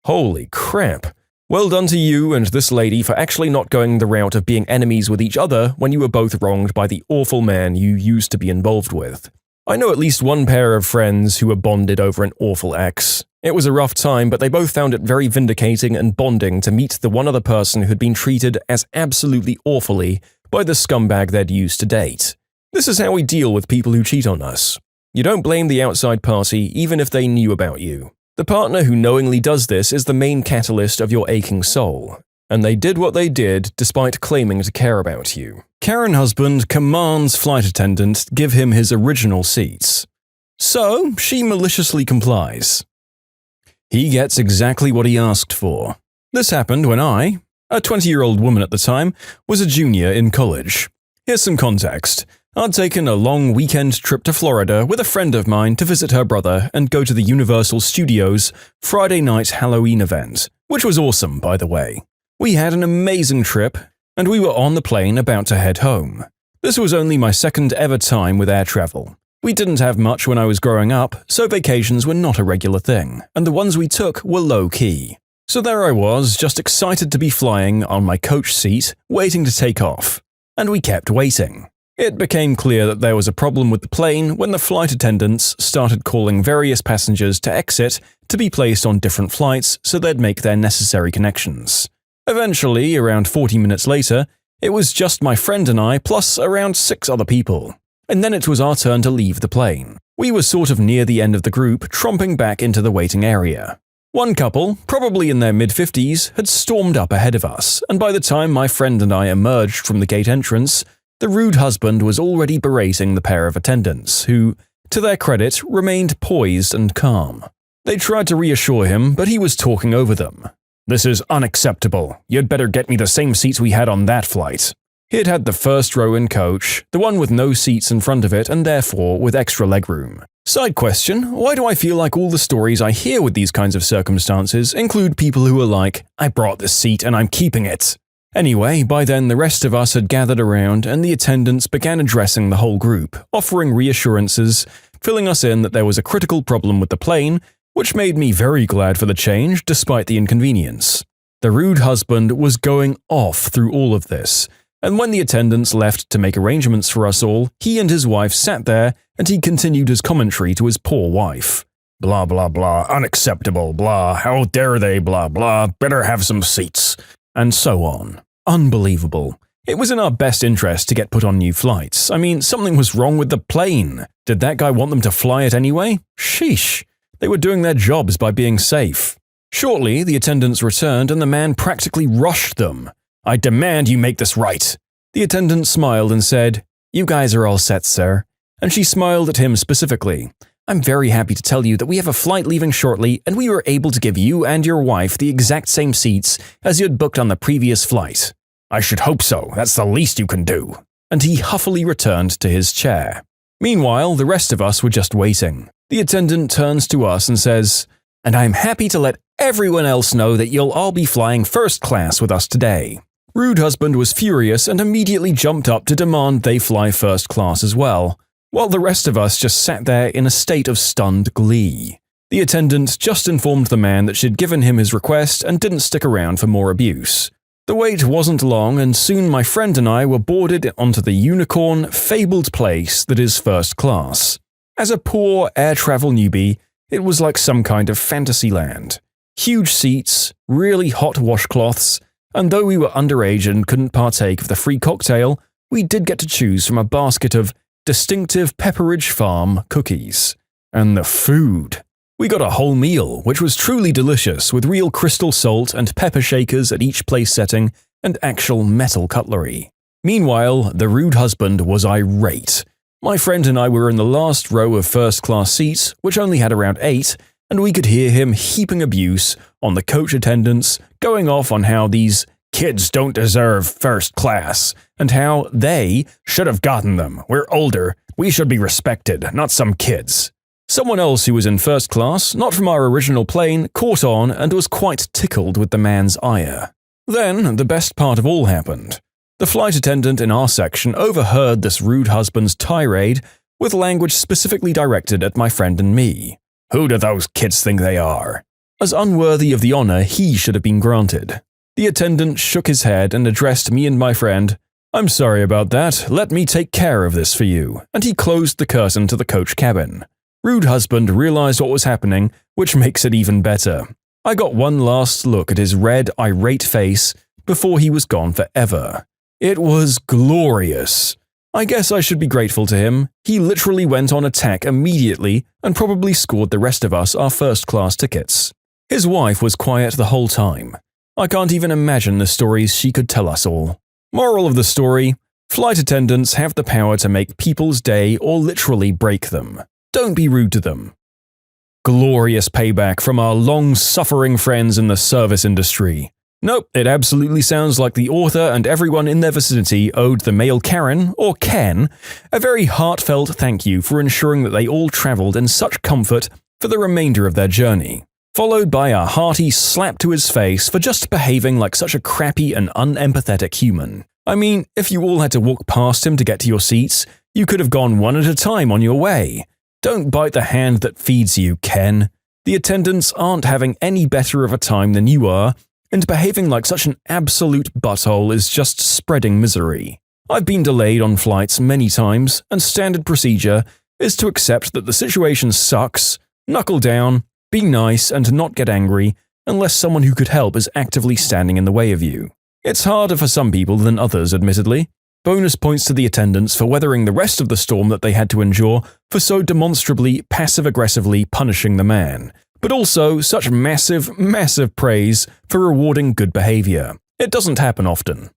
Holy crap. Well done to you and this lady for actually not going the route of being enemies with each other when you were both wronged by the awful man you used to be involved with. I know at least one pair of friends who were bonded over an awful ex. It was a rough time, but they both found it very vindicating and bonding to meet the one other person who'd been treated as absolutely awfully by the scumbag they'd used to date. This is how we deal with people who cheat on us. You don't blame the outside party even if they knew about you. The partner who knowingly does this is the main catalyst of your aching soul. And they did what they did despite claiming to care about you. Karen husband commands flight attendant give him his original seats. So, she maliciously complies. He gets exactly what he asked for. This happened when I, a 20-year-old woman at the time, was a junior in college. Here's some context. I'd taken a long weekend trip to Florida with a friend of mine to visit her brother and go to the Universal Studios Friday night Halloween event, which was awesome, by the way. We had an amazing trip, and we were on the plane about to head home. This was only my second ever time with air travel. We didn't have much when I was growing up, so vacations were not a regular thing, and the ones we took were low-key. So there I was, just excited to be flying on my coach seat, waiting to take off. And we kept waiting. It became clear that there was a problem with the plane when the flight attendants started calling various passengers to exit to be placed on different flights so they'd make their necessary connections. Eventually, around 40 minutes later, it was just my friend and I plus around 6 other people. And then it was our turn to leave the plane. We were sort of near the end of the group, tromping back into the waiting area. One couple, probably in their mid-50s, had stormed up ahead of us, and by the time my friend and I emerged from the gate entrance, the rude husband was already berating the pair of attendants, who, to their credit, remained poised and calm. They tried to reassure him, but he was talking over them. "This is unacceptable. You'd better get me the same seats we had on that flight." He'd had the first row in coach, the one with no seats in front of it and therefore with extra legroom. Side question, why do I feel like all the stories I hear with these kinds of circumstances include people who are like, "I brought this seat and I'm keeping it"? Anyway, by then the rest of us had gathered around and the attendants began addressing the whole group, offering reassurances, filling us in that there was a critical problem with the plane, which made me very glad for the change despite the inconvenience. The rude husband was going off through all of this, and when the attendants left to make arrangements for us all, he and his wife sat there and he continued his commentary to his poor wife. "Blah blah blah, unacceptable, blah, how dare they, blah blah, better have some seats." And so on. Unbelievable. It was in our best interest to get put on new flights. I mean, something was wrong with the plane. Did that guy want them to fly it anyway? Sheesh. They were doing their jobs by being safe. Shortly, the attendants returned and the man practically rushed them. "I demand you make this right." The attendant smiled and said, "You guys are all set, sir." And she smiled at him specifically. "I'm very happy to tell you that we have a flight leaving shortly and we were able to give you and your wife the exact same seats as you had booked on the previous flight." "I should hope so. That's the least you can do." And he huffily returned to his chair. Meanwhile, the rest of us were just waiting. The attendant turns to us and says, and I'm happy to let everyone else know that you'll all be flying first class with us today." Rude husband was furious and immediately jumped up to demand they fly first class as well, while the rest of us just sat there in a state of stunned glee. The attendant just informed the man that she'd given him his request and didn't stick around for more abuse. The wait wasn't long, and soon my friend and I were boarded onto the unicorn, fabled place that is first class. As a poor air travel newbie, it was like some kind of fantasy land. Huge seats, really hot washcloths, and though we were underage and couldn't partake of the free cocktail, we did get to choose from a basket of distinctive Pepperidge Farm cookies. And the food! We got a whole meal, which was truly delicious, with real crystal salt and pepper shakers at each place setting and actual metal cutlery. Meanwhile, the rude husband was irate. My friend and I were in the last row of first-class seats, which only had around 8, and we could hear him heaping abuse on the coach attendants, going off on how these kids don't deserve first class, and how they should have gotten them. We're older, we should be respected, not some kids. Someone else who was in first class, not from our original plane, caught on and was quite tickled with the man's ire. Then, the best part of all happened. The flight attendant in our section overheard this rude husband's tirade with language specifically directed at my friend and me. Who do those kids think they are? As unworthy of the honor he should have been granted. The attendant shook his head and addressed me and my friend. "I'm sorry about that, let me take care of this for you," and he closed the curtain to the coach cabin. Rude husband realized what was happening, which makes it even better. I got one last look at his red, irate face before he was gone forever. It was glorious. I guess I should be grateful to him. He literally went on attack immediately and probably scored the rest of us our first-class tickets. His wife was quiet the whole time. I can't even imagine the stories she could tell us all. Moral of the story: flight attendants have the power to make people's day or literally break them. Don't be rude to them. Glorious payback from our long-suffering friends in the service industry. Nope, it absolutely sounds like the author and everyone in their vicinity owed the male Karen, or Ken, a very heartfelt thank you for ensuring that they all traveled in such comfort for the remainder of their journey, followed by a hearty slap to his face for just behaving like such a crappy and unempathetic human. I mean, if you all had to walk past him to get to your seats, you could have gone one at a time on your way. Don't bite the hand that feeds you, Ken. The attendants aren't having any better of a time than you are, and behaving like such an absolute butthole is just spreading misery. I've been delayed on flights many times, and standard procedure is to accept that the situation sucks, knuckle down, be nice, and not get angry unless someone who could help is actively standing in the way of you. It's harder for some people than others, admittedly. Bonus points to the attendants for weathering the rest of the storm that they had to endure for so demonstrably passive-aggressively punishing the man. But also such massive, massive praise for rewarding good behavior. It doesn't happen often.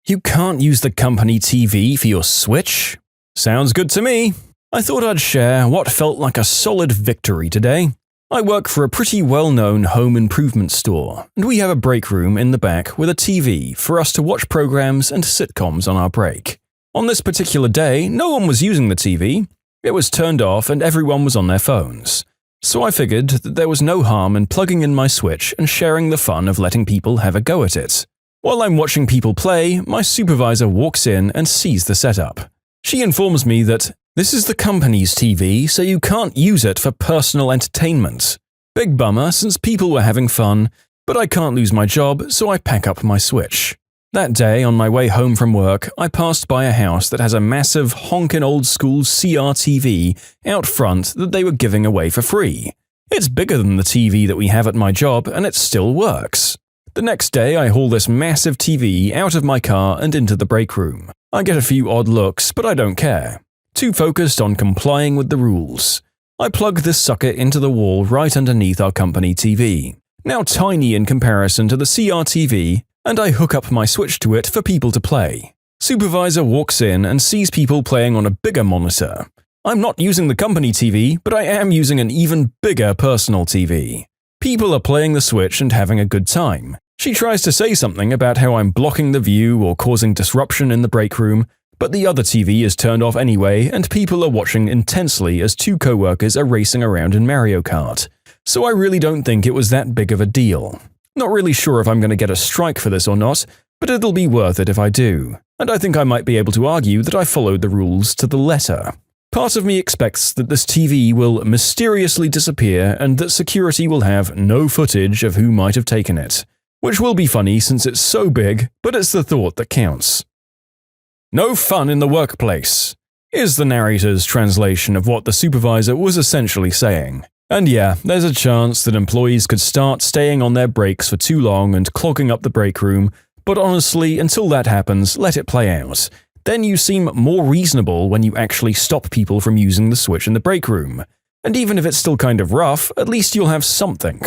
You can't use the company TV for your Switch? Sounds good to me. I thought I'd share what felt like a solid victory today. I work for a pretty well-known home improvement store, and we have a break room in the back with a TV for us to watch programs and sitcoms on our break. On this particular day, no one was using the TV. It was turned off and everyone was on their phones. So I figured that there was no harm in plugging in my Switch and sharing the fun of letting people have a go at it. While I'm watching people play, my supervisor walks in and sees the setup. She informs me that this is the company's TV, so you can't use it for personal entertainment. Big bummer since people were having fun, but I can't lose my job, so I pack up my Switch. That day, on my way home from work, I passed by a house that has a massive honkin' old-school CRTV out front that they were giving away for free. It's bigger than the TV that we have at my job, and it still works. The next day, I haul this massive TV out of my car and into the break room. I get a few odd looks, but I don't care. Too focused on complying with the rules. I plug this sucker into the wall right underneath our company TV, now tiny in comparison to the CRTV, and I hook up my Switch to it for people to play. Supervisor walks in and sees people playing on a bigger monitor. I'm not using the company TV, but I am using an even bigger personal TV. People are playing the Switch and having a good time. She tries to say something about how I'm blocking the view or causing disruption in the break room, but the other TV is turned off anyway and people are watching intensely as two coworkers are racing around in Mario Kart. so I really don't think it was that big of a deal. Not really sure if I'm going to get a strike for this or not, but it'll be worth it if I do, and I think I might be able to argue that I followed the rules to the letter. Part of me expects that this TV will mysteriously disappear and that security will have no footage of who might have taken it, which will be funny since it's so big, but it's the thought that counts. No fun in the workplace is the narrator's translation of what the supervisor was essentially saying. And yeah, there's a chance that employees could start staying on their breaks for too long and clogging up the break room, but honestly, until that happens, let it play out. Then you seem more reasonable when you actually stop people from using the switch in the break room. And even if it's still kind of rough, at least you'll have something.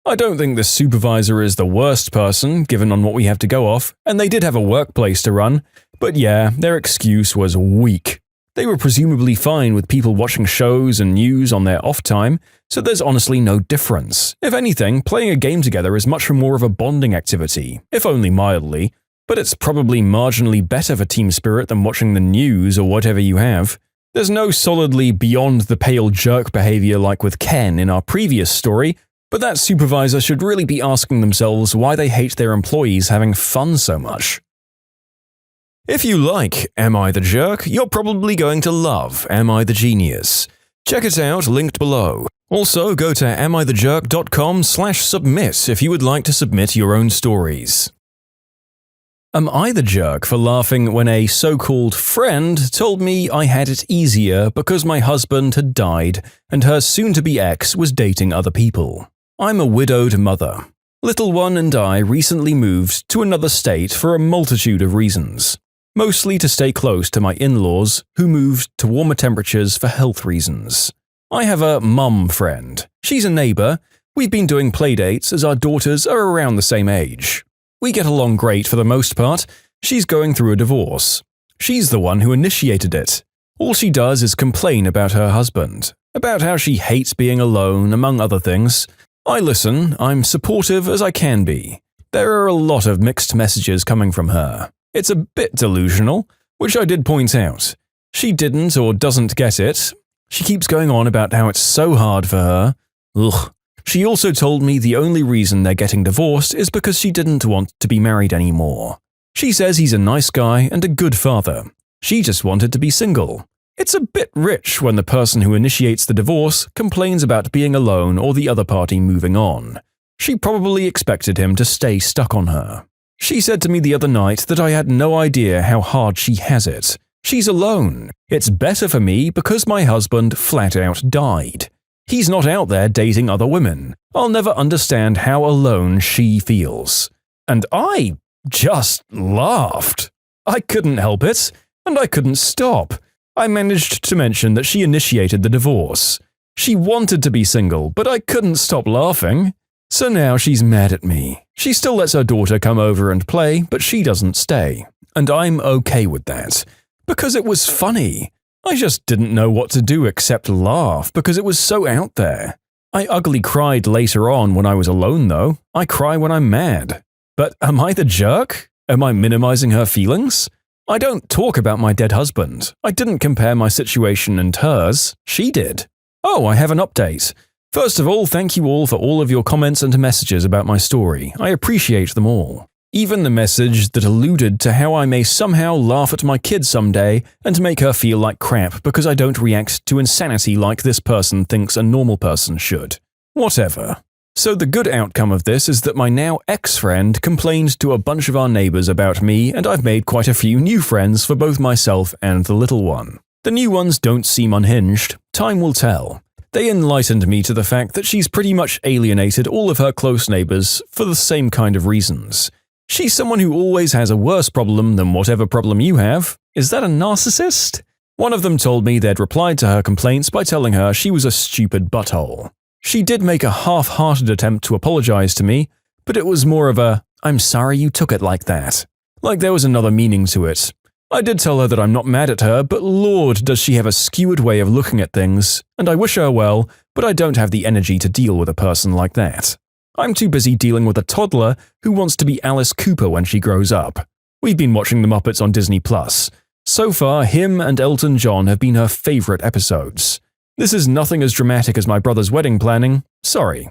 I don't think the supervisor is the worst person, given on what we have to go off, and they did have a workplace to run, but yeah, their excuse was weak. They were presumably fine with people watching shows and news on their off time, so there's honestly no difference. If anything, playing a game together is much more of a bonding activity, if only mildly, but it's probably marginally better for team spirit than watching the news or whatever you have. There's no solidly beyond the pale jerk behavior like with Ken in our previous story, but that supervisor should really be asking themselves why they hate their employees having fun so much. If you like Am I the Jerk, you're probably going to love Am I the Genius. Check it out, linked below. Also, go to amithejerk.com/submit if you would like to submit your own stories. Am I the jerk for laughing when a so-called friend told me I had it easier because my husband had died and her soon-to-be ex was dating other people? I'm a widowed mother. Little one and I recently moved to another state for a multitude of reasons. Mostly to stay close to my in-laws, who moved to warmer temperatures for health reasons. I have a mum friend. She's a neighbor. We've been doing playdates as our daughters are around the same age. We get along great for the most part. She's going through a divorce. She's the one who initiated it. All she does is complain about her husband, about how she hates being alone, among other things. I listen, I'm supportive as I can be. There are a lot of mixed messages coming from her. It's a bit delusional, which I did point out. She didn't or doesn't get it. She keeps going on about how it's so hard for her. Ugh. She also told me the only reason they're getting divorced is because she didn't want to be married anymore. She says he's a nice guy and a good father. She just wanted to be single. It's a bit rich when the person who initiates the divorce complains about being alone or the other party moving on. She probably expected him to stay stuck on her. She said to me the other night that I had no idea how hard she has it. She's alone. It's better for me because my husband flat out died. He's not out there dating other women. I'll never understand how alone she feels. And I just laughed. I couldn't help it, and I couldn't stop. I managed to mention that she initiated the divorce. She wanted to be single, but I couldn't stop laughing. So now she's mad at me. She still lets her daughter come over and play, but she doesn't stay. And I'm okay with that. Because it was funny. I just didn't know what to do except laugh because it was so out there. I ugly cried later on when I was alone though. I cry when I'm mad. But am I the jerk? Am I minimizing her feelings? I don't talk about my dead husband. I didn't compare my situation and hers. She did. Oh, I have an update. First of all, thank you all for all of your comments and messages about my story. I appreciate them all. Even the message that alluded to how I may somehow laugh at my kid someday and make her feel like crap because I don't react to insanity like this person thinks a normal person should. Whatever. So the good outcome of this is that my now ex-friend complained to a bunch of our neighbors about me and I've made quite a few new friends for both myself and the little one. The new ones don't seem unhinged. Time will tell. They enlightened me to the fact that she's pretty much alienated all of her close neighbors for the same kind of reasons. She's someone who always has a worse problem than whatever problem you have. Is that a narcissist? One of them told me they'd replied to her complaints by telling her she was a stupid butthole. She did make a half-hearted attempt to apologize to me, but it was more of a, I'm sorry you took it like that. Like there was another meaning to it. I did tell her that I'm not mad at her, but Lord, does she have a skewed way of looking at things, and I wish her well, but I don't have the energy to deal with a person like that. I'm too busy dealing with a toddler who wants to be Alice Cooper when she grows up. We've been watching The Muppets on Disney+. So far, him and Elton John have been her favorite episodes. This is nothing as dramatic as my brother's wedding planning. Sorry.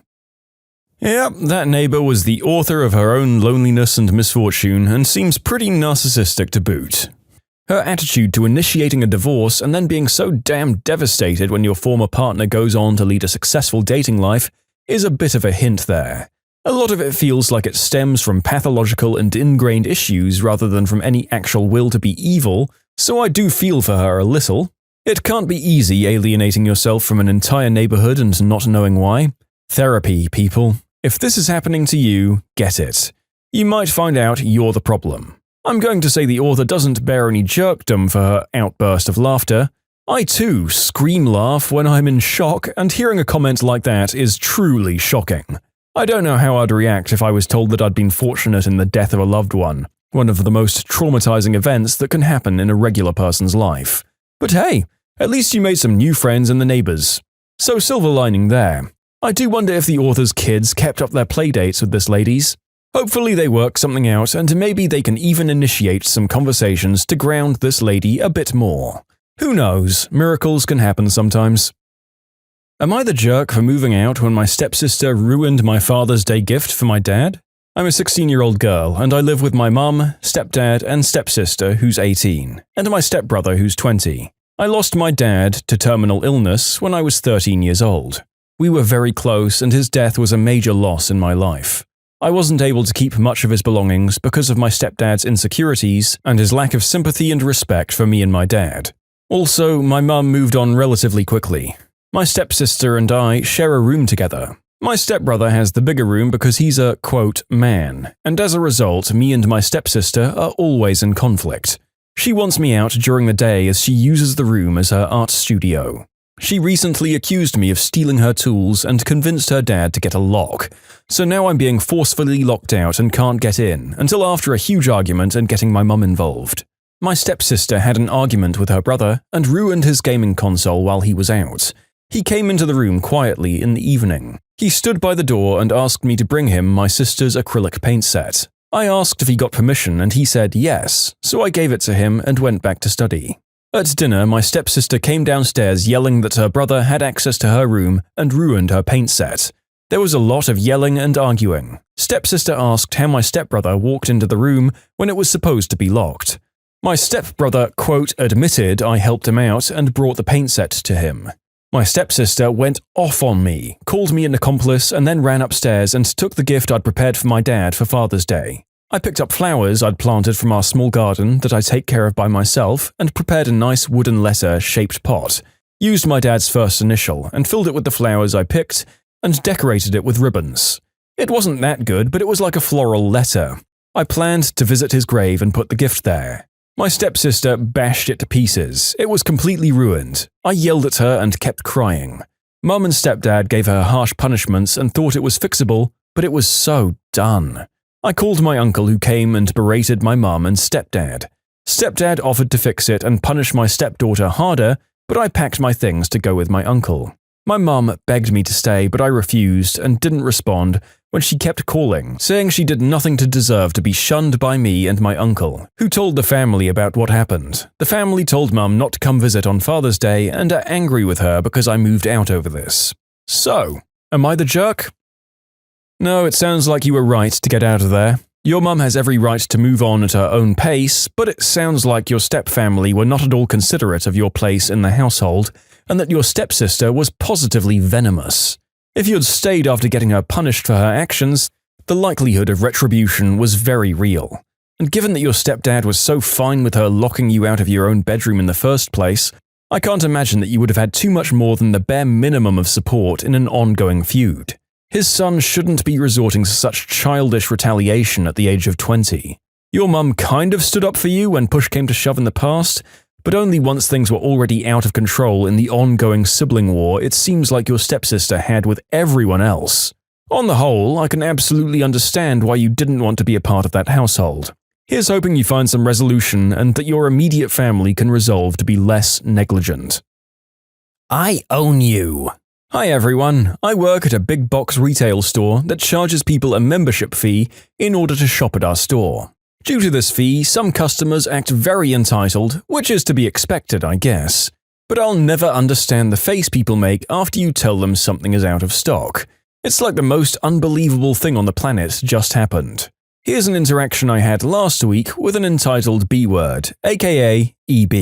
Yep, that neighbor was the author of her own loneliness and misfortune and seems pretty narcissistic to boot. Her attitude to initiating a divorce and then being so damn devastated when your former partner goes on to lead a successful dating life is a bit of a hint there. A lot of it feels like it stems from pathological and ingrained issues rather than from any actual will to be evil, so I do feel for her a little. It can't be easy alienating yourself from an entire neighborhood and not knowing why. Therapy, people. If this is happening to you, get it. You might find out you're the problem. I'm going to say the author doesn't bear any jerkdom for her outburst of laughter. I too scream laugh when I'm in shock, and hearing a comment like that is truly shocking. I don't know how I'd react if I was told that I'd been fortunate in the death of a loved one, one of the most traumatizing events that can happen in a regular person's life. But hey, at least you made some new friends in the neighbors. So silver lining there. I do wonder if the author's kids kept up their playdates with this ladies. Hopefully they work something out and maybe they can even initiate some conversations to ground this lady a bit more. Who knows, miracles can happen sometimes. Am I the jerk for moving out when my stepsister ruined my Father's Day gift for my dad? I'm a 16-year-old girl and I live with my mum, stepdad and stepsister who's 18, and my stepbrother who's 20. I lost my dad to terminal illness when I was 13 years old. We were very close and his death was a major loss in my life. I wasn't able to keep much of his belongings because of my stepdad's insecurities and his lack of sympathy and respect for me and my dad. Also, my mum moved on relatively quickly. My stepsister and I share a room together. My stepbrother has the bigger room because he's a, quote, man, and as a result, me and my stepsister are always in conflict. She wants me out during the day as she uses the room as her art studio. She recently accused me of stealing her tools and convinced her dad to get a lock, so now I'm being forcefully locked out and can't get in until after a huge argument and getting my mum involved. My stepsister had an argument with her brother and ruined his gaming console while he was out. He came into the room quietly in the evening. He stood by the door and asked me to bring him my sister's acrylic paint set. I asked if he got permission and he said yes, so I gave it to him and went back to study. At dinner, my stepsister came downstairs yelling that her brother had access to her room and ruined her paint set. There was a lot of yelling and arguing. Stepsister asked how my stepbrother walked into the room when it was supposed to be locked. My stepbrother, quote, admitted I helped him out and brought the paint set to him. My stepsister went off on me, called me an accomplice, and then ran upstairs and took the gift I'd prepared for my dad for Father's Day. I picked up flowers I'd planted from our small garden that I take care of by myself and prepared a nice wooden letter-shaped pot, used my dad's first initial and filled it with the flowers I picked and decorated it with ribbons. It wasn't that good, but it was like a floral letter. I planned to visit his grave and put the gift there. My stepsister bashed it to pieces. It was completely ruined. I yelled at her and kept crying. Mum and stepdad gave her harsh punishments and thought it was fixable, but it was so done. I called my uncle who came and berated my mum and stepdad. Stepdad offered to fix it and punish my stepdaughter harder, but I packed my things to go with my uncle. My mum begged me to stay, but I refused and didn't respond when she kept calling, saying she did nothing to deserve to be shunned by me and my uncle, who told the family about what happened. The family told Mum not to come visit on Father's Day and are angry with her because I moved out over this. So, am I the jerk? No, it sounds like you were right to get out of there. Your mum has every right to move on at her own pace, but it sounds like your stepfamily were not at all considerate of your place in the household, and that your stepsister was positively venomous. If you had stayed after getting her punished for her actions, the likelihood of retribution was very real. And given that your stepdad was so fine with her locking you out of your own bedroom in the first place, I can't imagine that you would have had too much more than the bare minimum of support in an ongoing feud. His son shouldn't be resorting to such childish retaliation at the age of 20. Your mum kind of stood up for you when push came to shove in the past, but only once things were already out of control in the ongoing sibling war it seems like your stepsister had with everyone else. On the whole, I can absolutely understand why you didn't want to be a part of that household. Here's hoping you find some resolution and that your immediate family can resolve to be less negligent. I own you. Hi everyone, I work at a big box retail store that charges people a membership fee in order to shop at our store. Due to this fee, some customers act very entitled, which is to be expected, I guess. but I'll never understand the face people make after you tell them something is out of stock. It's like the most unbelievable thing on the planet just happened. Here's an interaction I had last week with an entitled B-word, aka EB.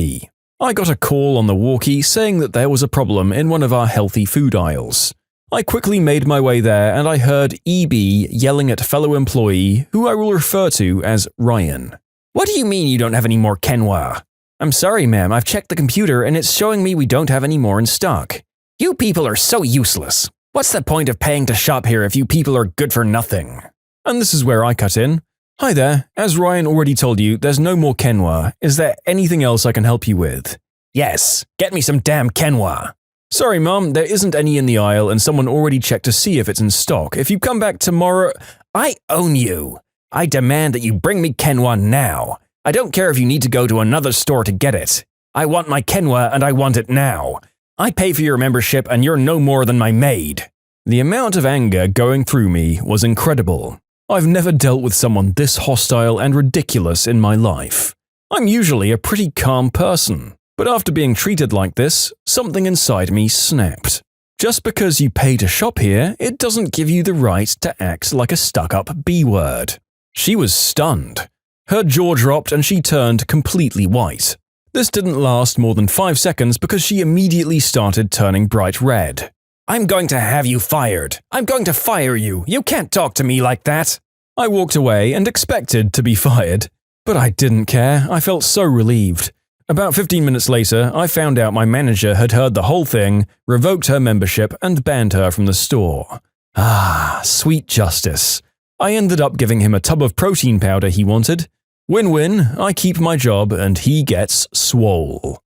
I got a call on the walkie saying that there was a problem in one of our healthy food aisles. I quickly made my way there and I heard EB yelling at fellow employee who I will refer to as Ryan. "What do you mean you don't have any more quinoa?" "I'm sorry, ma'am, I've checked the computer and it's showing me we don't have any more in stock." "You people are so useless. What's the point of paying to shop here if you people are good for nothing?" And this is where I cut in. "Hi there, as Ryan already told you, there's no more quinoa. Is there anything else I can help you with?" "Yes, get me some damn quinoa." "Sorry, Mom, there isn't any in the aisle and someone already checked to see if it's in stock. If you come back tomorrow—" "I own you. I demand that you bring me quinoa now. I don't care if you need to go to another store to get it. I want my quinoa and I want it now. I pay for your membership and you're no more than my maid." The amount of anger going through me was incredible. I've never dealt with someone this hostile and ridiculous in my life. I'm usually a pretty calm person, but after being treated like this, something inside me snapped. Just because you pay to shop here, it doesn't give you the right to act like a stuck-up B-word. She was stunned. Her jaw dropped and she turned completely white. This didn't last more than 5 seconds because she immediately started turning bright red. "I'm going to have you fired. I'm going to fire you. You can't talk to me like that." I walked away and expected to be fired, but I didn't care. I felt so relieved. About 15 minutes later, I found out my manager had heard the whole thing, revoked her membership, and banned her from the store. Ah, sweet justice. I ended up giving him a tub of protein powder he wanted. Win-win, I keep my job and he gets swole.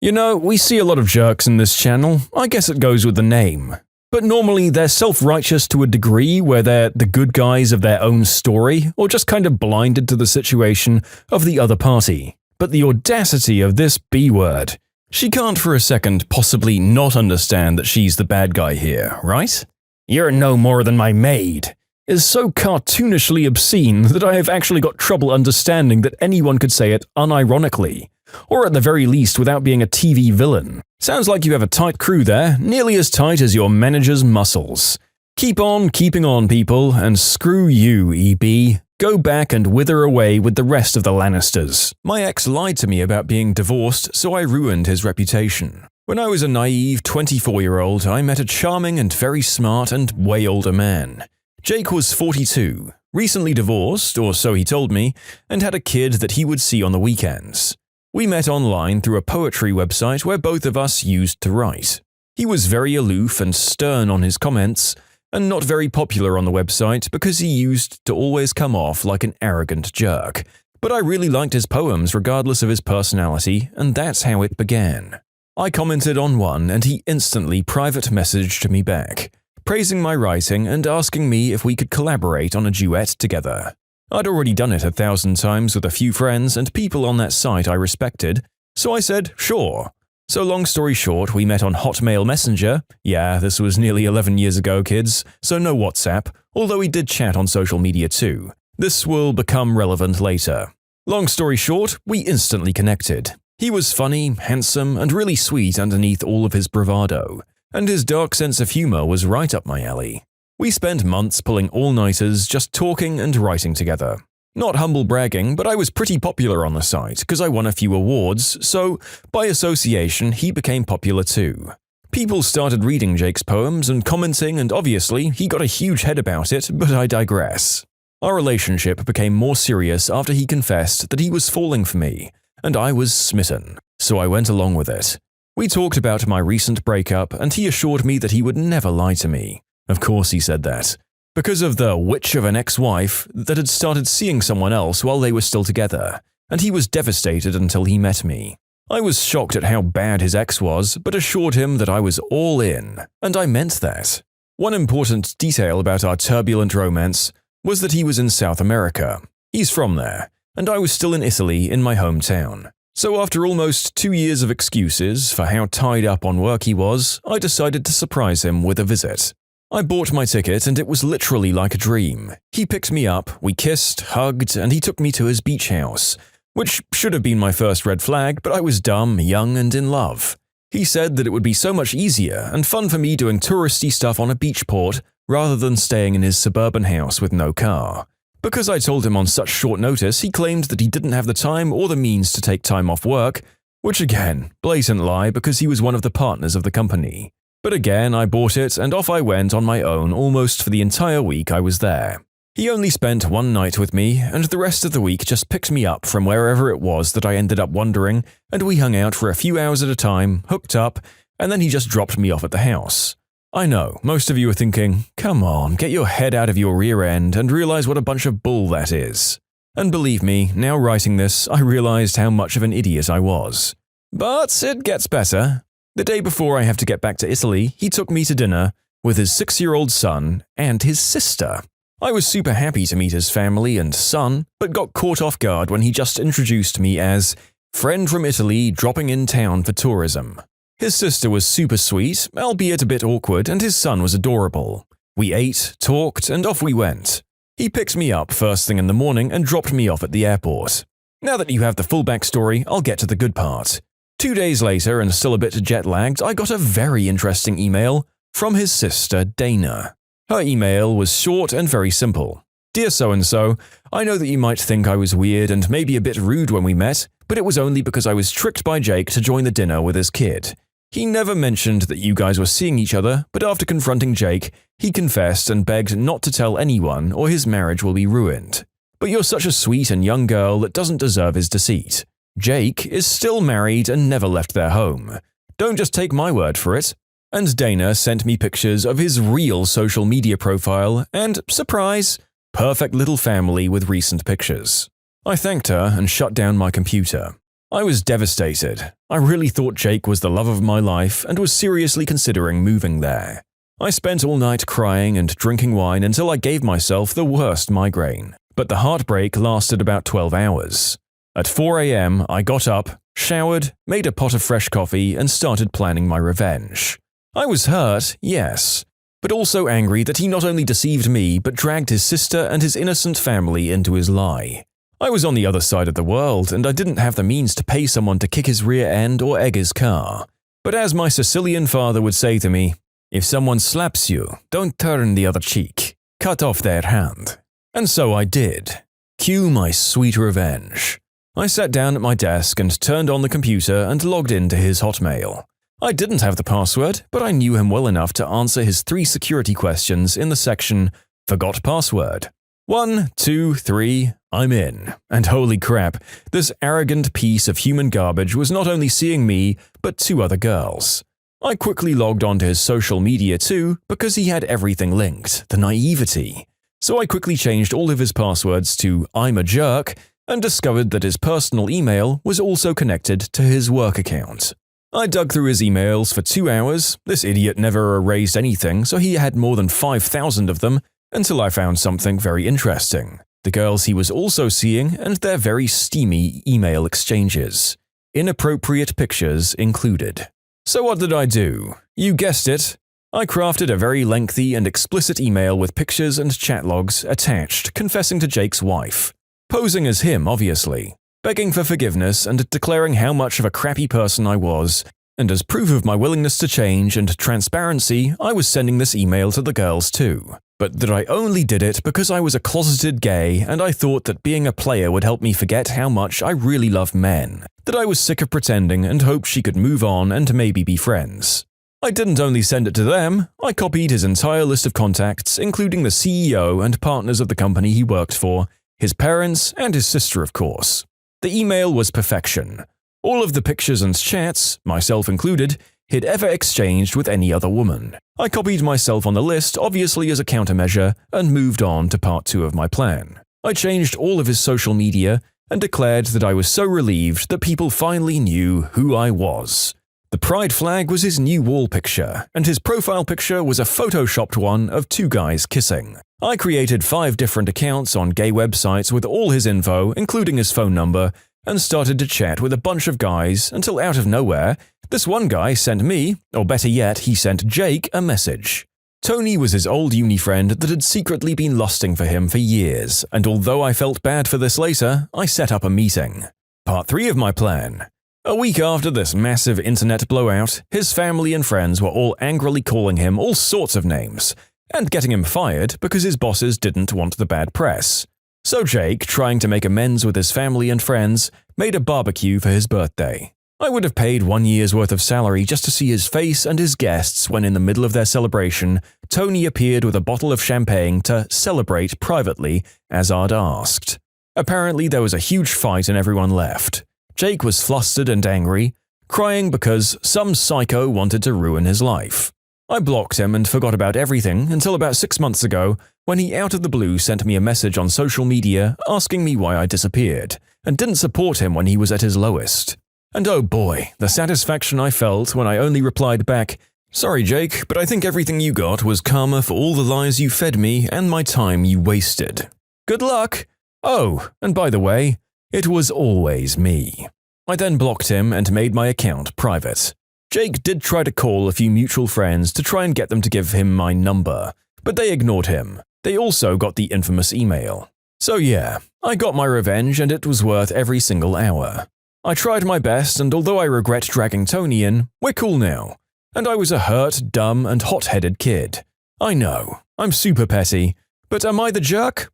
You know, we see a lot of jerks in this channel. I guess it goes with the name. But normally they're self-righteous to a degree where they're the good guys of their own story, or just kind of blinded to the situation of the other party. But the audacity of this B-word. She can't for a second possibly not understand that she's the bad guy here, right? "You're no more than my maid," is so cartoonishly obscene that I have actually got trouble understanding that anyone could say it unironically. Or at the very least without being a TV villain. Sounds like you have a tight crew there, nearly as tight as your manager's muscles. Keep on keeping on, people, and screw you, EB. Go back and wither away with the rest of the Lannisters. My ex lied to me about being divorced, so I ruined his reputation. When I was a naive 24-year-old, I met a charming and very smart and way older man. Jake was 42, recently divorced, or so he told me, and had a kid that he would see on the weekends. We met online through a poetry website where both of us used to write. He was very aloof and stern on his comments, and not very popular on the website because he used to always come off like an arrogant jerk. But I really liked his poems regardless of his personality, and that's how it began. I commented on one and he instantly private messaged me back, praising my writing and asking me if we could collaborate on a duet together. I'd already done it 1,000 times with a few friends and people on that site I respected, so I said, sure. So long story short, we met on Hotmail Messenger. Yeah, this was nearly 11 years ago, kids, so no WhatsApp, although we did chat on social media too. This will become relevant later. Long story short, we instantly connected. He was funny, handsome, and really sweet underneath all of his bravado, and his dark sense of humor was right up my alley. We spent months pulling all-nighters just talking and writing together. Not humble bragging, but I was pretty popular on the site because I won a few awards, so by association he became popular too. People started reading Jake's poems and commenting, and obviously he got a huge head about it, but I digress. Our relationship became more serious after he confessed that he was falling for me, and I was smitten, so I went along with it. We talked about my recent breakup and he assured me that he would never lie to me. Of course he said that. Because of the witch of an ex-wife that had started seeing someone else while they were still together, and he was devastated until he met me. I was shocked at how bad his ex was, but assured him that I was all in, and I meant that. One important detail about our turbulent romance was that he was in South America. He's from there, and I was still in Italy in my hometown. So after almost 2 years of excuses for how tied up on work he was, I decided to surprise him with a visit. I bought my ticket and it was literally like a dream. He picked me up, we kissed, hugged, and he took me to his beach house, which should have been my first red flag, but I was dumb, young, and in love. He said that it would be so much easier and fun for me doing touristy stuff on a beach port rather than staying in his suburban house with no car. Because I told him on such short notice, he claimed that he didn't have the time or the means to take time off work, which again, blatant lie because he was one of the partners of the company. But again, I bought it and off I went on my own almost for the entire week I was there. He only spent one night with me, and the rest of the week just picked me up from wherever it was that I ended up wandering, and we hung out for a few hours at a time, hooked up, and then he just dropped me off at the house. I know, most of you are thinking, come on, get your head out of your rear end and realize what a bunch of bull that is. And believe me, now writing this, I realized how much of an idiot I was. But it gets better. The day before I have to get back to Italy, he took me to dinner with his 6-year-old son and his sister. I was super happy to meet his family and son, but got caught off guard when he just introduced me as friend from Italy dropping in town for tourism. His sister was super sweet, albeit a bit awkward, and his son was adorable. We ate, talked, and off we went. He picked me up first thing in the morning and dropped me off at the airport. Now that you have the full backstory, I'll get to the good part. 2 days later, and still a bit jet-lagged, I got a very interesting email from his sister Dana. Her email was short and very simple. Dear so-and-so, I know that you might think I was weird and maybe a bit rude when we met, but it was only because I was tricked by Jake to join the dinner with his kid. He never mentioned that you guys were seeing each other, but after confronting Jake, he confessed and begged not to tell anyone or his marriage will be ruined. But you're such a sweet and young girl that doesn't deserve his deceit. Jake is still married and never left their home. Don't just take my word for it. And Dana sent me pictures of his real social media profile and, surprise, perfect little family with recent pictures. I thanked her and shut down my computer. I was devastated. I really thought Jake was the love of my life and was seriously considering moving there. I spent all night crying and drinking wine until I gave myself the worst migraine. But the heartbreak lasted about 12 hours. At 4 a.m., I got up, showered, made a pot of fresh coffee, and started planning my revenge. I was hurt, yes, but also angry that he not only deceived me but dragged his sister and his innocent family into his lie. I was on the other side of the world and I didn't have the means to pay someone to kick his rear end or egg his car. But as my Sicilian father would say to me, if someone slaps you, don't turn the other cheek. Cut off their hand. And so I did. Cue my sweet revenge. I sat down at my desk and turned on the computer and logged into his Hotmail. I didn't have the password, but I knew him well enough to answer his 3 security questions in the section Forgot Password. 1, 2, 3, I'm in. And holy crap, this arrogant piece of human garbage was not only seeing me, but 2 other girls. I quickly logged onto his social media too, because he had everything linked, the naivety. So I quickly changed all of his passwords to I'm a jerk, and discovered that his personal email was also connected to his work account. I dug through his emails for 2 hours. This idiot never erased anything, so he had more than 5,000 of them, until I found something very interesting. The girls he was also seeing and their very steamy email exchanges. Inappropriate pictures included. So what did I do? You guessed it. I crafted a very lengthy and explicit email with pictures and chat logs attached, confessing to Jake's wife. Posing as him, obviously. Begging for forgiveness and declaring how much of a crappy person I was, and as proof of my willingness to change and transparency, I was sending this email to the girls too. But that I only did it because I was a closeted gay and I thought that being a player would help me forget how much I really love men. That I was sick of pretending and hoped she could move on and maybe be friends. I didn't only send it to them, I copied his entire list of contacts, including the CEO and partners of the company he worked for, his parents, and his sister, of course. The email was perfection. All of the pictures and chats, myself included, he'd ever exchanged with any other woman. I copied myself on the list, obviously as a countermeasure, and moved on to part 2 of my plan. I changed all of his social media and declared that I was so relieved that people finally knew who I was. The pride flag was his new wall picture, and his profile picture was a photoshopped one of 2 guys kissing. I created 5 different accounts on gay websites with all his info, including his phone number, and started to chat with a bunch of guys until out of nowhere, this one guy sent me, or better yet, he sent Jake a message. Tony was his old uni friend that had secretly been lusting for him for years, and although I felt bad for this later, I set up a meeting. Part 3 of my plan. A week after this massive internet blowout, his family and friends were all angrily calling him all sorts of names and getting him fired because his bosses didn't want the bad press. So Jake, trying to make amends with his family and friends, made a barbecue for his birthday. I would have paid 1 year's worth of salary just to see his face and his guests when in the middle of their celebration, Tony appeared with a bottle of champagne to celebrate privately as I'd asked. Apparently there was a huge fight and everyone left. Jake was flustered and angry, crying because some psycho wanted to ruin his life. I blocked him and forgot about everything until about 6 months ago when he out of the blue sent me a message on social media asking me why I disappeared and didn't support him when he was at his lowest. And oh boy, the satisfaction I felt when I only replied back, "Sorry Jake, but I think everything you got was karma for all the lies you fed me and my time you wasted. Good luck! Oh, and by the way, it was always me." I then blocked him and made my account private. Jake did try to call a few mutual friends to try and get them to give him my number, but they ignored him. They also got the infamous email. So yeah, I got my revenge and it was worth every single hour. I tried my best, and although I regret dragging Tony in, we're cool now. And I was a hurt, dumb, and hot-headed kid. I know, I'm super petty, but am I the jerk?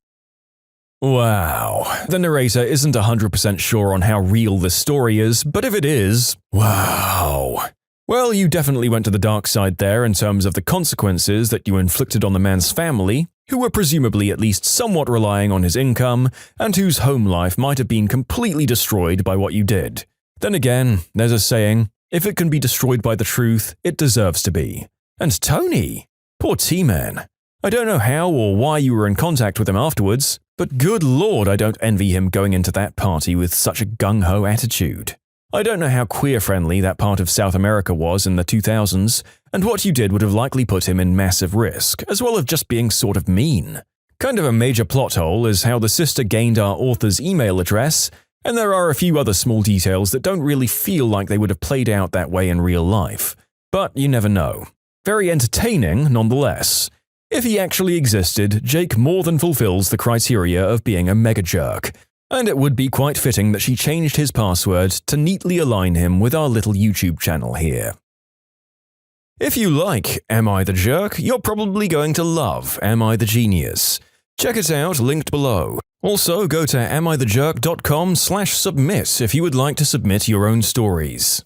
Wow, the narrator isn't 100% sure on how real this story is, but if it is, wow. Well, you definitely went to the dark side there in terms of the consequences that you inflicted on the man's family, who were presumably at least somewhat relying on his income, and whose home life might have been completely destroyed by what you did. Then again, there's a saying, if it can be destroyed by the truth, it deserves to be. And Tony! Poor T-Man. I don't know how or why you were in contact with him afterwards, but good lord I don't envy him going into that party with such a gung-ho attitude. I don't know how queer-friendly that part of South America was in the 2000s, and what you did would have likely put him in massive risk, as well as just being sort of mean. Kind of a major plot hole is how the sister gained our author's email address, and there are a few other small details that don't really feel like they would have played out that way in real life. But you never know. Very entertaining, nonetheless. If he actually existed, Jake more than fulfills the criteria of being a mega jerk, and it would be quite fitting that she changed his password to neatly align him with our little YouTube channel here. If you like Am I the Jerk, you're probably going to love Am I the Genius. Check it out, linked below. Also, go to amithejerk.com/submit if you would like to submit your own stories.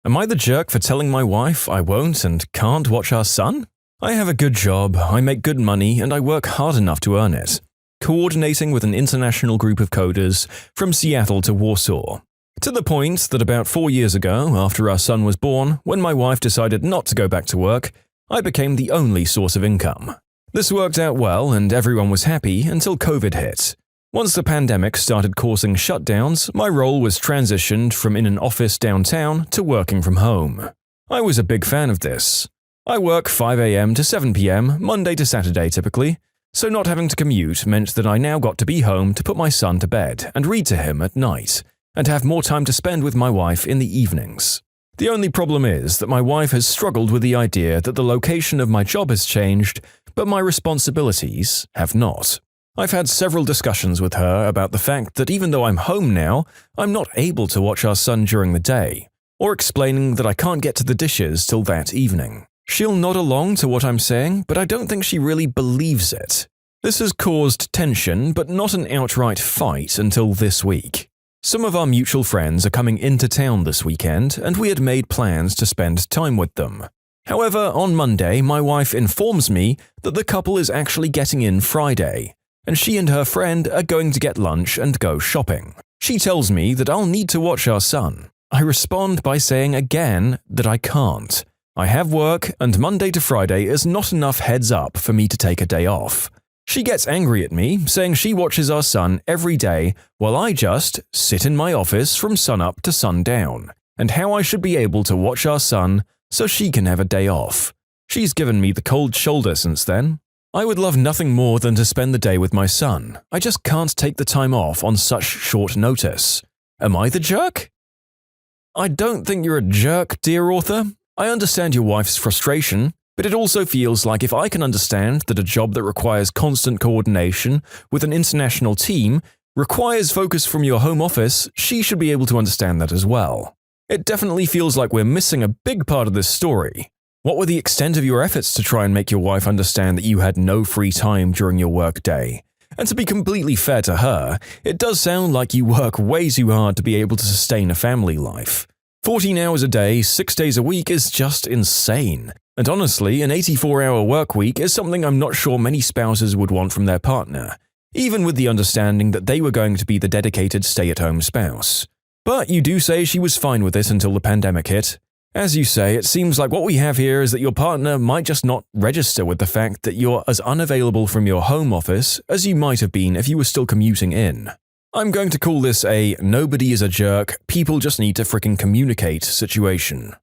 Am I the jerk for telling my wife I won't and can't watch our son? I have a good job, I make good money, and I work hard enough to earn it. Coordinating with an international group of coders from Seattle to Warsaw. To the point that about 4 years ago, after our son was born, when my wife decided not to go back to work, I became the only source of income. This worked out well and everyone was happy until COVID hit. Once the pandemic started causing shutdowns, my role was transitioned from in an office downtown to working from home. I was a big fan of this. I work 5 a.m. to 7 p.m., Monday to Saturday typically, so not having to commute meant that I now got to be home to put my son to bed and read to him at night, and have more time to spend with my wife in the evenings. The only problem is that my wife has struggled with the idea that the location of my job has changed, but my responsibilities have not. I've had several discussions with her about the fact that even though I'm home now, I'm not able to watch our son during the day, or explaining that I can't get to the dishes till that evening. She'll nod along to what I'm saying, but I don't think she really believes it. This has caused tension, but not an outright fight until this week. Some of our mutual friends are coming into town this weekend, and we had made plans to spend time with them. However, on Monday, my wife informs me that the couple is actually getting in Friday, and she and her friend are going to get lunch and go shopping. She tells me that I'll need to watch our son. I respond by saying again that I can't. I have work, and Monday to Friday is not enough heads up for me to take a day off. She gets angry at me, saying she watches our son every day while I just sit in my office from sunup to sundown, and how I should be able to watch our son so she can have a day off. She's given me the cold shoulder since then. I would love nothing more than to spend the day with my son. I just can't take the time off on such short notice. Am I the jerk? I don't think you're a jerk, dear author. I understand your wife's frustration, but it also feels like if I can understand that a job that requires constant coordination with an international team requires focus from your home office, she should be able to understand that as well. It definitely feels like we're missing a big part of this story. What were the extent of your efforts to try and make your wife understand that you had no free time during your work day? And to be completely fair to her, it does sound like you work way too hard to be able to sustain a family life. 14 hours a day, 6 days a week is just insane. And honestly, an 84-hour work week is something I'm not sure many spouses would want from their partner, even with the understanding that they were going to be the dedicated stay-at-home spouse. But you do say she was fine with it until the pandemic hit. As you say, it seems like what we have here is that your partner might just not register with the fact that you're as unavailable from your home office as you might have been if you were still commuting in. I'm going to call this a nobody is a jerk, people just need to frickin' communicate situation.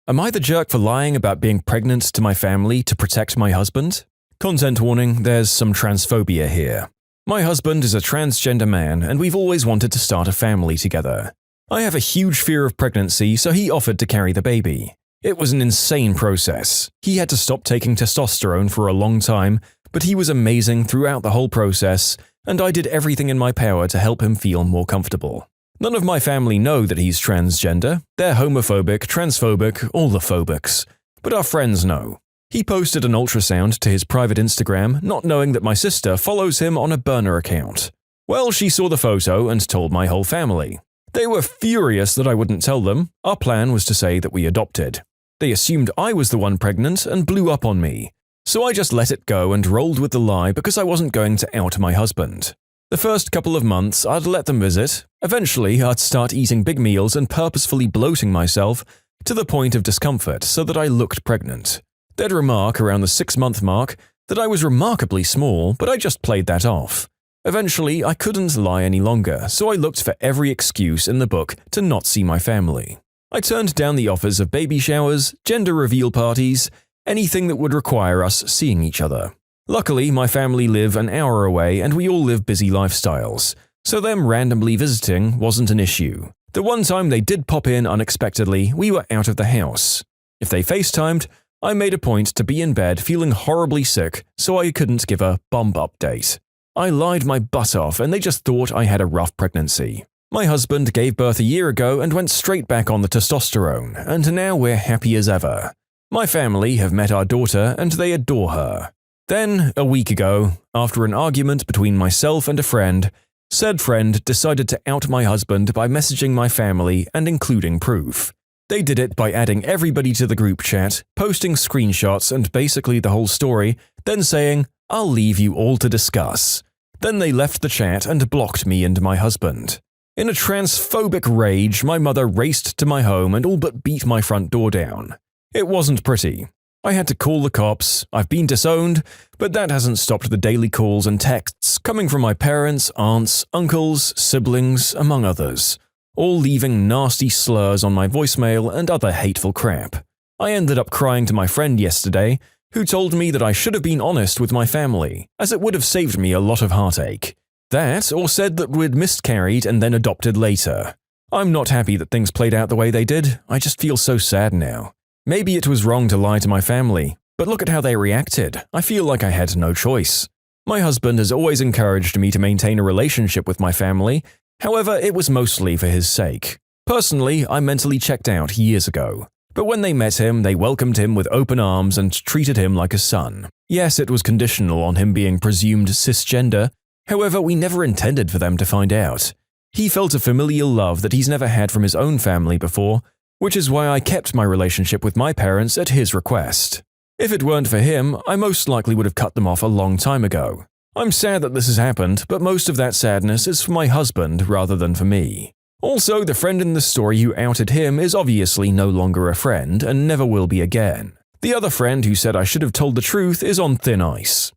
Am I the jerk for lying about being pregnant to my family to protect my husband? Content warning, there's some transphobia here. My husband is a transgender man and we've always wanted to start a family together. I have a huge fear of pregnancy, so he offered to carry the baby. It was an insane process. He had to stop taking testosterone for a long time, but he was amazing throughout the whole process, and I did everything in my power to help him feel more comfortable. None of my family know that he's transgender. They're homophobic, transphobic, all the phobics. But our friends know. He posted an ultrasound to his private Instagram, not knowing that my sister follows him on a burner account. Well, she saw the photo and told my whole family. They were furious that I wouldn't tell them. Our plan was to say that we adopted. They assumed I was the one pregnant and blew up on me. So I just let it go and rolled with the lie because I wasn't going to out my husband. The first couple of months, I'd let them visit. Eventually, I'd start eating big meals and purposefully bloating myself to the point of discomfort so that I looked pregnant. They'd remark around the 6-month mark that I was remarkably small, but I just played that off. Eventually, I couldn't lie any longer, so I looked for every excuse in the book to not see my family. I turned down the offers of baby showers, gender reveal parties, anything that would require us seeing each other. Luckily, my family live an hour away and we all live busy lifestyles, so them randomly visiting wasn't an issue. The one time they did pop in unexpectedly, we were out of the house. If they FaceTimed, I made a point to be in bed feeling horribly sick, so I couldn't give a bomb update. I lied my butt off and they just thought I had a rough pregnancy. My husband gave birth a year ago and went straight back on the testosterone, and now we're happy as ever. My family have met our daughter and they adore her. Then, a week ago, after an argument between myself and a friend, said friend decided to out my husband by messaging my family and including proof. They did it by adding everybody to the group chat, posting screenshots and basically the whole story, then saying, "I'll leave you all to discuss." Then they left the chat and blocked me and my husband. In a transphobic rage, my mother raced to my home and all but beat my front door down. It wasn't pretty. I had to call the cops. I've been disowned, but that hasn't stopped the daily calls and texts coming from my parents, aunts, uncles, siblings, among others, all leaving nasty slurs on my voicemail and other hateful crap. I ended up crying to my friend yesterday, who told me that I should have been honest with my family, as it would have saved me a lot of heartache. That, or said that we'd miscarried and then adopted later. I'm not happy that things played out the way they did. I just feel so sad now. Maybe it was wrong to lie to my family, but look at how they reacted. I feel like I had no choice. My husband has always encouraged me to maintain a relationship with my family, however, it was mostly for his sake. Personally, I mentally checked out years ago. But when they met him, they welcomed him with open arms and treated him like a son. Yes, it was conditional on him being presumed cisgender, however, we never intended for them to find out. He felt a familial love that he's never had from his own family before, which is why I kept my relationship with my parents at his request. If it weren't for him, I most likely would have cut them off a long time ago. I'm sad that this has happened, but most of that sadness is for my husband rather than for me. Also, the friend in the story who outed him is obviously no longer a friend and never will be again. The other friend who said I should have told the truth is on thin ice.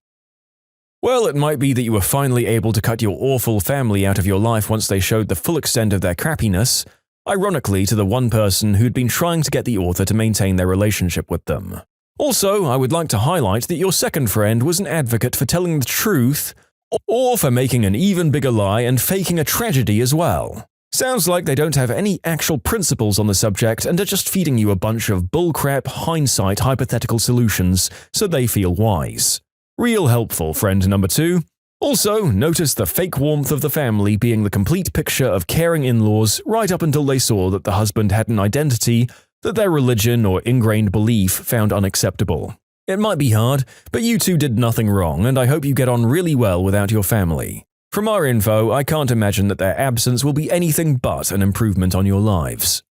Well, it might be that you were finally able to cut your awful family out of your life once they showed the full extent of their crappiness, ironically to the one person who'd been trying to get the author to maintain their relationship with them. Also, I would like to highlight that your second friend was an advocate for telling the truth, or for making an even bigger lie and faking a tragedy as well. Sounds like they don't have any actual principles on the subject and are just feeding you a bunch of bullcrap, hindsight, hypothetical solutions so they feel wise. Real helpful, friend number 2. Also, notice the fake warmth of the family being the complete picture of caring in-laws right up until they saw that the husband had an identity that their religion or ingrained belief found unacceptable. It might be hard, but you two did nothing wrong, and I hope you get on really well without your family. From our info, I can't imagine that their absence will be anything but an improvement on your lives.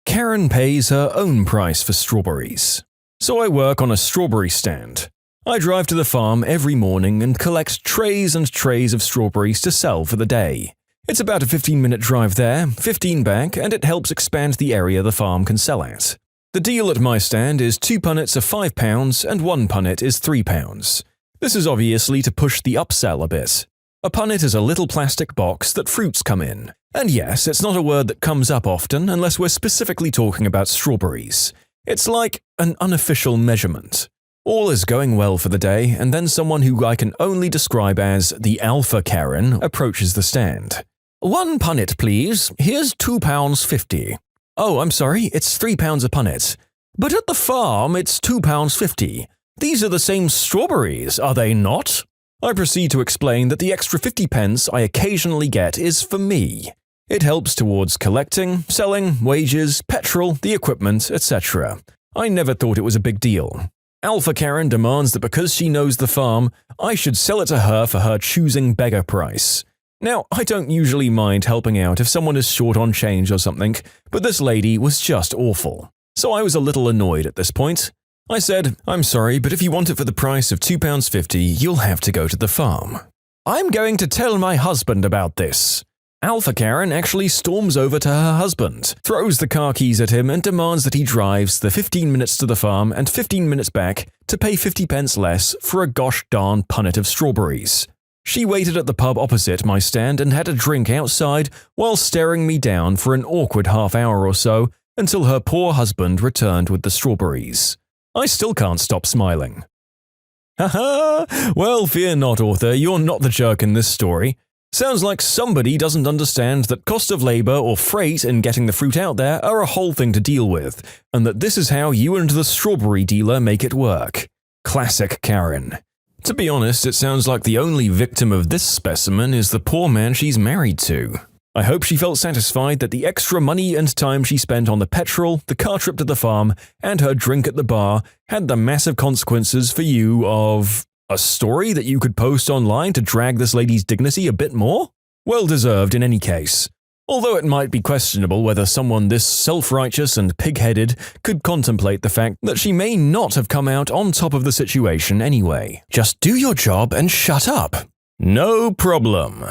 Karen pays her own price for strawberries. So I work on a strawberry stand. I drive to the farm every morning and collect trays and trays of strawberries to sell for the day. It's about a 15-minute drive there, 15 back, and it helps expand the area the farm can sell at. The deal at my stand is 2 punnets are £5 and 1 punnet is £3. This is obviously to push the upsell a bit. A punnet is a little plastic box that fruits come in. And yes, it's not a word that comes up often unless we're specifically talking about strawberries. It's like an unofficial measurement. All is going well for the day, and then someone who I can only describe as the Alpha Karen approaches the stand. 1 punnet, please. Here's £2.50. Oh, I'm sorry, it's £3 a punnet. But at the farm, it's £2.50. These are the same strawberries, are they not? I proceed to explain that the extra 50 pence I occasionally get is for me. It helps towards collecting, selling, wages, petrol, the equipment, etc. I never thought it was a big deal. Alpha Karen demands that because she knows the farm, I should sell it to her for her choosing beggar price. Now, I don't usually mind helping out if someone is short on change or something, but this lady was just awful. So I was a little annoyed at this point. I said, I'm sorry, but if you want it for the price of £2.50, you'll have to go to the farm. I'm going to tell my husband about this. Alpha Karen actually storms over to her husband, throws the car keys at him and demands that he drives the 15 minutes to the farm and 15 minutes back to pay 50 pence less for a gosh darn punnet of strawberries. She waited at the pub opposite my stand and had a drink outside while staring me down for an awkward half hour or so until her poor husband returned with the strawberries. I still can't stop smiling. Haha! Well, fear not, author, you're not the jerk in this story. Sounds like somebody doesn't understand that cost of labor or freight in getting the fruit out there are a whole thing to deal with, and that this is how you and the strawberry dealer make it work. Classic Karen. To be honest, it sounds like the only victim of this specimen is the poor man she's married to. I hope she felt satisfied that the extra money and time she spent on the petrol, the car trip to the farm, and her drink at the bar had the massive consequences for you of a story that you could post online to drag this lady's dignity a bit more? Well deserved in any case. Although it might be questionable whether someone this self-righteous and pig-headed could contemplate the fact that she may not have come out on top of the situation anyway. Just do your job and shut up. No problem.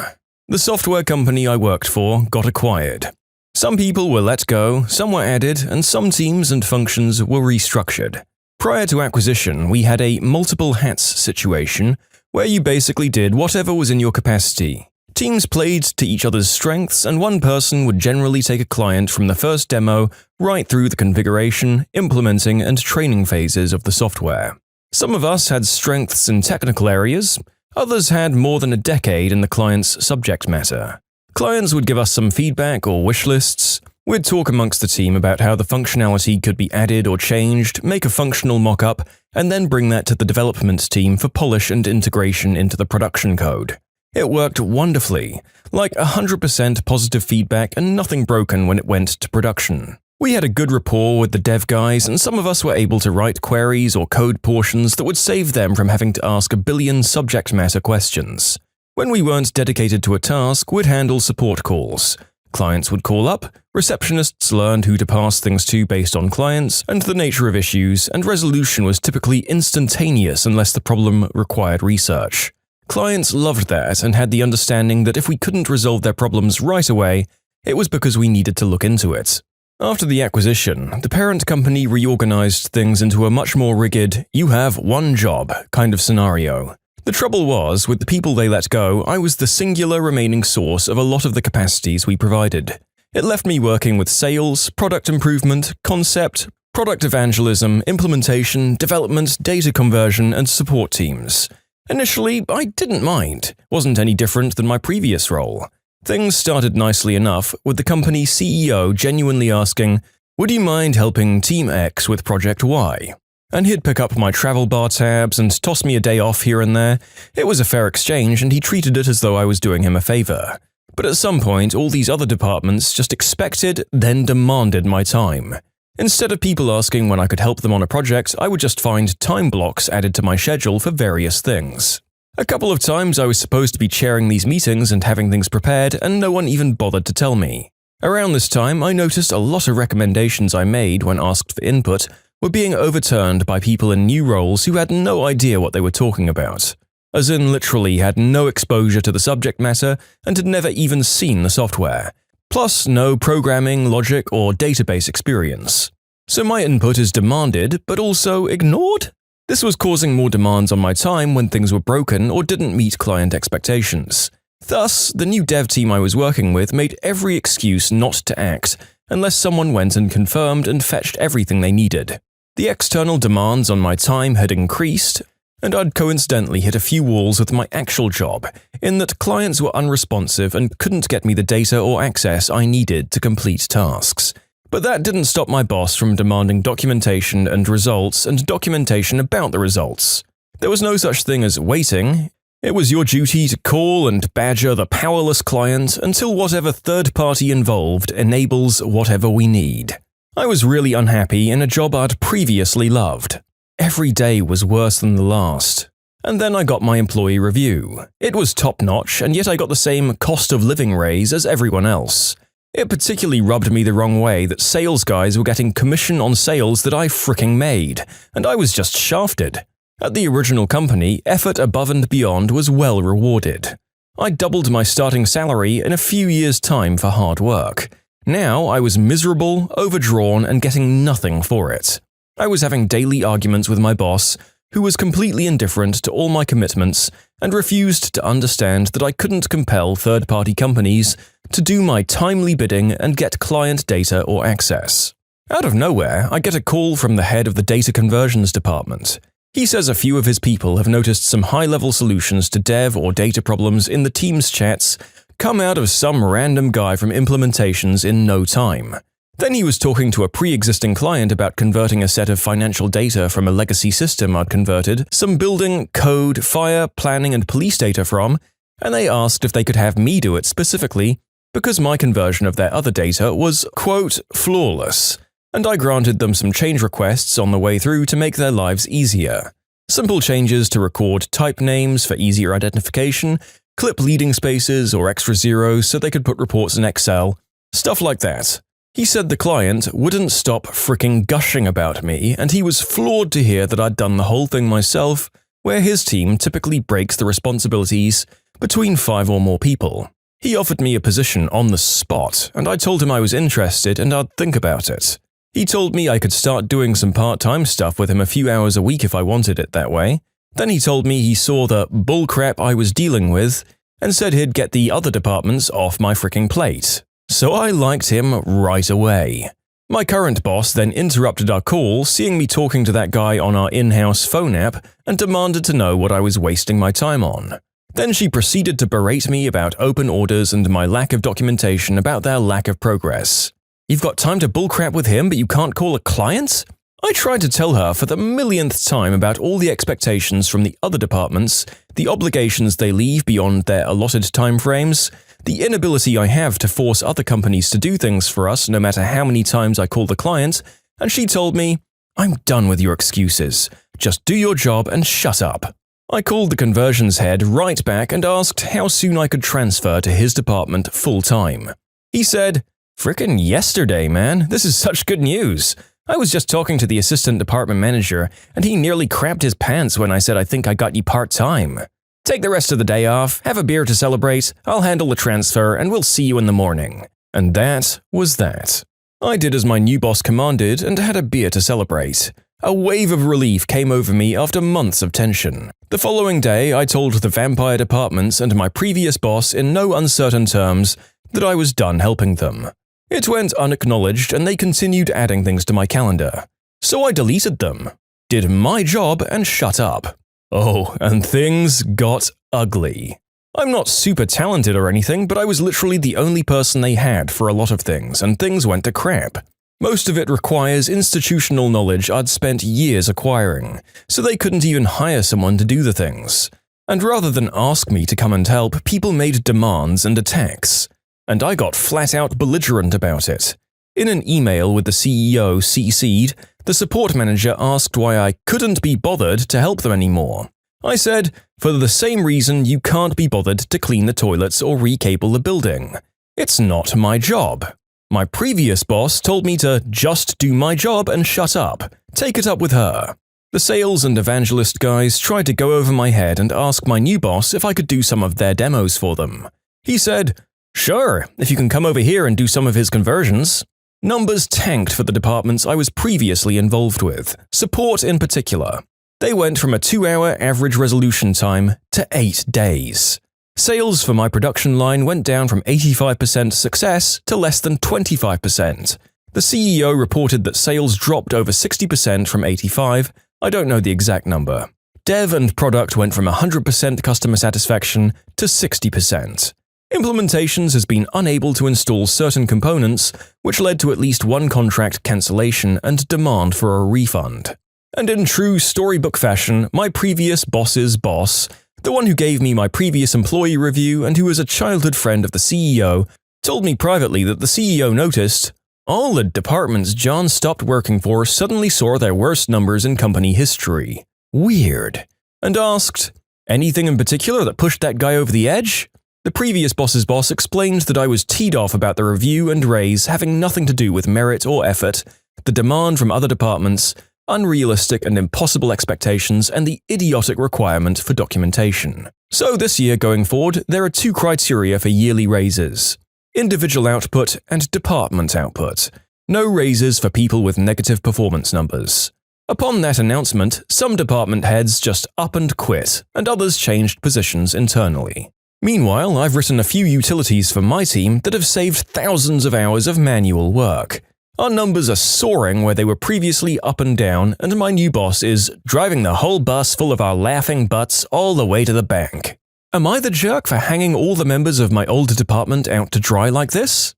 The software company I worked for got acquired. Some people were let go, some were added, and some teams and functions were restructured. Prior to acquisition, we had a multiple hats situation where you basically did whatever was in your capacity. Teams played to each other's strengths, and one person would generally take a client from the first demo right through the configuration, implementing, and training phases of the software. Some of us had strengths in technical areas, others had more than a decade in the client's subject matter. Clients would give us some feedback or wish lists. We'd talk amongst the team about how the functionality could be added or changed, make a functional mock-up, and then bring that to the development team for polish and integration into the production code. It worked wonderfully, like 100% positive feedback and nothing broken when it went to production. We had a good rapport with the dev guys, and some of us were able to write queries or code portions that would save them from having to ask a billion subject matter questions. When we weren't dedicated to a task, we'd handle support calls. Clients would call up, receptionists learned who to pass things to based on clients and the nature of issues, and resolution was typically instantaneous unless the problem required research. Clients loved that and had the understanding that if we couldn't resolve their problems right away, it was because we needed to look into it. After the acquisition, the parent company reorganized things into a much more rigid, you have one job kind of scenario. The trouble was, with the people they let go, I was the singular remaining source of a lot of the capacities we provided. It left me working with sales, product improvement, concept, product evangelism, implementation, development, data conversion, and support teams. Initially, I didn't mind. Wasn't any different than my previous role. Things started nicely enough, with the company CEO genuinely asking, "Would you mind helping Team X with Project Y?" And he'd pick up my travel bar tabs and toss me a day off here and there. It was a fair exchange and he treated it as though I was doing him a favor. But at some point, all these other departments just expected, then demanded my time. Instead of people asking when I could help them on a project, I would just find time blocks added to my schedule for various things. A couple of times I was supposed to be chairing these meetings and having things prepared, and no one even bothered to tell me. Around this time, I noticed a lot of recommendations I made when asked for input were being overturned by people in new roles who had no idea what they were talking about. As in literally had no exposure to the subject matter and had never even seen the software. Plus no programming, logic, or database experience. So my input is demanded, but also ignored? This was causing more demands on my time when things were broken or didn't meet client expectations. Thus, the new dev team I was working with made every excuse not to act unless someone went and confirmed and fetched everything they needed. The external demands on my time had increased, and I'd coincidentally hit a few walls with my actual job, in that clients were unresponsive and couldn't get me the data or access I needed to complete tasks. But that didn't stop my boss from demanding documentation and results and documentation about the results. There was no such thing as waiting. It was your duty to call and badger the powerless client until whatever third party involved enables whatever we need. I was really unhappy in a job I'd previously loved. Every day was worse than the last. And then I got my employee review. It was top-notch, and yet I got the same cost of living raise as everyone else. It particularly rubbed me the wrong way that sales guys were getting commission on sales that I fricking made, and I was just shafted. At the original company, effort above and beyond was well rewarded. I doubled my starting salary in a few years' time for hard work. Now I was miserable, overdrawn, and getting nothing for it. I was having daily arguments with my boss, who was completely indifferent to all my commitments and refused to understand that I couldn't compel third-party companies to do my timely bidding and get client data or access. Out of nowhere, I get a call from the head of the data conversions department. He says a few of his people have noticed some high-level solutions to dev or data problems in the Teams chats come out of some random guy from implementations in no time. Then he was talking to a pre-existing client about converting a set of financial data from a legacy system I'd converted some building, code, fire, planning, and police data from, and they asked if they could have me do it specifically because my conversion of their other data was, quote, flawless, and I granted them some change requests on the way through to make their lives easier. Simple changes to record type names for easier identification, clip leading spaces or extra zeros so they could put reports in Excel, stuff like that. He said the client wouldn't stop fricking gushing about me, and he was floored to hear that I'd done the whole thing myself, where his team typically breaks the responsibilities between 5 or more people. He offered me a position on the spot, and I told him I was interested and I'd think about it. He told me I could start doing some part-time stuff with him a few hours a week if I wanted it that way. Then he told me he saw the bullcrap I was dealing with and said he'd get the other departments off my fricking plate. So I liked him right away. My current boss then interrupted our call, seeing me talking to that guy on our in-house phone app, and demanded to know what I was wasting my time on. Then she proceeded to berate me about open orders and my lack of documentation about their lack of progress. You've got time to bullcrap with him, but you can't call a client? I tried to tell her for the millionth time about all the expectations from the other departments, the obligations they leave beyond their allotted timeframes, the inability I have to force other companies to do things for us no matter how many times I call the client, and she told me, I'm done with your excuses. Just do your job and shut up. I called the conversions head right back and asked how soon I could transfer to his department full-time. He said, "Frickin' yesterday, man. This is such good news. I was just talking to the assistant department manager, and he nearly crapped his pants when I said I think I got you part-time. Take the rest of the day off, have a beer to celebrate, I'll handle the transfer, and we'll see you in the morning." And that was that. I did as my new boss commanded and had a beer to celebrate. A wave of relief came over me after months of tension. The following day, I told the vampire departments and my previous boss in no uncertain terms that I was done helping them. It went unacknowledged and they continued adding things to my calendar. So I deleted them, did my job and shut up. Oh, and things got ugly. I'm not super talented or anything, but I was literally the only person they had for a lot of things, and things went to crap. Most of it requires institutional knowledge I'd spent years acquiring, so they couldn't even hire someone to do the things. And rather than ask me to come and help, people made demands and attacks. And I got flat-out belligerent about it. In an email with the CEO CC'd, the support manager asked why I couldn't be bothered to help them anymore. I said, for the same reason you can't be bothered to clean the toilets or recable the building. It's not my job. My previous boss told me to just do my job and shut up. Take it up with her. The sales and evangelist guys tried to go over my head and ask my new boss if I could do some of their demos for them. He said, "Sure, if you can come over here and do some of his conversions." Numbers tanked for the departments I was previously involved with, support in particular. They went from a 2-hour average resolution time to 8 days. Sales for my production line went down from 85% success to less than 25%. The CEO reported that sales dropped over 60% from 85%. I don't know the exact number. Dev and product went from 100% customer satisfaction to 60%. Implementations has been unable to install certain components, which led to at least one contract cancellation and demand for a refund. And in true storybook fashion, my previous boss's boss, the one who gave me my previous employee review and who was a childhood friend of the CEO, told me privately that the CEO noticed, all the departments John stopped working for suddenly saw their worst numbers in company history. Weird. And asked, anything in particular that pushed that guy over the edge? The previous boss's boss explained that I was teed off about the review and raise having nothing to do with merit or effort, the demand from other departments, unrealistic and impossible expectations, and the idiotic requirement for documentation. So this year going forward, there are 2 criteria for yearly raises: individual output and department output. No raises for people with negative performance numbers. Upon that announcement, some department heads just up and quit, and others changed positions internally. Meanwhile, I've written a few utilities for my team that have saved thousands of hours of manual work. Our numbers are soaring where they were previously up and down, and my new boss is driving the whole bus full of our laughing butts all the way to the bank. Am I the jerk for hanging all the members of my older department out to dry like this?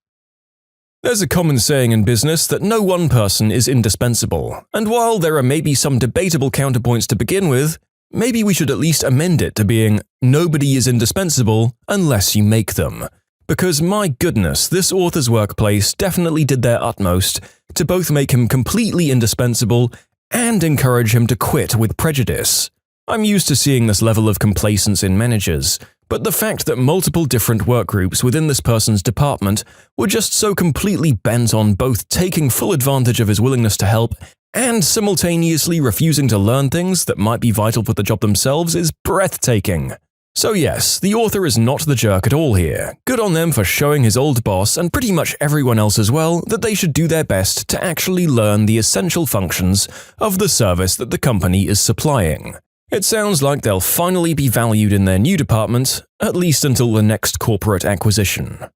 There's a common saying in business that no one person is indispensable, and while there are maybe some debatable counterpoints to begin with, maybe we should at least amend it to being, nobody is indispensable unless you make them. Because my goodness, this author's workplace definitely did their utmost to both make him completely indispensable and encourage him to quit with prejudice. I'm used to seeing this level of complacence in managers, but the fact that multiple different work groups within this person's department were just so completely bent on both taking full advantage of his willingness to help and simultaneously refusing to learn things that might be vital for the job themselves is breathtaking. So yes, the author is not the jerk at all here. Good on them for showing his old boss, and pretty much everyone else as well, that they should do their best to actually learn the essential functions of the service that the company is supplying. It sounds like they'll finally be valued in their new department, at least until the next corporate acquisition.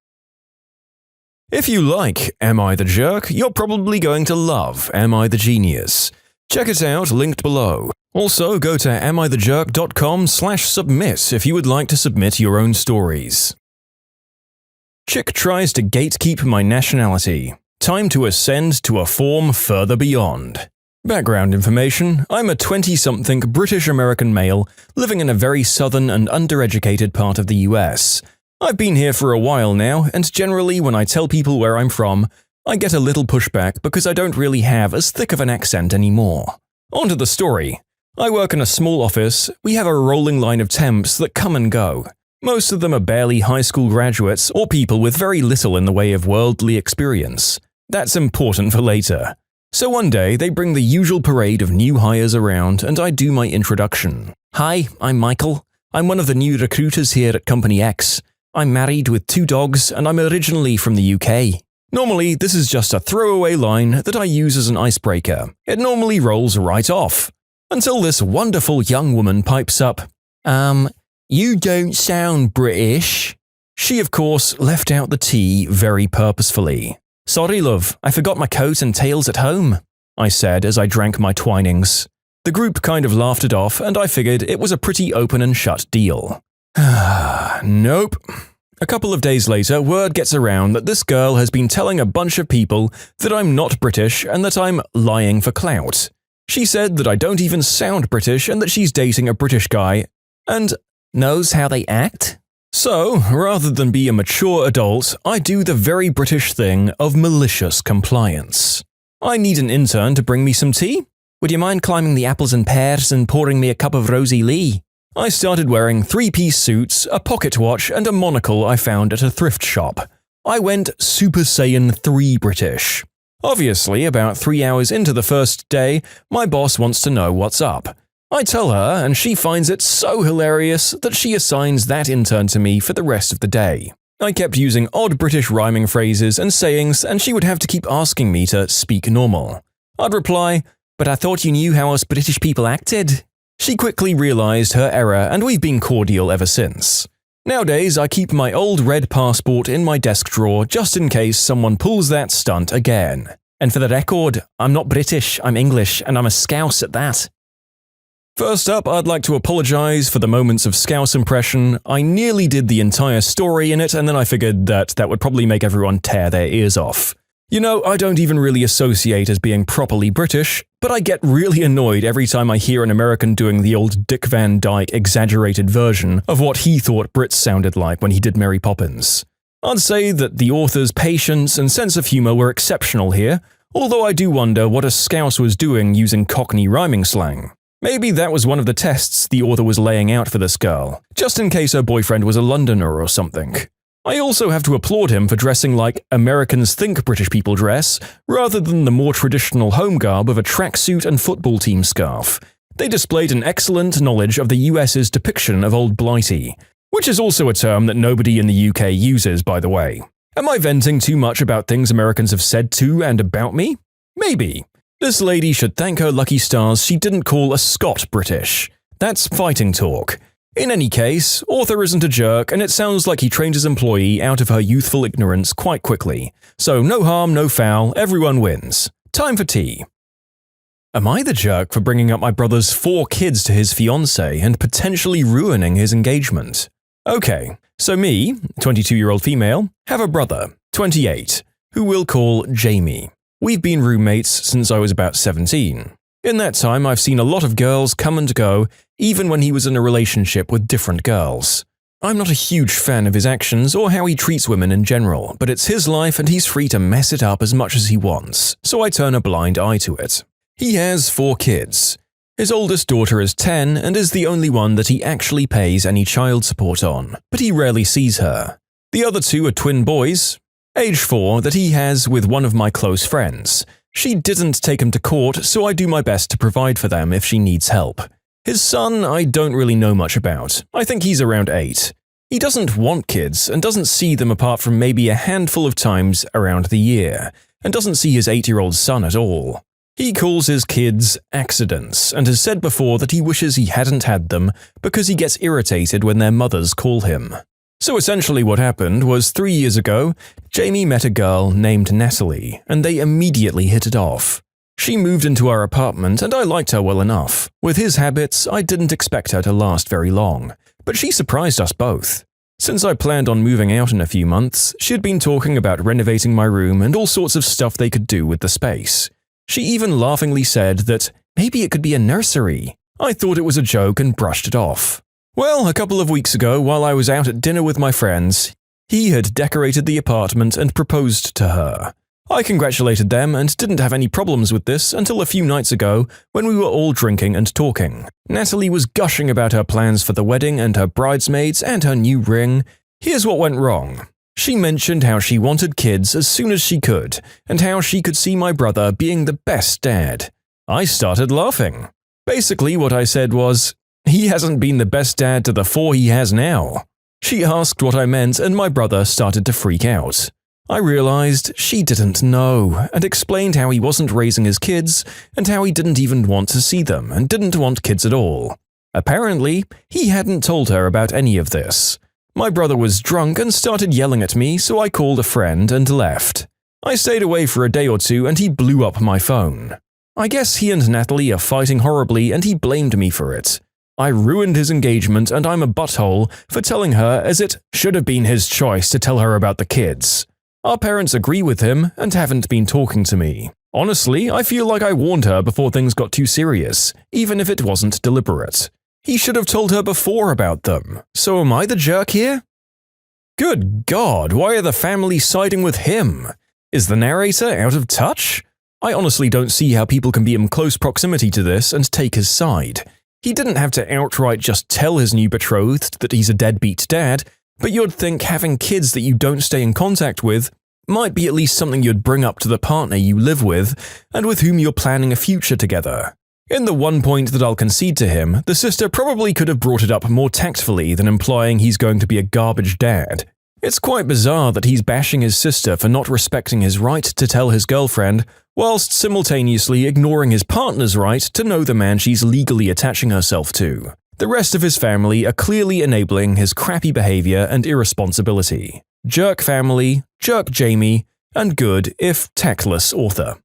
If you like Am I the Jerk, you're probably going to love Am I the Genius. Check it out, linked below. Also, go to amithejerk.com/submit if you would like to submit your own stories. Chick tries to gatekeep my nationality. Time to ascend to a form further beyond. Background information: I'm a 20-something British-American male living in a very southern and undereducated part of the US. I've been here for a while now, and generally when I tell people where I'm from, I get a little pushback because I don't really have as thick of an accent anymore. On to the story. I work in a small office. We have a rolling line of temps that come and go. Most of them are barely high school graduates or people with very little in the way of worldly experience. That's important for later. So one day, they bring the usual parade of new hires around and I do my introduction. Hi, I'm Michael. I'm one of the new recruiters here at Company X. I'm married with 2 dogs and I'm originally from the UK. Normally, this is just a throwaway line that I use as an icebreaker. It normally rolls right off. Until this wonderful young woman pipes up, you don't sound British. She, of course, left out the T very purposefully. Sorry, love, I forgot my coat and tails at home, I said as I drank my Twinings. The group kind of laughed it off and I figured it was a pretty open and shut deal. Nope. A couple of days later, word gets around that this girl has been telling a bunch of people that I'm not British and that I'm lying for clout. She said that I don't even sound British and that she's dating a British guy and knows how they act. So, rather than be a mature adult, I do the very British thing of malicious compliance. I need an intern to bring me some tea. Would you mind climbing the apples and pears and pouring me a cup of Rosie Lee? I started wearing 3-piece suits, a pocket watch, and a monocle I found at a thrift shop. I went Super Saiyan 3 British. Obviously, about 3 hours into the first day, my boss wants to know what's up. I tell her, and she finds it so hilarious that she assigns that intern to me for the rest of the day. I kept using odd British rhyming phrases and sayings, and she would have to keep asking me to speak normal. I'd reply, "But I thought you knew how us British people acted." She quickly realized her error, and we've been cordial ever since. Nowadays, I keep my old red passport in my desk drawer just in case someone pulls that stunt again. And for the record, I'm not British, I'm English, and I'm a Scouse at that. First up, I'd like to apologize for the moments of Scouse impression. I nearly did the entire story in it, and then I figured that would probably make everyone tear their ears off. You know, I don't even really associate as being properly British, but I get really annoyed every time I hear an American doing the old Dick Van Dyke exaggerated version of what he thought Brits sounded like when he did Mary Poppins. I'd say that the author's patience and sense of humor were exceptional here, although I do wonder what a Scouse was doing using Cockney rhyming slang. Maybe that was one of the tests the author was laying out for this girl, just in case her boyfriend was a Londoner or something. I also have to applaud him for dressing like Americans think British people dress, rather than the more traditional home garb of a tracksuit and football team scarf. They displayed an excellent knowledge of the US's depiction of Old Blighty, which is also a term that nobody in the UK uses, by the way. Am I venting too much about things Americans have said to and about me? Maybe. This lady should thank her lucky stars she didn't call a Scot British. That's fighting talk. In any case, author isn't a jerk, and it sounds like he trained his employee out of her youthful ignorance quite quickly. So no harm, no foul, everyone wins. Time for tea. Am I the jerk for bringing up my brother's 4 kids to his fiancée and potentially ruining his engagement? Okay, so me, 22-year-old female, have a brother, 28, who we'll call Jamie. We've been roommates since I was about 17. In that time, I've seen a lot of girls come and go, even when he was in a relationship with different girls. I'm not a huge fan of his actions or how he treats women in general, but it's his life and he's free to mess it up as much as he wants, so I turn a blind eye to it. He has 4 kids. His oldest daughter is 10 and is the only one that he actually pays any child support on, but he rarely sees her. The other 2 are twin boys, age 4, that he has with one of my close friends. She didn't take him to court, so I do my best to provide for them if she needs help. His son, I don't really know much about. I think he's around 8. He doesn't want kids and doesn't see them apart from maybe a handful of times around the year, and doesn't see his 8-year-old son at all. He calls his kids accidents and has said before that he wishes he hadn't had them because he gets irritated when their mothers call him. So essentially what happened was 3 years ago, Jamie met a girl named Natalie, and they immediately hit it off. She moved into our apartment and I liked her well enough. With his habits, I didn't expect her to last very long, but she surprised us both. Since I planned on moving out in a few months, she'd been talking about renovating my room and all sorts of stuff they could do with the space. She even laughingly said that maybe it could be a nursery. I thought it was a joke and brushed it off. Well, a couple of weeks ago, while I was out at dinner with my friends, he had decorated the apartment and proposed to her. I congratulated them and didn't have any problems with this until a few nights ago when we were all drinking and talking. Natalie was gushing about her plans for the wedding and her bridesmaids and her new ring. Here's what went wrong. She mentioned how she wanted kids as soon as she could, and how she could see my brother being the best dad. I started laughing. Basically, what I said was, he hasn't been the best dad to the 4 he has now. She asked what I meant and my brother started to freak out. I realized she didn't know and explained how he wasn't raising his kids and how he didn't even want to see them and didn't want kids at all. Apparently, he hadn't told her about any of this. My brother was drunk and started yelling at me, so I called a friend and left. I stayed away for a day or 2 and he blew up my phone. I guess he and Natalie are fighting horribly and he blamed me for it. I ruined his engagement and I'm a butthole for telling her, as it should have been his choice to tell her about the kids. Our parents agree with him and haven't been talking to me. Honestly, I feel like I warned her before things got too serious, even if it wasn't deliberate. He should have told her before about them. So am I the jerk here? Good God, why are the family siding with him? Is the narrator out of touch? I honestly don't see how people can be in close proximity to this and take his side. He didn't have to outright just tell his new betrothed that he's a deadbeat dad, but you'd think having kids that you don't stay in contact with might be at least something you'd bring up to the partner you live with and with whom you're planning a future together. In the one point that I'll concede to him, the sister probably could have brought it up more tactfully than implying he's going to be a garbage dad. It's quite bizarre that he's bashing his sister for not respecting his right to tell his girlfriend, whilst simultaneously ignoring his partner's right to know the man she's legally attaching herself to. The rest of his family are clearly enabling his crappy behavior and irresponsibility. Jerk family, jerk Jamie, and good, if tactless, author.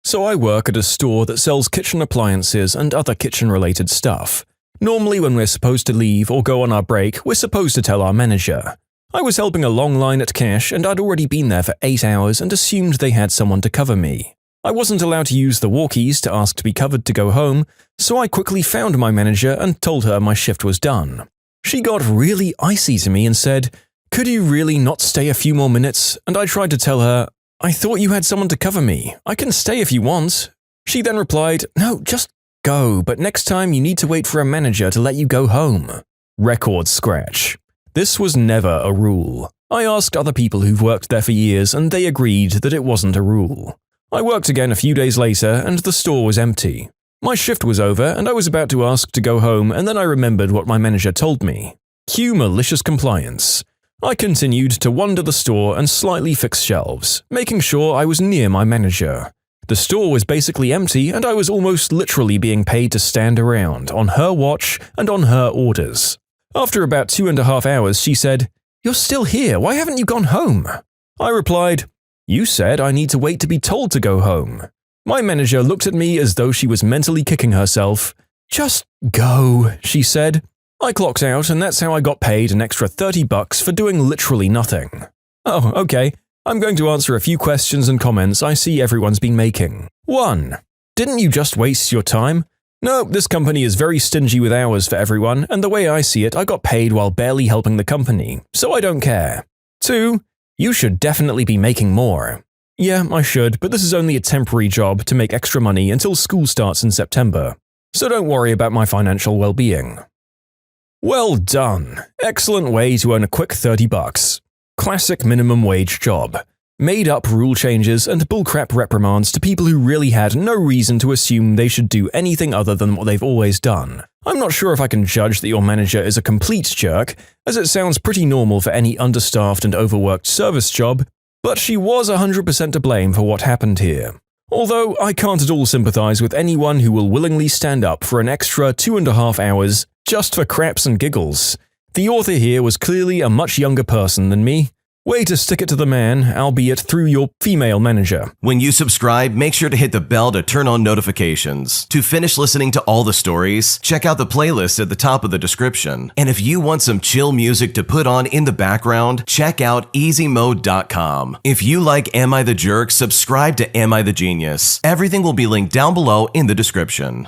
So I work at a store that sells kitchen appliances and other kitchen-related stuff. Normally when we're supposed to leave or go on our break, we're supposed to tell our manager. I was helping a long line at cash and I'd already been there for 8 hours and assumed they had someone to cover me. I wasn't allowed to use the walkies to ask to be covered to go home, so I quickly found my manager and told her my shift was done. She got really icy to me and said, "Could you really not stay a few more minutes?" And I tried to tell her, "I thought you had someone to cover me. I can stay if you want." She then replied, "No, just go, but next time you need to wait for a manager to let you go home." Record scratch. This was never a rule. I asked other people who've worked there for years and they agreed that it wasn't a rule. I worked again a few days later and the store was empty. My shift was over and I was about to ask to go home and then I remembered what my manager told me. Cue malicious compliance. I continued to wander the store and slightly fix shelves, making sure I was near my manager. The store was basically empty and I was almost literally being paid to stand around, on her watch and on her orders. After about 2.5 hours, she said, "You're still here, why haven't you gone home?" I replied, "You said I need to wait to be told to go home." My manager looked at me as though she was mentally kicking herself. "Just go," she said. I clocked out and that's how I got paid an extra $30 for doing literally nothing. Oh, okay. I'm going to answer a few questions and comments I see everyone's been making. 1. Didn't you just waste your time? No, this company is very stingy with hours for everyone, and the way I see it, I got paid while barely helping the company, so I don't care. 2. You should definitely be making more. Yeah, I should, but this is only a temporary job to make extra money until school starts in September, so don't worry about my financial well-being. Well done. Excellent way to earn a quick $30. Classic minimum wage job. Made up rule changes and bullcrap reprimands to people who really had no reason to assume they should do anything other than what they've always done. I'm not sure if I can judge that your manager is a complete jerk, as it sounds pretty normal for any understaffed and overworked service job, but she was 100% to blame for what happened here. Although I can't at all sympathize with anyone who will willingly stand up for an extra 2.5 hours just for craps and giggles. The author here was clearly a much younger person than me. Way to stick it to the man, albeit through your female manager. When you subscribe, make sure to hit the bell to turn on notifications. To finish listening to all the stories, check out the playlist at the top of the description. And if you want some chill music to put on in the background, check out easymode.com. If you like Am I the Jerk, subscribe to Am I the Genius. Everything will be linked down below in the description.